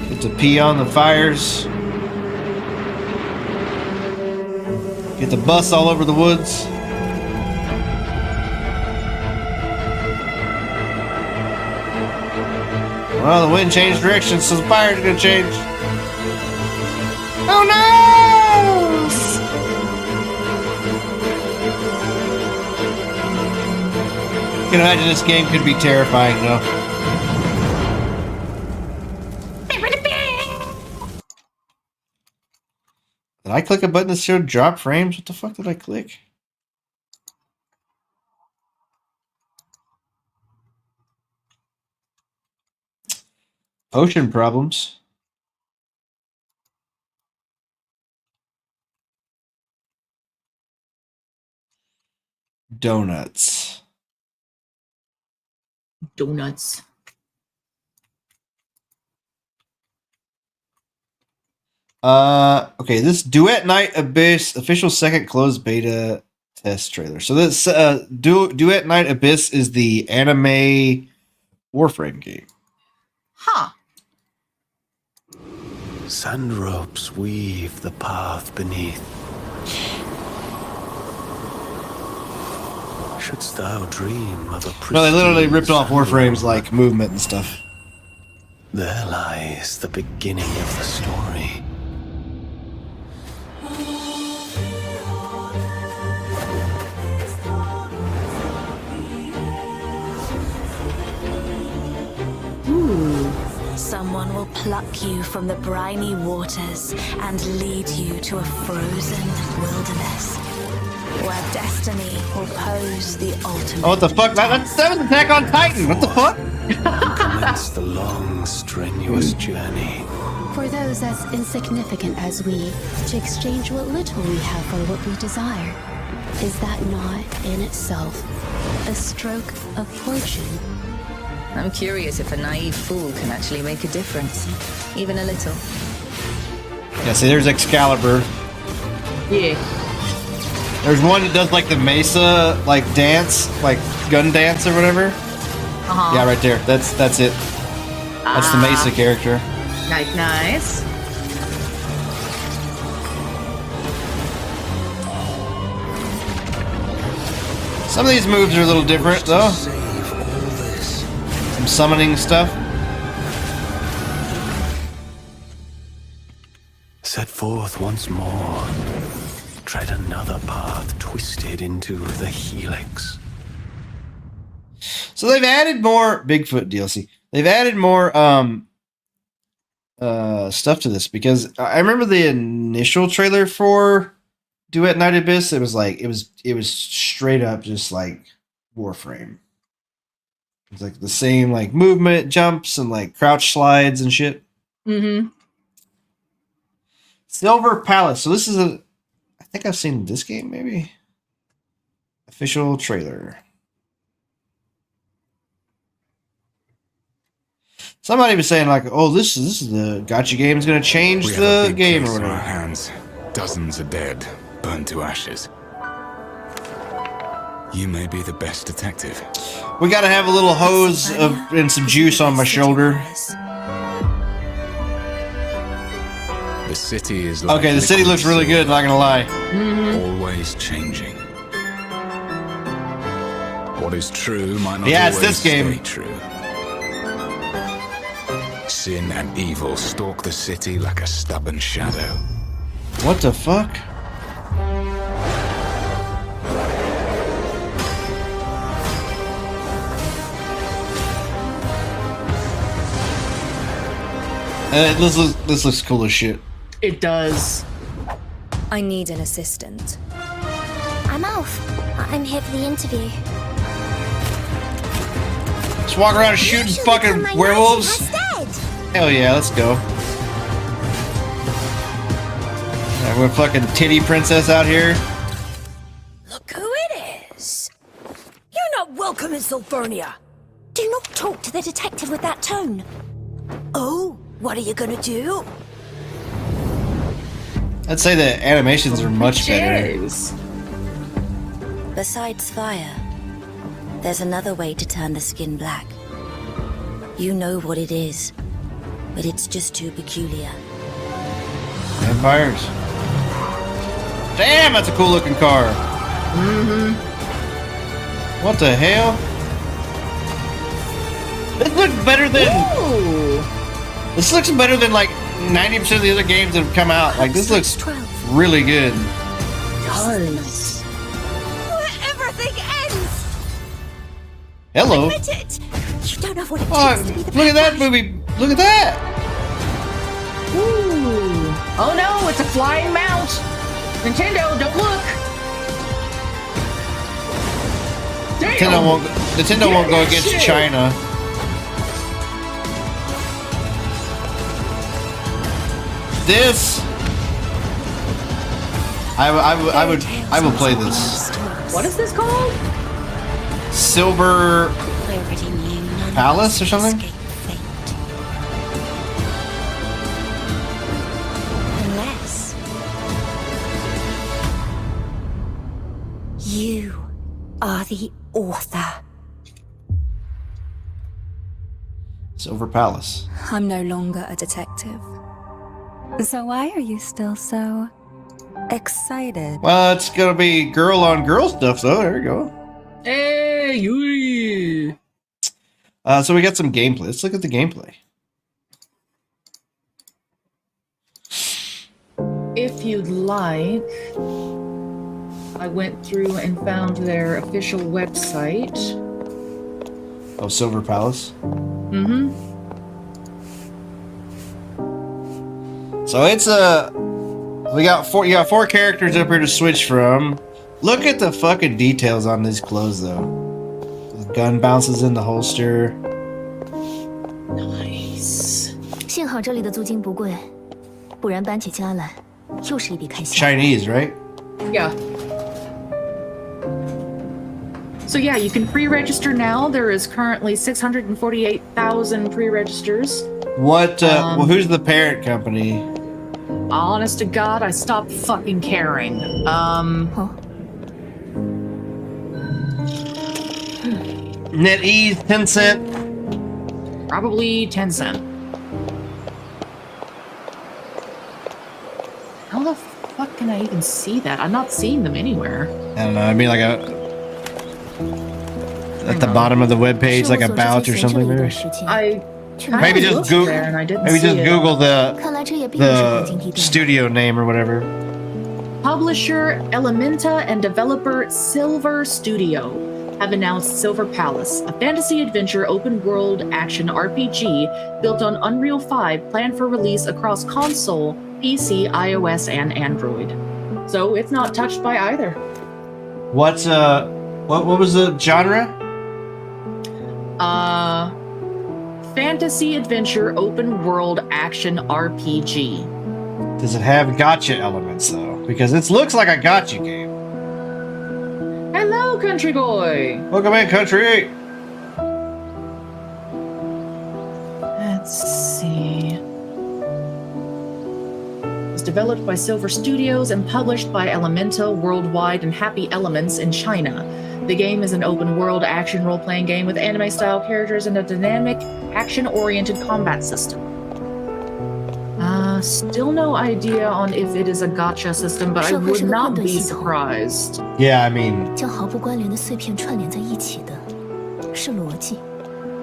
Get to pee on the fires. Get the bus all over the woods. Well, the wind changed direction, so the fire's gonna change. Oh no! You can imagine this game could be terrifying, though. Did I click a button that showed drop frames? What the fuck did I click? Ocean problems. Donuts. Donuts. Okay, this Duet Night Abyss official second closed beta test trailer. So this Duet Night Abyss is the anime Warframe game. Huh. Sand ropes weave the path beneath. Shouldst thou dream of a No, they literally pristine ripped off sand Warframe's rope, like movement and stuff. there lies the beginning of the story. Someone will pluck you from the briny waters and lead you to a frozen wilderness where destiny will pose the ultimate. Oh, what the fuck? That was Attack on Titan. What the fuck? Commence the long, strenuous journey. For those as insignificant as we, to exchange what little we have for what we desire. Is that not, in itself, a stroke of fortune? I'm curious if a naive fool can actually make a difference. Even a little. Yeah, see, there's Excalibur. Yeah. There's one that does like the Mesa like dance, like gun dance or whatever. Uh-huh. Yeah, right there. That's it. That's the Mesa character. Nice. Some of these moves are a little different though. Some summoning stuff. Set forth once more. Tread another path twisted into the helix. So they've added more Bigfoot DLC. They've added more stuff to this because I remember the initial trailer for Duet Night Abyss. It was like it was straight up just like Warframe. It's like the same like movement, jumps, and like crouch slides and shit. Mm-hmm. Silver Palace. So this is I think I've seen this game maybe. Official trailer. Somebody was saying like, "Oh, this is the Gacha game is going to change the game or On our whatever." hands. Dozens are dead, burned to ashes. You may be the best detective. We got to have a little hose and some juice on my shoulder. The city is like Okay, the city looks really good. Not gonna lie. always changing. What is true might not Yeah, it's always this game. stay true. Sin and evil stalk the city like a stubborn shadow. What the fuck? This looks cool as shit. It does. I need an assistant. I'm Alf. I'm here for the interview. Just walk around shooting fucking werewolves. Hell yeah, let's go. Yeah, we're fucking titty princess out here. Look who it is. You're not welcome in Sulfernia. Do not talk to the detective with that tone. Oh, what are you gonna do? I'd say the animations are much better. Jeez. Besides fire, there's another way to turn the skin black. You know what it is, but it's just too peculiar. Vampires. Damn, that's a cool looking car. What the hell? This looks better than. Ooh. This looks better than like 90% of the other games that have come out. Like this looks really good. Does. Where everything ends! Hello. Admit it! You don't know what it Oh, takes to be the look at that movie. Look at that. Ooh. Oh no, it's a flying mount. Nintendo, don't look. Damn. Nintendo won't go against shit. China. This I would play this. What is this called? Silver I already knew none of Palace us or something? escape fate. Unless you are the author. Silver Palace. I'm no longer a detective. So why are you still so excited? Well, it's gonna be girl on girl stuff though. There you go. Hey, Yui. So we got some gameplay. Let's look at the gameplay. If you'd like, I went through and found their official website. Oh, Silver Palace. So it's we got you got four characters up here to switch from. Look at the fucking details on these clothes though. The gun bounces in the holster. Nice. 幸好这里的租金不贵，不然搬起家来又是一笔开销。 Chinese, right? Yeah. So yeah, you can pre-register now. There is currently 648,000 pre-registers. What? Well, who's the parent company? Honest to God, I stopped fucking caring. NetEase, Tencent. Probably Tencent. How the fuck can I even see that? I'm not seeing them anywhere. I don't know. I'd be like at the bottom of the web page, like about or something. Maybe. I Maybe just Google. there and I didn't Maybe see just it. Google the 看来这也并不是黄金地段。 studio name or whatever. Publisher Elementa and developer Silver Studio have announced Silver Palace, a fantasy adventure open world action RPG built on Unreal 5, planned for release across console, PC, iOS, and Android. So it's not touched by either. What was the genre? Fantasy adventure open world action RPG. Does it have gotcha elements though? Because it looks like a gotcha game. Hello, Hello, country boy. Welcome in, country. Let's see. It was developed by Silver Studios and published by Elementa Worldwide and Happy Elements in China. The game is an open-world action role-playing game with anime-style characters and a dynamic, action-oriented combat system. Still no idea on if it is a gacha system, but I would not be surprised. Yeah, I mean, 将毫不关联的碎片串联在一起的，是逻辑。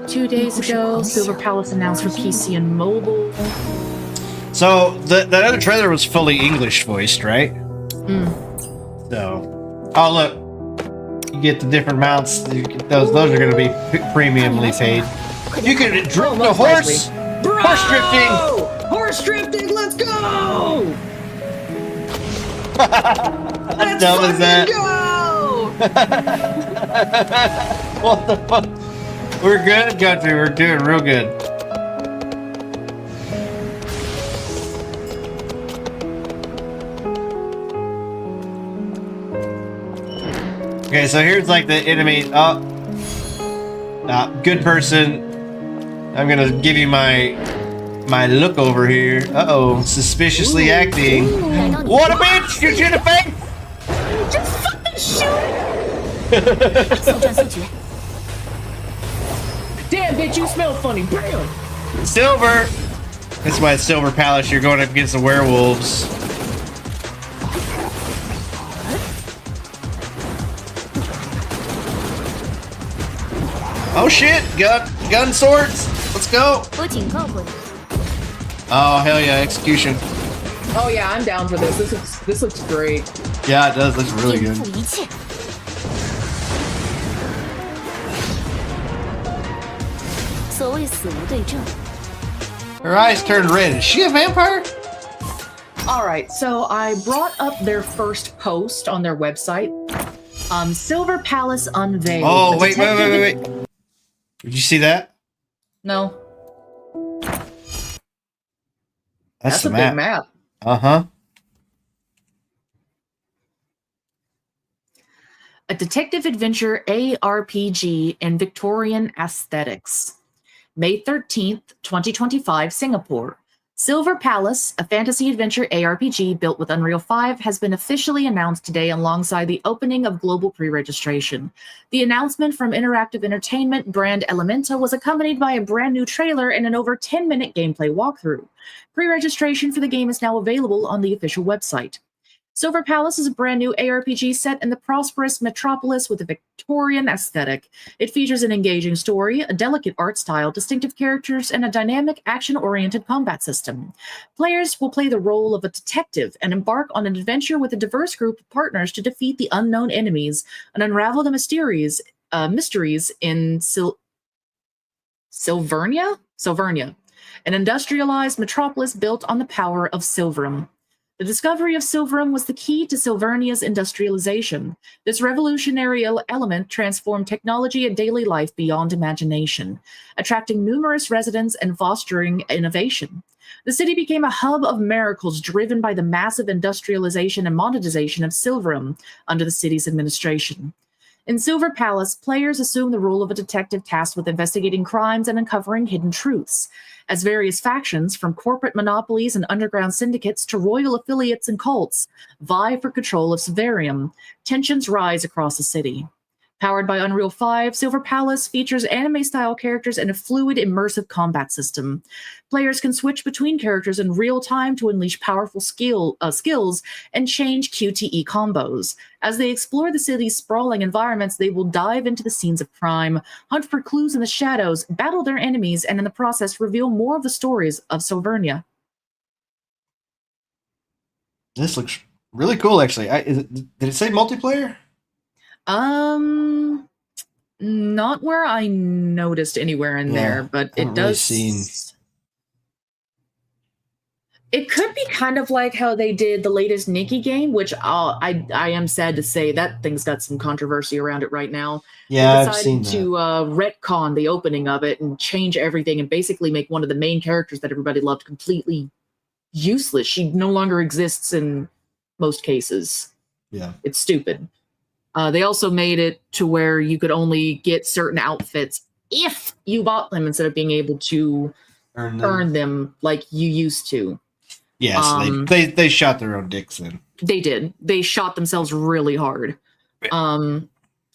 2 days ago, Silver Palace announced for PC and mobile. so that other trailer was fully English voiced, right? So, oh look, you get the different mounts. Those are going to be premiumly paid. You can drift the horse. Horse drifting. Horse drifting. Let's go. How dumb is that? What the fuck? We're good, country. We're doing real good. Okay, so here's like the enemy. Oh, good person. I'm gonna give you my look over here. Uh-oh, suspiciously acting. What a bitch! You shoot a face! Just fucking shoot! Damn, bitch, you smell funny. Bam! Silver! That's why it's Silver Palace. You're going up against the werewolves. Oh shit! Gun swords! Let's go! Oh hell yeah, execution. Oh yeah, I'm down for this. This looks great. Yeah, it does. Looks really good. Her eyes turned red. Is she a vampire? All right, so I brought up their first post on their website. Silver Palace unveiled. Oh wait. Did you see that? No. That's a big map. Uh-huh. A detective adventure ARPG in Victorian aesthetics. May 13th, 2025, Singapore. Silver Palace, a fantasy adventure ARPG built with Unreal 5, has been officially announced today alongside the opening of global pre-registration. The announcement from interactive entertainment brand Elementa was accompanied by a brand new trailer and an over 10-minute gameplay walkthrough. Pre-registration for the game is now available on the official website. Silver Palace is a brand new ARPG set in the prosperous metropolis with a Victorian aesthetic. It features an engaging story, a delicate art style, distinctive characters, and a dynamic, action-oriented combat system. Players will play the role of a detective and embark on an adventure with a diverse group of partners to defeat the unknown enemies and unravel the mysteries in Silvernia, an industrialized metropolis built on the power of Silverum. The discovery of Silverum was the key to Silvernia's industrialization. This revolutionary element transformed technology and daily life beyond imagination, attracting numerous residents and fostering innovation. The city became a hub of miracles driven by the massive industrialization and monetization of Silverum under the city's administration. In Silver Palace, players assume the role of a detective tasked with investigating crimes and uncovering hidden truths. As various factions, from corporate monopolies and underground syndicates to royal affiliates and cults, vie for control of Silverium, tensions rise across the city. Powered by Unreal 5, Silver Palace features anime-style characters and a fluid, immersive combat system. Players can switch between characters in real time to unleash powerful skills and change QTE combos. As they explore the city's sprawling environments, they will dive into the scenes of crime, hunt for clues in the shadows, battle their enemies, and in the process reveal more of the stories of Silvernia. This looks really cool, actually. Did it say multiplayer? Not where I noticed anywhere in there, but it does. It could be kind of like how they did the latest Nikki game, which I am sad to say that thing's got some controversy around it right now. Yeah, They I've seen decided to retcon the opening of it and change everything and basically make one of the main characters that everybody loved completely useless. She no longer exists in most cases. Yeah. It's stupid. They also made it to where you could only get certain outfits if you bought them instead of being able to earn them like you used to. Yes, they shot their own dicks in. They did. They shot themselves really hard. And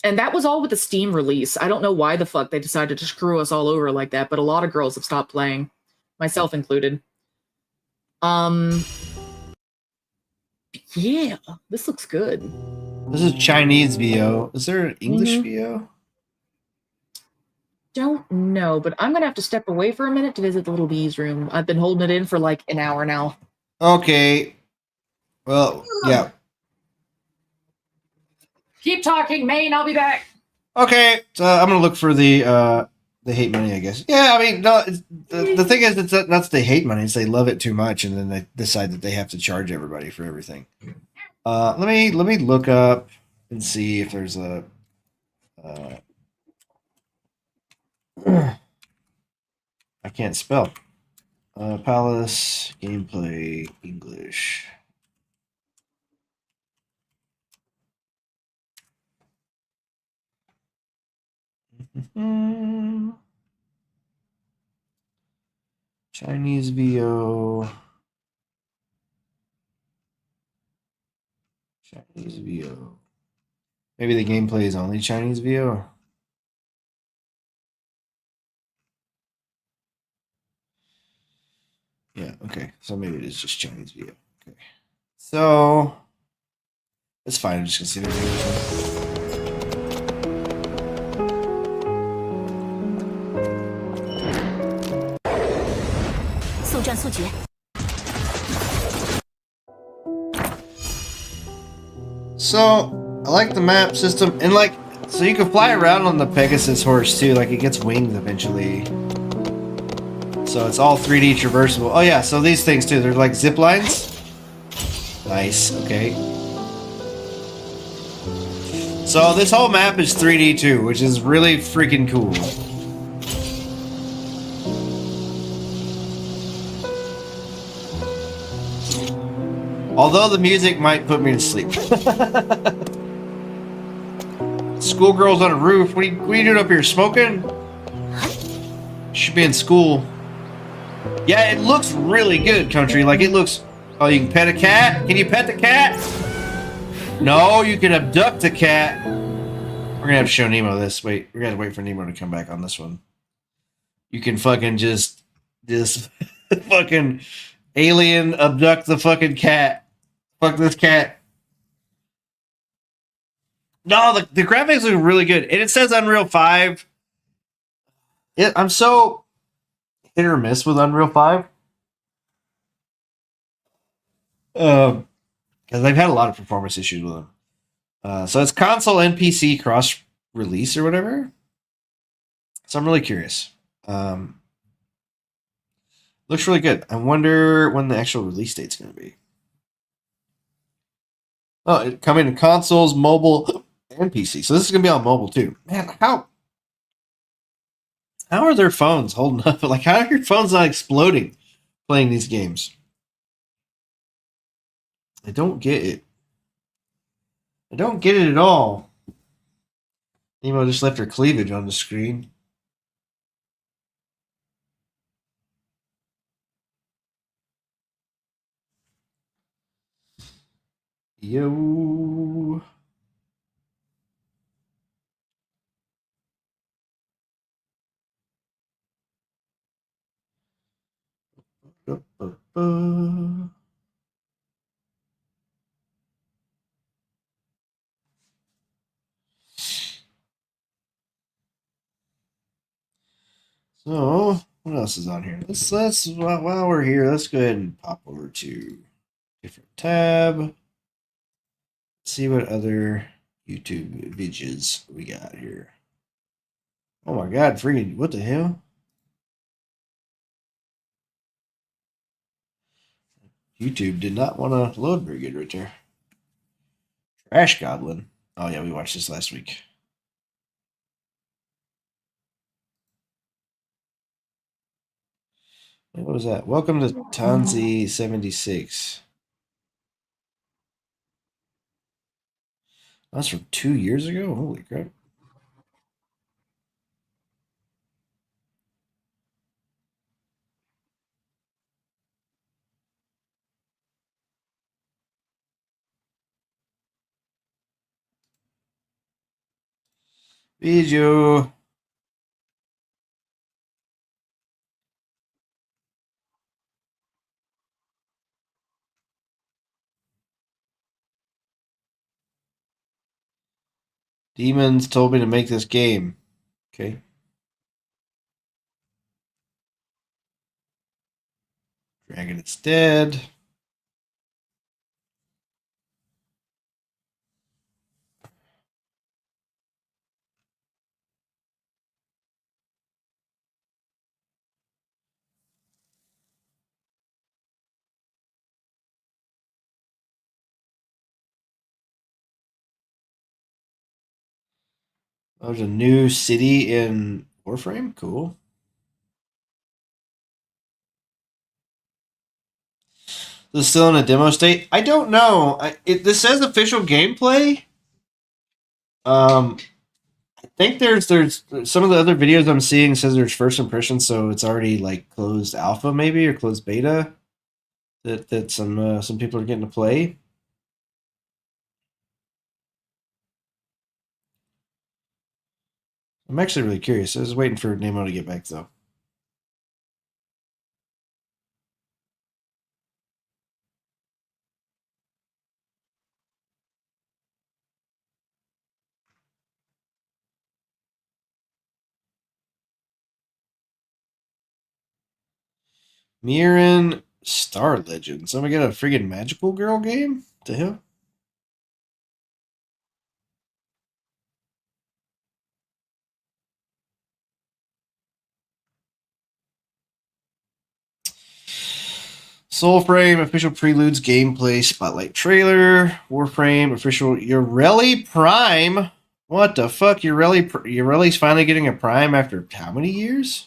that was all with the Steam release. I don't know why the fuck they decided to screw us all over like that, but a lot of girls have stopped playing, myself included. Yeah, this looks good. This is Chinese VO. Is there an English VO? Don't know, but I'm gonna have to step away for a minute to visit the little bees room. I've been holding it in for like an hour now. Okay. Well, yeah. Keep talking, Maine. I'll be back. Okay, so I'm gonna look for the hate money, I guess. Yeah, I mean, no. The thing is, it's not they hate money; it's they love it too much, and then they decide that they have to charge everybody for everything. Let me look up and see if there's a. I can't spell. Palace gameplay English. Chinese VO. Chinese VO. Maybe the gameplay is only Chinese VO. Yeah, okay. So maybe it is just Chinese VO. Okay. So it's fine. I'm just gonna see the video. 速战速决。 So I like the map system, and like, so you can fly around on the Pegasus horse too. Like, it gets wings eventually. So it's all 3D traversable. Oh yeah, so these things too. They're like zip lines. Nice. Okay. So this whole map is 3D too, which is really freaking cool. Although the music might put me to sleep. Schoolgirls on a roof. What are you doing up here? Smoking? Should be in school. Yeah, it looks really good, Country. Like, it looks... Oh, you can pet a cat? Can you pet the cat? No, you can abduct a cat. We're gonna have to show Nemo this. Wait, we're gonna wait for Nemo to come back on this one. You can fucking just fucking alien abduct the fucking cat. Fuck this cat. No, the graphics look really good. And it says Unreal 5. I'm so hit or miss with Unreal 5. Because they've had a lot of performance issues with them. So it's console and PC cross release or whatever. So I'm really curious. Looks really good. I wonder when the actual release date's going to be. Oh, it coming to consoles, mobile, and PC. So this is going to be on mobile too. Man, how are their phones holding up? Like, how are your phones not exploding playing these games? I don't get it. I don't get it at all. Nemo just left her cleavage on the screen. Yo. So, what else is on here? Let's while we're here, let's go ahead and pop over to different tab. See what other YouTube videos we got here. Oh my god, freaking, what the hell? YouTube did not want to load very good right there. Trash Goblin. Oh yeah, we watched this last week. What was that? Welcome to Tanzi 76. That's from 2 years ago? Holy crap. Video. Demons told me to make this game. Okay. Dragon is dead. There's a new city in Warframe. Cool. This is still in a demo state. I don't know. This says official gameplay. I think there's some of the other videos I'm seeing says there's first impressions, so it's already like closed alpha maybe or closed beta that some people are getting to play. I'm actually really curious. I was waiting for Nemo to get back though. Mirren Star Legend. So we got a friggin' magical girl game? The hell? Soulframe official preludes gameplay spotlight trailer. Warframe official Ureli Prime. What the fuck? Ureli's finally getting a Prime after how many years?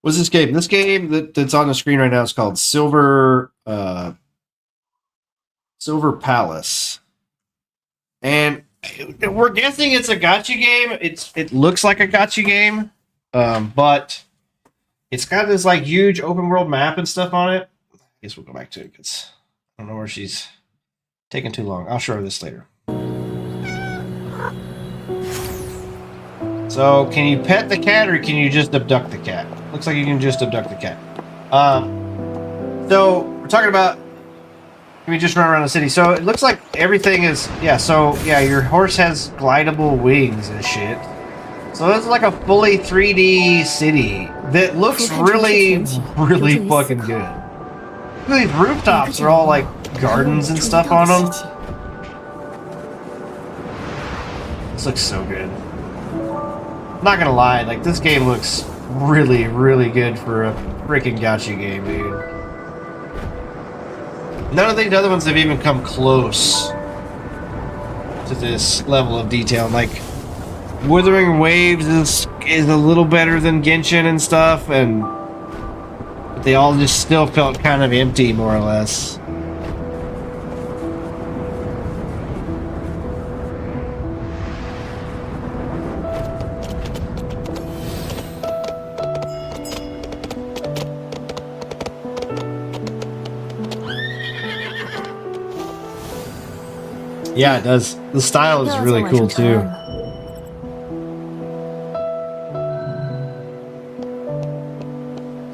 What's this game? This game that's on the screen right now is called Silver Palace. And we're guessing it's a gacha game. It looks like a gacha game. But it's got this like huge open world map and stuff on it. I guess we'll go back to it because I don't know where she's taking too long. I'll show her this later. So, can you pet the cat or can you just abduct the cat? Looks like you can just abduct the cat. So, we're talking about... Can we just run around the city? So, it looks like everything is... Yeah, so, yeah, your horse has glidable wings and shit. So, this is like a fully 3D city that looks really, really fucking good. Look at these rooftops are all like gardens and stuff on them. This looks so good. Not gonna lie, like this game looks really, really good for a freaking gacha game, dude. None of these other ones have even come close to this level of detail. Like Wuthering Waves is a little better than Genshin and stuff, but they all just still felt kind of empty, more or less. Yeah, it does. The style is really cool too.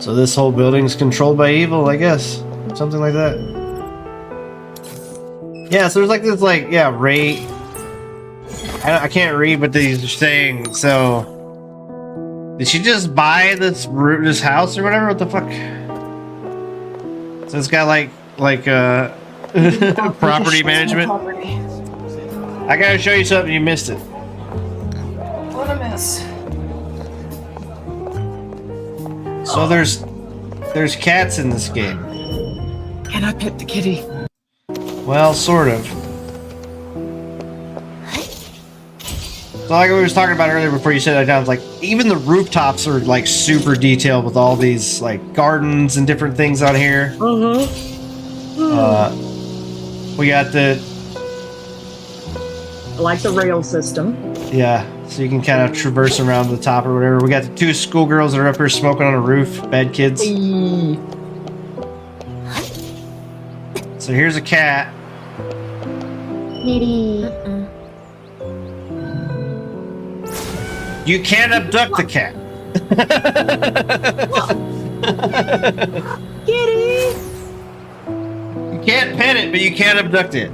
So this whole building is controlled by evil, I guess. Something like that. Yeah, so there's like this, like, yeah, rate. I can't read what these are saying, so... Did she just buy this house or whatever? What the fuck? So it's got like property management. I gotta show you something, you missed it. What a mess. So there's cats in this game. Can I pet the kitty? Well, sort of. So like we was talking about earlier before you said that down, it's like even the rooftops are like super detailed with all these like gardens and different things on here. We got the I like the rail system. yeah, so you can kind of traverse around the top or whatever. We got the 2 schoolgirls that are up here smoking on a roof. Bad kids. So here's a cat. Kitty. You can't abduct the cat. Kitty! You can't pet it, but you can't abduct it.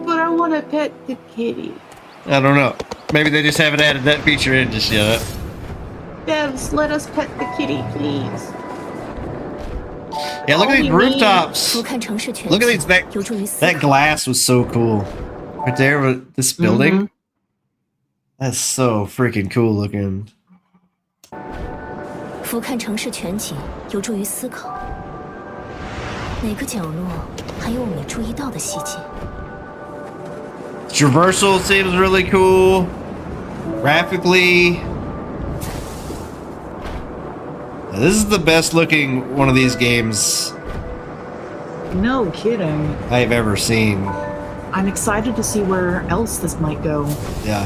But I want to pet the kitty. I don't know. Maybe they just haven't added that feature in just yet. Devs, let us pet the kitty, please. Yeah, look at these rooftops. 俯瞰城市全 Look at 景 these. 有助于思 That 考。 glass was so cool. Right there with this building. That's so freaking cool looking. 俯瞰城市全景有助于思考，哪个角落还有我没注意到的细节？ Traversal seems really cool. Graphically. This is the best looking one of these games No kidding. I've ever seen. I'm excited to see where else this might go. Yeah.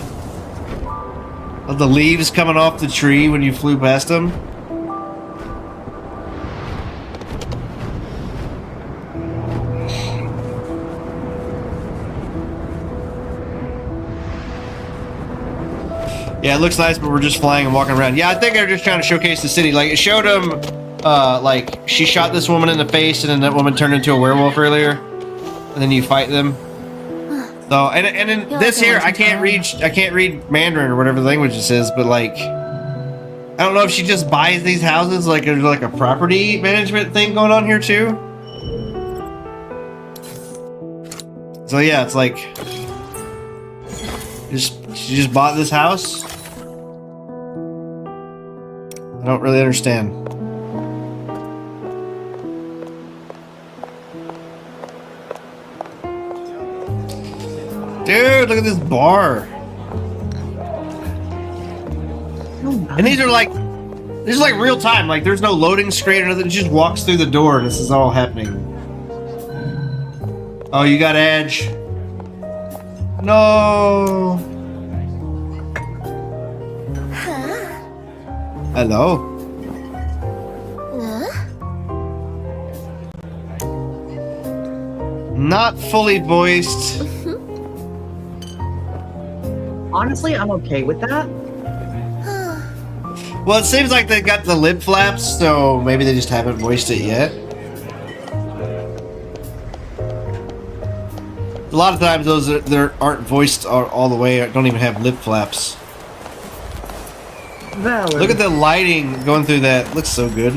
Of the leaves coming off the tree when you flew past them. Yeah, it looks nice, but we're just flying and walking around. Yeah, I think they're just trying to showcase the city. Like, it showed them, like, she shot this woman in the face, and then that woman turned into a werewolf earlier. And then you fight them. So, and in this here, I can't read Mandarin or whatever the language this is, but, like, I don't know if she just buys these houses, like, there's, like, a property management thing going on here, too. So, yeah, it's like, she just bought this house? I don't really understand. Dude, look at this bar. And these are like, this is like real time. Like there's no loading screen or nothing. It just walks through the door and this is all happening. Oh, you got Edge. No. Hello. Not fully voiced. Honestly, I'm okay with that. Well, it seems like they got the lip flaps, so maybe they just haven't voiced it yet. A lot of times those there aren't voiced all the way, don't even have lip flaps. Valid. Look at the lighting going through that. Looks so good.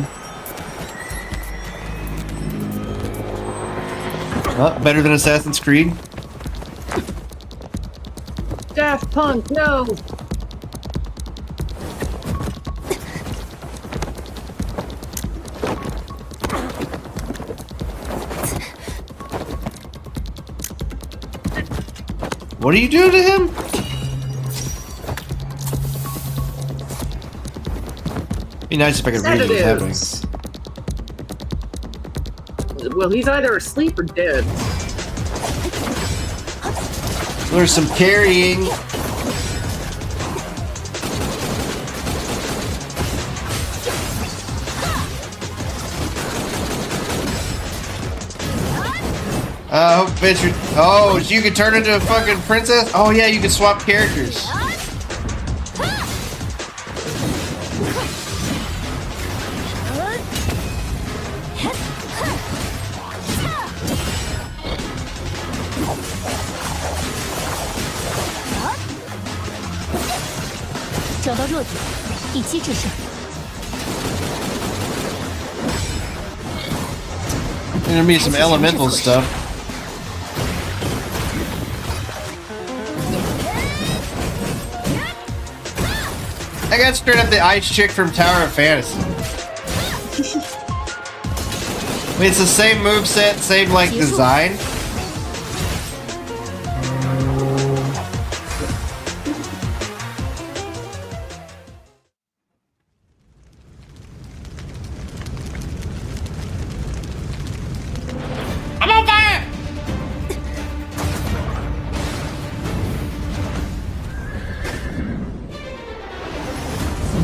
Better than Assassin's Creed. Daft Punk, no! What do you do to him? Be nice if I could read what was happening. Sedatives. Well, he's either asleep or dead. There's some carrying. Hope bitch. Oh, so you can turn into a fucking princess? Oh yeah, you can swap characters. There's gonna be some elemental stuff. I got straight up the ice chick from Tower of Fantasy. I mean, it's the same moveset, same like design. I'm on fire!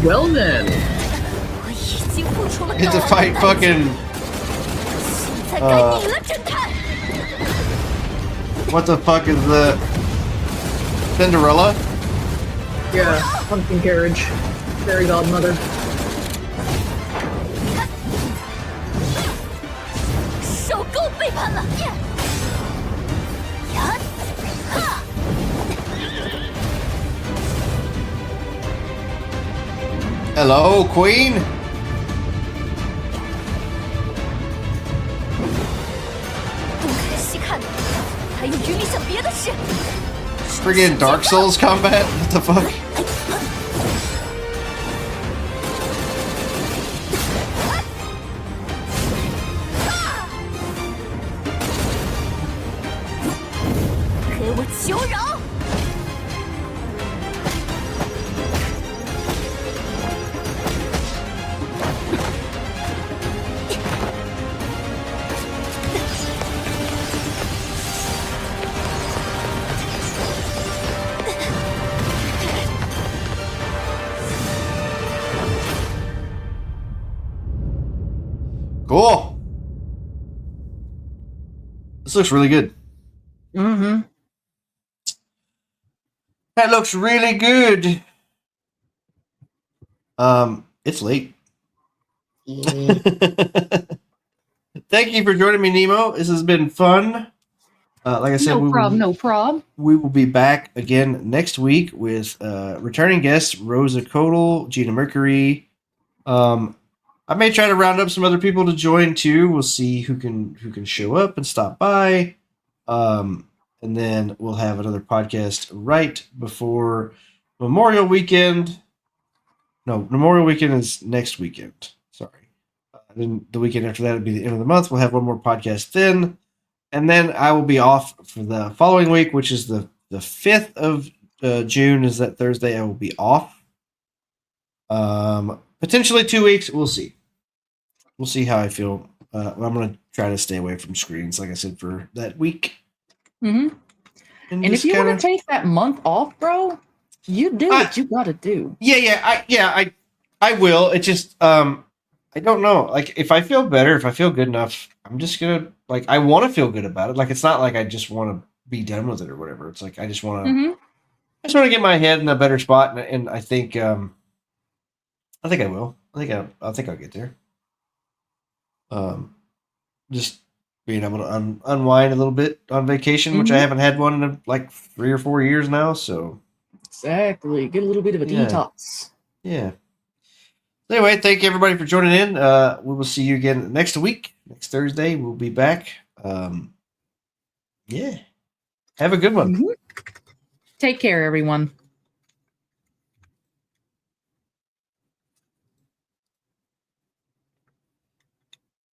Well then. Get to fight fucking. What the fuck is the Cinderella? Yeah, pumpkin carriage. Fairy godmother. Hello, Queen. Friggin' Dark Souls combat? What the fuck? Cool. This looks really good. Mm-hmm. That looks really good. It's late. Thank you for joining me, Nemo. This has been fun. Like I said, No problem. we will be back again next week with returning guests Rosa Codal, Gina Mercury. I may try to round up some other people to join too. We'll see who can show up and stop by. And then we'll have another podcast right before Memorial Weekend. No, Memorial Weekend is next weekend. Sorry. Then the weekend after that would be the end of the month. We'll have one more podcast then. And then I will be off for the following week, which is the 5th of June is that Thursday. I will be off. Potentially 2 weeks. We'll see. We'll see how I feel. I'm going to try to stay away from screens, like I said, for that week. Mm-hmm. And if you want to take that month off, bro, you do what you got to do. I will. It just, I don't know. Like, if I feel better, if I feel good enough, I'm just going to, like, I want to feel good about it. Like, it's not like I just want to be done with it or whatever. It's like, I just want to, get my head in a better spot. And I think I will. I think I'll get there. Just being able to unwind a little bit on vacation, which I haven't had one in like 3 or 4 years now. So exactly, get a little bit of a detox. Yeah. Anyway, thank you everybody for joining in. We will see you again next week. Next Thursday, we'll be back. Have a good one. Take care, everyone.